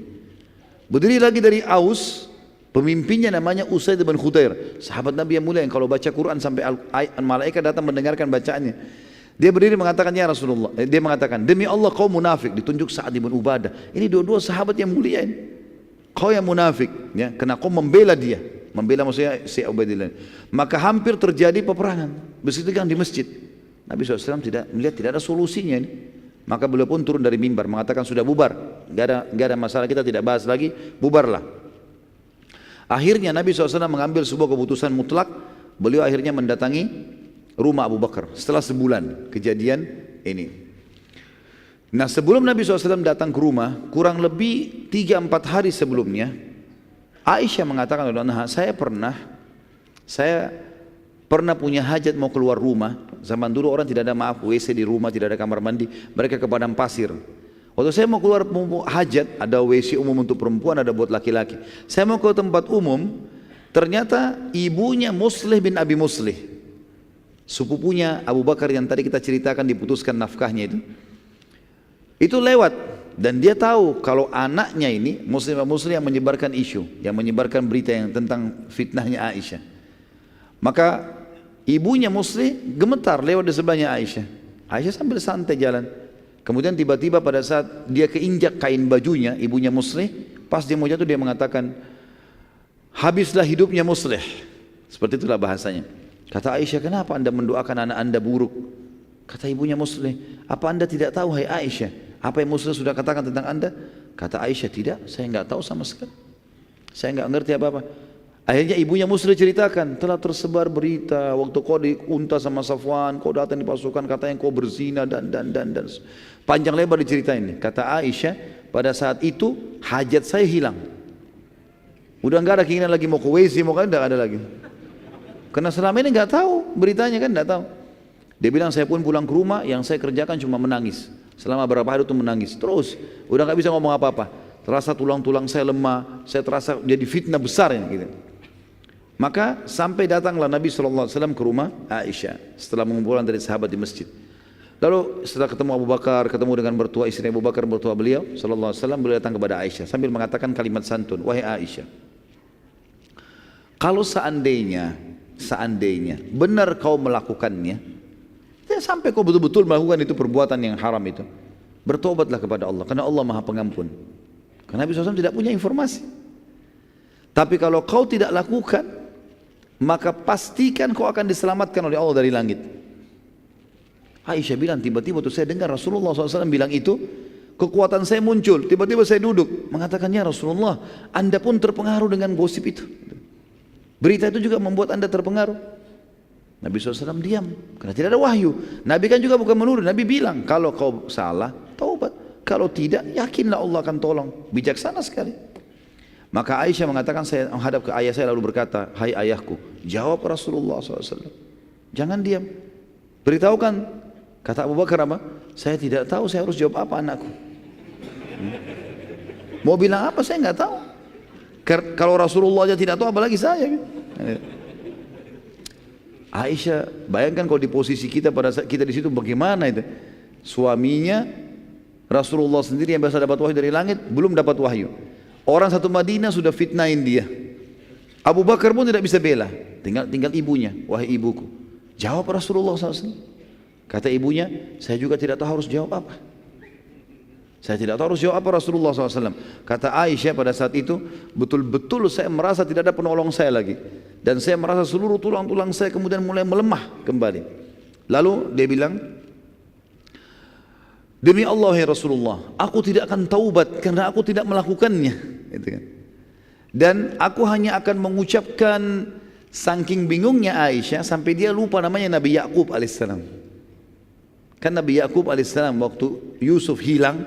Berdiri lagi dari Aus, pemimpinnya namanya Usaid bin Khudair, sahabat Nabi yang mulia yang kalau baca Quran sampai malaikat datang mendengarkan bacaannya. Dia berdiri mengatakan, ya Rasulullah, dia mengatakan, demi Allah kau munafik. Ditunjuk Sa'ad bin Ubadah. Ini dua-dua sahabat yang mulia ini. Kau yang munafik, ya, karena kau membela dia, membela maksudnya si Ubaidillah. Maka hampir terjadi peperangan, bersitegang di masjid. Nabi SAW tidak melihat tidak ada solusinya ini. Maka beliau pun turun dari mimbar mengatakan sudah bubar, gak ada masalah, kita tidak bahas lagi, bubarlah. Akhirnya Nabi SAW mengambil sebuah keputusan mutlak. Beliau akhirnya mendatangi rumah Abu Bakar setelah sebulan kejadian ini. Nah sebelum Nabi SAW datang ke rumah, kurang lebih 3-4 hari sebelumnya, Aisyah mengatakan, saya pernah punya hajat mau keluar rumah. Zaman dulu orang tidak ada WC di rumah, tidak ada kamar mandi, mereka ke padang pasir. Waktu saya mau keluar hajat, ada WC umum untuk perempuan, ada buat laki-laki. Saya mau ke tempat umum, ternyata ibunya Muslih bin Abi Muslih, sepupunya Abu Bakar yang tadi kita ceritakan diputuskan nafkahnya itu lewat, dan dia tahu kalau anaknya ini Muslim yang menyebarkan isu, yang menyebarkan berita yang tentang fitnahnya Aisyah. Maka ibunya Muslim gemetar lewat di sebelahnya Aisyah. Aisyah sambil santai jalan. Kemudian tiba-tiba pada saat dia keinjak kain bajunya ibunya Muslim, pas dia mau jatuh dia mengatakan, habislah hidupnya Muslim. Seperti itulah bahasanya. Kata Aisyah, kenapa anda mendoakan anak anda buruk? Kata ibunya Muslim, apa anda tidak tahu hai Aisyah apa yang Muslim sudah katakan tentang anda? Kata Aisyah, tidak, saya enggak tahu sama sekali, saya enggak ngerti apa-apa. Akhirnya ibunya Muslim ceritakan, telah tersebar berita waktu kau diunta sama Safwan, kau datang di pasukan katanya kau berzina dan panjang lebar diceritain. Kata Aisyah, pada saat itu hajat saya hilang, udah enggak ada keinginan lagi mau ke WC, mau kan enggak ada lagi, karena selama ini enggak tahu beritanya kan, enggak tahu. Dia bilang, saya pun pulang ke rumah, yang saya kerjakan cuma menangis. Selama berapa hari itu menangis terus, udah nggak bisa ngomong apa-apa. Terasa tulang-tulang saya lemah, saya terasa jadi fitnah besar ya, gitu. Maka sampai datanglah Nabi SAW ke rumah Aisyah setelah mengumpulkan dari sahabat di masjid. Lalu setelah ketemu Abu Bakar, ketemu dengan mertua istri Abu Bakar, mertua beliau SAW, beliau datang kepada Aisyah sambil mengatakan kalimat santun, wahai Aisyah, kalau seandainya benar kau melakukannya, ya, sampai kau betul-betul melakukan itu perbuatan yang haram itu, bertobatlah kepada Allah, karena Allah Maha Pengampun. Karena Nabi SAW tidak punya informasi. Tapi kalau kau tidak lakukan, maka pastikan kau akan diselamatkan oleh Allah dari langit. Aisyah bilang, tiba-tiba tuh saya dengar Rasulullah SAW bilang itu, kekuatan saya muncul, tiba-tiba saya duduk, mengatakan, ya Rasulullah, Anda pun terpengaruh dengan gosip itu. Berita itu juga membuat Anda terpengaruh. Nabi SAW diam, karena tidak ada wahyu. Nabi kan juga bukan menuduh, Nabi bilang, kalau kau salah, taubat. Kalau tidak, yakinlah Allah akan tolong. Bijaksana sekali. Maka Aisyah mengatakan, saya menghadap ke ayah saya lalu berkata, hai ayahku, jawab Rasulullah SAW. Jangan diam. Beritahukan. Kata Abu Bakar apa? Saya tidak tahu saya harus jawab apa anakku. Mau bilang apa saya nggak tahu. Kalau Rasulullah aja tidak tahu, apalagi saya. Aisyah, bayangkan kalau di posisi kita pada saat kita di situ bagaimana itu? Suaminya Rasulullah sendiri yang biasa dapat wahyu dari langit, belum dapat wahyu. Orang satu Madinah sudah fitnahin dia. Abu Bakar pun tidak bisa bela. Tinggal ibunya, wahai ibuku, jawab Rasulullah SAW. Kata ibunya, saya juga tidak tahu harus jawab apa. Saya tidak tahu harus jawab apa Rasulullah SAW. Kata Aisyah pada saat itu, betul-betul saya merasa tidak ada penolong saya lagi. Dan saya merasa seluruh tulang-tulang saya kemudian mulai melemah kembali. Lalu dia bilang, demi Allah ya Rasulullah, aku tidak akan taubat karena aku tidak melakukannya. Gitu kan. Dan aku hanya akan mengucapkan, saking bingungnya Aisyah sampai dia lupa namanya Nabi Yakub alaihissalam. Kan Nabi Yakub alaihissalam waktu Yusuf hilang,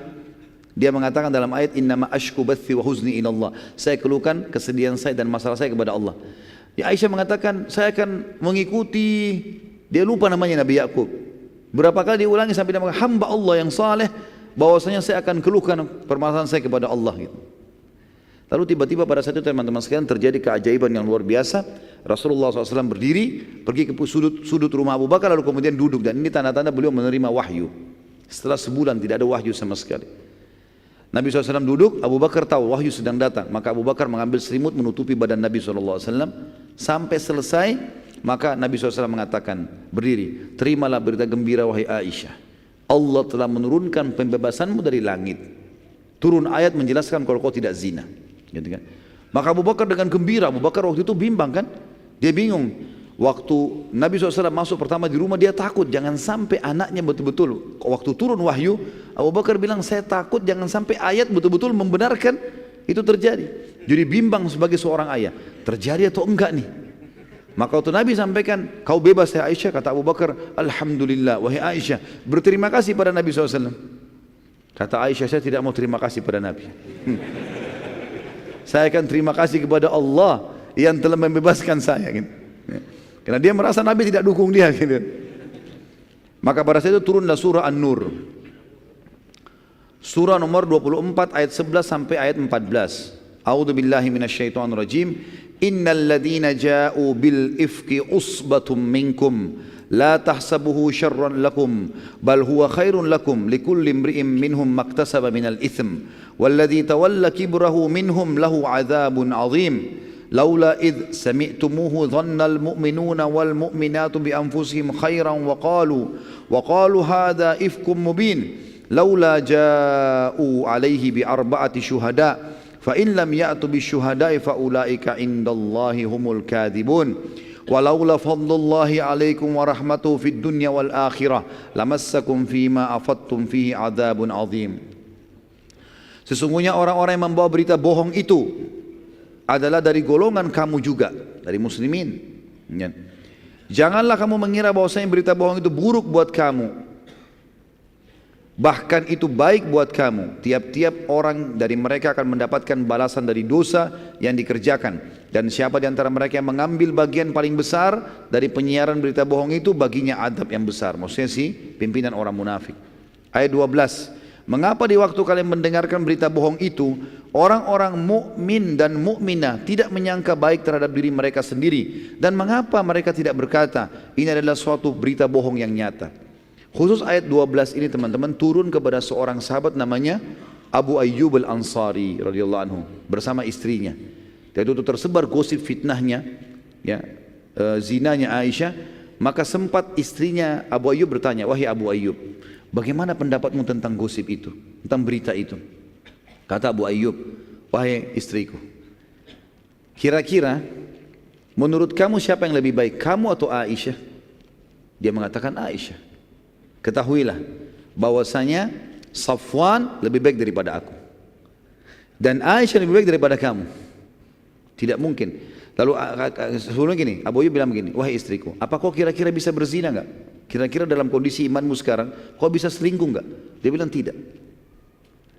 dia mengatakan dalam ayat innama ashku bathi wa huzni ilallah, saya keluhkan kesedihan saya dan masalah saya kepada Allah. Ya Aisyah mengatakan saya akan mengikuti, dia lupa namanya Nabi Yakub. Berapa kali diulangi sampai dia mengatakan hamba Allah yang saleh, bahwasanya saya akan keluhkan permasalahan saya kepada Allah gitu. Lalu tiba-tiba pada saat itu teman-teman sekalian terjadi keajaiban yang luar biasa. Rasulullah SAW berdiri, pergi ke sudut rumah Abu Bakar lalu kemudian duduk, dan ini tanda-tanda beliau menerima wahyu. Setelah sebulan tidak ada wahyu sama sekali. Nabi SAW duduk, Abu Bakar tahu wahyu sedang datang, maka Abu Bakar mengambil selimut menutupi badan Nabi SAW sampai selesai. Maka Nabi SAW mengatakan, berdiri, terimalah berita gembira wahai Aisyah, Allah telah menurunkan pembebasanmu dari langit. Turun ayat menjelaskan kalau kau tidak zina. Gitu kan? Maka Abu Bakar dengan gembira, Abu Bakar waktu itu bimbang kan, dia bingung. Waktu Nabi SAW masuk pertama di rumah, dia takut jangan sampai anaknya betul-betul, waktu turun wahyu, Abu Bakar bilang saya takut jangan sampai ayat betul-betul membenarkan itu terjadi. Jadi bimbang sebagai seorang ayah, terjadi atau enggak nih. Maka waktu Nabi sampaikan kau bebas ya Aisyah, kata Abu Bakar, alhamdulillah wahai Aisyah, berterima kasih pada Nabi SAW. Kata Aisyah, saya tidak mau terima kasih pada Nabi. Saya akan terima kasih kepada Allah yang telah membebaskan saya gitu. Karena dia merasa Nabi tidak dukung dia gitu. Maka pada saat itu turunlah surah An-Nur. Surah nomor 24 ayat 11 sampai ayat 14. A'udzu billahi minasyaitonir rajim. Innal ladzina ja'u bil ifki usbatum minkum la tahsabuhu syarran lakum bal huwa khairun lakum likulli imri'in minhum maktasaba minal itsm walladzi tawalla kibrahu minhum lahu 'adzabun 'adzim laula id sami'tumuhu dhannal mu'minuna wal mu'minatu bi anfusihim khairan wa qalu hadha ifkum mubin laula ja'u 'alaihi bi arba'ati syuhada fa in lam ya'tu bi syuhada'i fa ulaika indallahi humul kadhibun walaula fadlullahi alaikum wa rahmatuhu fid dunya wal akhirah lamassakum fima afattum fihi adzabun azim. Sesungguhnya orang-orang yang membawa berita bohong itu adalah dari golongan kamu juga, dari muslimin. Janganlah kamu mengira bahwasanya berita bohong itu buruk buat kamu. Bahkan itu baik buat kamu. Tiap-tiap orang dari mereka akan mendapatkan balasan dari dosa yang dikerjakan. Dan siapa di antara mereka yang mengambil bagian paling besar dari penyiaran berita bohong itu, baginya adab yang besar. Maksudnya si pimpinan orang munafik. Ayat 12. Mengapa di waktu kalian mendengarkan berita bohong itu, orang-orang mukmin dan mukminah tidak menyangka baik terhadap diri mereka sendiri? Dan mengapa mereka tidak berkata, ini adalah suatu berita bohong yang nyata? Khusus ayat 12 ini teman-teman turun kepada seorang sahabat namanya Abu Ayyub al-Ansari radhiyallahu anhu bersama istrinya. Dan itu tersebar gosip fitnahnya, ya, zinanya Aisyah. Maka sempat istrinya Abu Ayyub bertanya, wahai Abu Ayyub, bagaimana pendapatmu tentang gosip itu, tentang berita itu? Kata Abu Ayyub, wahai istriku, kira-kira menurut kamu siapa yang lebih baik, kamu atau Aisyah? Dia mengatakan Aisyah. ketahuilah bahwasanya Safwan lebih baik daripada aku dan Aisyah lebih baik daripada kamu. Tidak mungkin. Lalu sebelumnya gini, Abu Ayyub bilang begini, wahai istriku, apa kau kira-kira bisa berzina enggak? Kira-kira dalam kondisi imanmu sekarang, kau bisa selingkuh enggak? Dia bilang tidak.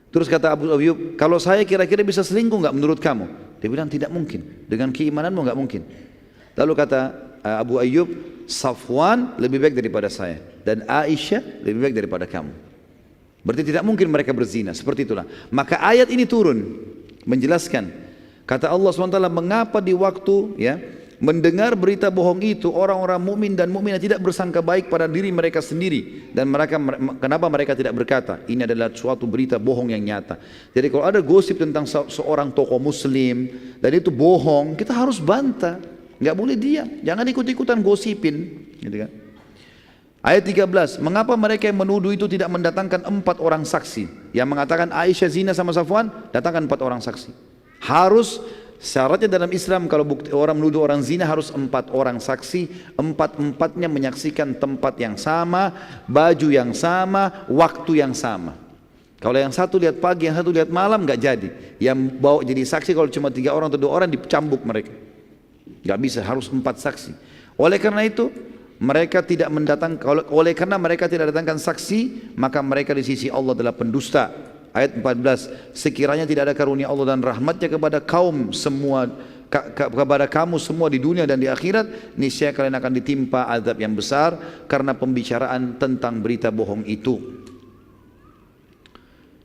Terus kata Abu Ayyub, kalau saya kira-kira bisa selingkuh enggak menurut kamu? Dia bilang tidak mungkin. Dengan keimananmu enggak mungkin. Lalu kata Abu Ayyub, Safwan lebih baik daripada saya dan Aisyah lebih baik daripada kamu. Berarti tidak mungkin mereka berzina. Seperti itulah. Maka ayat ini turun menjelaskan. Kata Allah SWT, mengapa di waktu mendengar berita bohong itu orang-orang mukmin dan mukminah tidak bersangka baik pada diri mereka sendiri dan kenapa mereka tidak berkata ini adalah suatu berita bohong yang nyata. Jadi kalau ada gosip tentang seorang tokoh muslim dan itu bohong, kita harus bantah. Nggak boleh diam, jangan ikut-ikutan gosipin, gitu kan. Ayat 13, mengapa mereka yang menuduh itu tidak mendatangkan 4 orang saksi? Yang mengatakan Aisyah zina sama Safwan, datangkan 4 orang saksi. Harus, syaratnya dalam Islam kalau orang menuduh orang zina harus 4 orang saksi, 4-4-nya menyaksikan tempat yang sama, baju yang sama, waktu yang sama. Kalau yang satu lihat pagi, yang satu lihat malam, nggak jadi. Yang bawa jadi saksi kalau cuma 3 orang atau 2 orang dicambuk mereka. Nggak bisa, harus 4 saksi. Oleh karena itu, mereka tidak mendatangkan, oleh karena mereka tidak datangkan saksi, maka mereka di sisi Allah adalah pendusta. Ayat 14, sekiranya tidak ada karunia Allah dan rahmatnya kepada kaum semua, kepada kamu semua di dunia dan di akhirat, niscaya kalian akan ditimpa azab yang besar karena pembicaraan tentang berita bohong itu.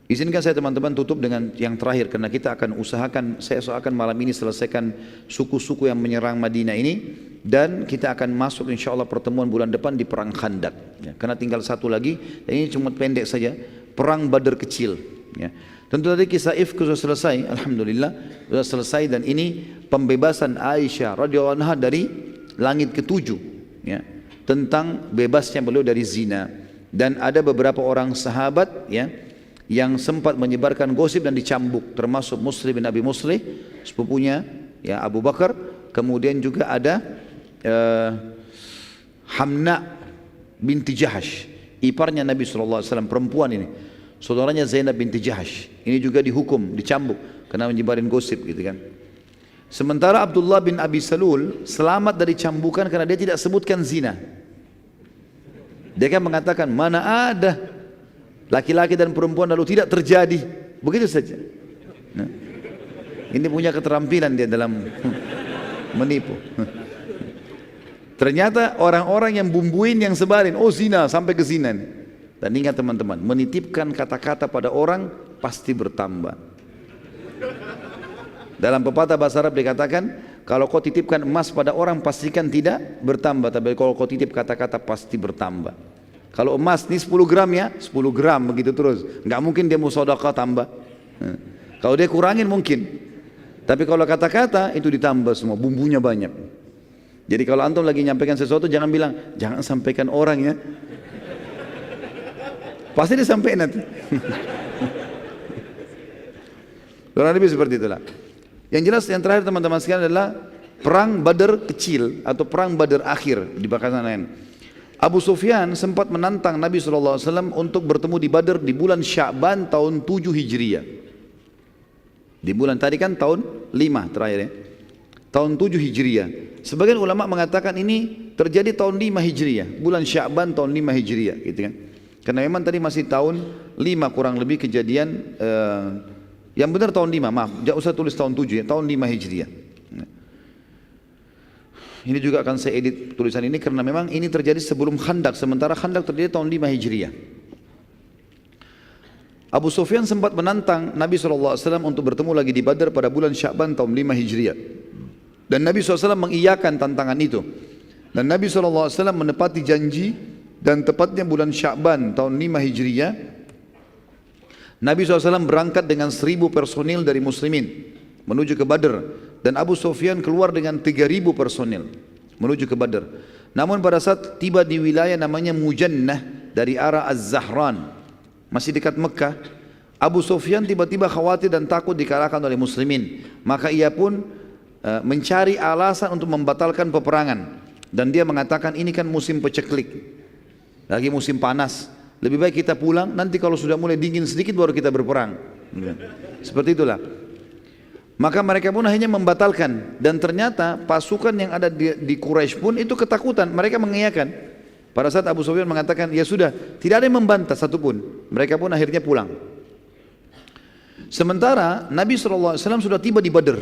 Izinkan saya teman-teman tutup dengan yang terakhir karena kita akan usahakan, saya usahakan malam ini selesaikan suku-suku yang menyerang Madinah ini dan kita akan masuk insya Allah pertemuan bulan depan di perang Khandak ya, karena tinggal satu lagi dan ini cuma pendek saja, perang Badar kecil ya. Tentu tadi kisah Ifk sudah selesai, Alhamdulillah sudah selesai dan ini pembebasan Aisyah radhiyallahu anha dari langit ketujuh ya, tentang bebasnya beliau dari zina dan ada beberapa orang sahabat ya yang sempat menyebarkan gosip dan dicambuk, termasuk Muslim bin Abi Muslih, sepupunya ya Abu Bakar, kemudian juga ada Hamna binti Jahash, iparnya Nabi SAW, perempuan ini, saudaranya Zainab binti Jahash, ini juga dihukum, dicambuk karena menyebarin gosip gitu kan. Sementara Abdullah bin Abi Salul selamat dari cambukan karena dia tidak sebutkan zina. Dia kan mengatakan mana ada laki-laki dan perempuan lalu tidak terjadi, begitu saja. Nah, ini punya keterampilan dia dalam menipu. Ternyata orang-orang yang bumbuin yang sebarin, oh zina sampai ke zina. Dan ingat teman-teman, menitipkan kata-kata pada orang pasti bertambah. Dalam pepatah bahasa Arab dikatakan, kalau kau titipkan emas pada orang pastikan tidak bertambah, tapi kalau kau titip kata-kata pasti bertambah. Kalau emas ini 10 gram ya, 10 gram begitu terus. Nggak mungkin dia mau sedekah tambah. Kalau dia kurangin mungkin. Tapi kalau kata-kata itu ditambah semua, bumbunya banyak. Jadi kalau antum lagi nyampaikan sesuatu jangan bilang, jangan sampaikan orang ya. Pasti disampaikan nanti. Kurang lebih seperti itulah. Yang jelas yang terakhir teman-teman sekalian adalah perang Badar kecil atau perang Badar akhir di bakasan lain. Abu Sufyan sempat menantang Nabi SAW untuk bertemu di Badar di bulan Sya'ban tahun 7 Hijriah. Di bulan tadi kan tahun 5 terakhir ya. Tahun 7 Hijriah. Sebagian ulama mengatakan ini terjadi tahun 5 Hijriah. Bulan Sya'ban tahun 5 Hijriah gitu kan. Karena memang tadi masih tahun 5 kurang lebih kejadian yang benar tahun 5, maaf, jangan usah tulis tahun 7 ya, tahun 5 Hijriah. Ini juga akan saya edit tulisan ini karena memang ini terjadi sebelum Khandak, sementara Khandak terjadi tahun 5 Hijriah. Abu Sufyan sempat menantang Nabi SAW untuk bertemu lagi di Badar pada bulan Sya'ban tahun 5 Hijriah. Dan Nabi SAW mengiyakan tantangan itu. Dan Nabi SAW menepati janji dan tepatnya bulan Sya'ban tahun 5 Hijriah. Nabi SAW berangkat dengan 1000 personil dari muslimin menuju ke Badar. Dan Abu Sufyan keluar dengan 3000 personil menuju ke Badar. Namun pada saat tiba di wilayah namanya Mujannah dari arah Az-Zahran, masih dekat Mekah, Abu Sufyan tiba-tiba khawatir dan takut dikalahkan oleh muslimin. Maka ia pun mencari alasan untuk membatalkan peperangan. Dan dia mengatakan ini kan musim peceklik. lagi musim panas. Lebih baik kita pulang, nanti kalau sudah mulai dingin sedikit baru kita berperang. Seperti itulah. Maka mereka pun akhirnya membatalkan, dan ternyata pasukan yang ada di Quraisy pun itu ketakutan, mereka mengiyakan. Pada saat Abu Sufyan mengatakan, ya sudah, tidak ada yang membantah satupun, mereka pun akhirnya pulang. Sementara Nabi SAW sudah tiba di Badr,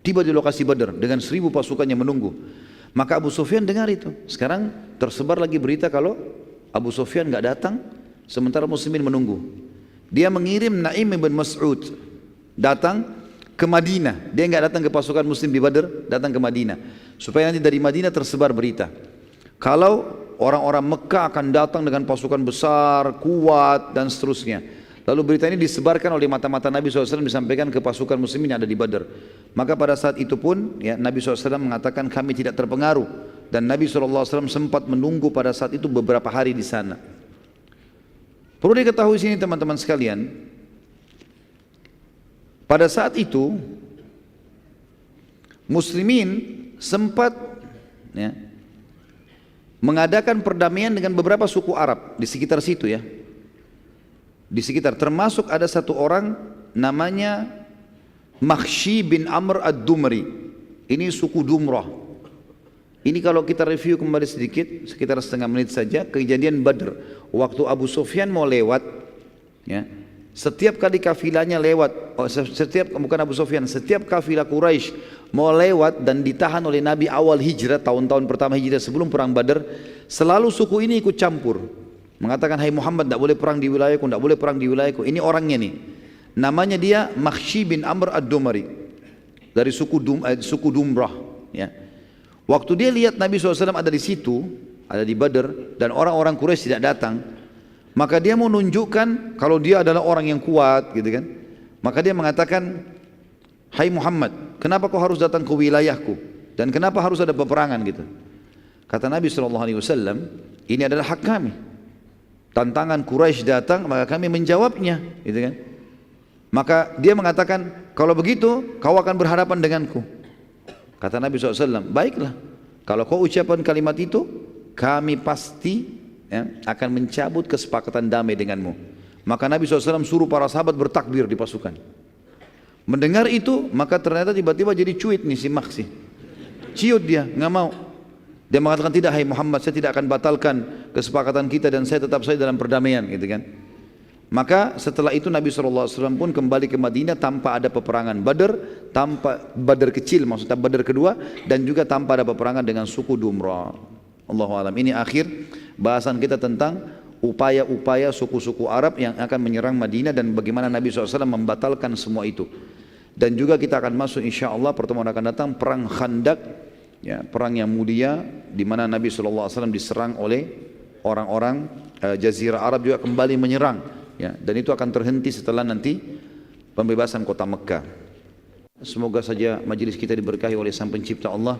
tiba di lokasi Badr dengan 1000 pasukan yang menunggu. Maka Abu Sufyan dengar itu. Sekarang tersebar lagi berita kalau Abu Sufyan nggak datang, sementara muslimin menunggu. Dia mengirim Naim bin Mas'ud datang ke Madinah. Dia nggak datang ke pasukan muslim di Badr, datang ke Madinah supaya nanti dari Madinah tersebar berita kalau orang-orang Mekah akan datang dengan pasukan besar, kuat dan seterusnya. Lalu berita ini disebarkan oleh mata-mata Nabi SAW, disampaikan ke pasukan muslimin yang ada di Badr. Maka pada saat itu pun ya, Nabi SAW mengatakan kami tidak terpengaruh, dan Nabi SAW sempat menunggu pada saat itu beberapa hari di sana. Perlu diketahui sini teman-teman sekalian, pada saat itu muslimin sempat ya, mengadakan perdamaian dengan beberapa suku Arab di sekitar situ ya. Di sekitar, termasuk ada satu orang namanya Makhshi bin Amr ad-Dumri. Ini suku Dumrah. Ini kalau kita review kembali sedikit, sekitar setengah menit saja, kejadian Badr. Waktu Abu Sufyan mau lewat ya, setiap kali kafilahnya lewat, bukan Abu Sufyan, setiap kafilah Quraisy mau lewat dan ditahan oleh Nabi awal hijrah, tahun-tahun pertama hijrah sebelum perang Badr, selalu suku ini ikut campur, mengatakan, hai Muhammad, tidak boleh perang di wilayahku, tidak boleh perang di wilayahku. Ini orangnya nih, namanya dia Makhshi bin Amr ad-Dumari, dari suku Dumrah ya. Waktu dia lihat Nabi SAW ada di situ, ada di Badr, dan orang-orang Quraisy tidak datang, maka dia mau menunjukkan kalau dia adalah orang yang kuat gitu kan. Maka dia mengatakan, hai Muhammad, kenapa kau harus datang ke wilayahku, dan kenapa harus ada peperangan gitu. Kata Nabi SAW, ini adalah hak kami. Tantangan Quraisy datang, maka kami menjawabnya gitu kan. Maka dia mengatakan, kalau begitu kau akan berhadapan denganku. Kata Nabi SAW, baiklah, kalau kau ucapkan kalimat itu, kami pasti ya, akan mencabut kesepakatan damai denganmu. Maka Nabi SAW suruh para sahabat bertakbir di pasukan. Mendengar itu, maka ternyata tiba-tiba jadi cuit nih si Makhshi. Ciut dia, nggak mau. Dia mengatakan, tidak hai Muhammad, saya tidak akan batalkan kesepakatan kita dan saya tetap saja dalam perdamaian gitu kan. Maka setelah itu Nabi SAW pun kembali ke Madinah tanpa ada peperangan Badr, tanpa Badr kecil, maksudnya Badr kedua, dan juga tanpa ada peperangan dengan suku Dumrah. Allahu a'lam. Ini akhir bahasan kita tentang upaya-upaya suku-suku Arab yang akan menyerang Madinah dan bagaimana Nabi SAW membatalkan semua itu. Dan juga kita akan masuk insya Allah pertemuan akan datang perang Khandaq, ya, perang yang mulia di mana Nabi SAW diserang oleh orang-orang Jazirah Arab juga kembali menyerang, ya, dan itu akan terhenti setelah nanti pembebasan kota Mekah. Semoga saja majelis kita diberkahi oleh Sang Pencipta Allah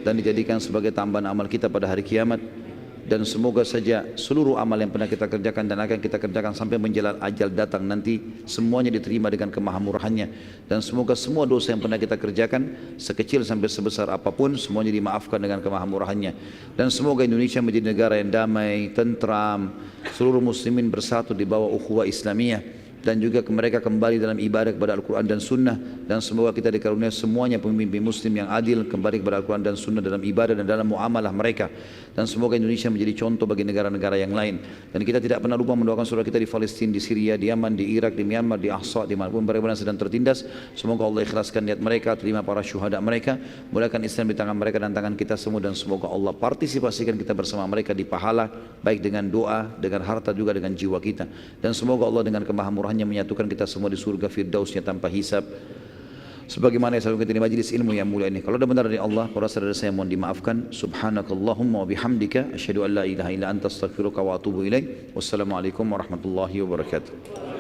dan dijadikan sebagai tambahan amal kita pada hari kiamat. Dan semoga saja seluruh amal yang pernah kita kerjakan dan akan kita kerjakan sampai menjelang ajal datang nanti semuanya diterima dengan kemahamurahannya. Dan semoga semua dosa yang pernah kita kerjakan sekecil sampai sebesar apapun semuanya dimaafkan dengan kemahamurahannya. Dan semoga Indonesia menjadi negara yang damai, tentram, seluruh muslimin bersatu di bawah ukhuwah Islamiyah, dan juga mereka kembali dalam ibadah kepada Al-Quran dan Sunnah. Dan semoga kita dikaruniai semuanya pemimpin muslim yang adil, kembali kepada Al-Quran dan Sunnah dalam ibadah dan dalam muamalah mereka. Dan semoga Indonesia menjadi contoh bagi negara-negara yang lain. Dan kita tidak pernah lupa mendoakan saudara kita di Palestina, di Syria, di Yaman, di Irak, di Myanmar, di Ahsa, di manapun mereka sedang tertindas. Semoga Allah ikhlaskan niat mereka, terima para syuhada mereka, mulakan Islam di tangan mereka dan tangan kita semua. Dan semoga Allah partisipasikan kita bersama mereka di pahala, baik dengan doa, dengan harta, juga dengan jiwa kita. Dan semoga Allah dengan kemahamurahannya menyatukan kita semua di surga firdausnya tanpa hisab, sebagaimana yang selalu kita di majlis ilmu yang mulia ini. Kalau ada benar dari Allah, para saudara saya mohon dimaafkan. Subhanakallahumma wa bihamdika asyhadu an la ilaha illa anta astaghfiruka wa atubu ilaik. Wassalamualaikum warahmatullahi wabarakatuh.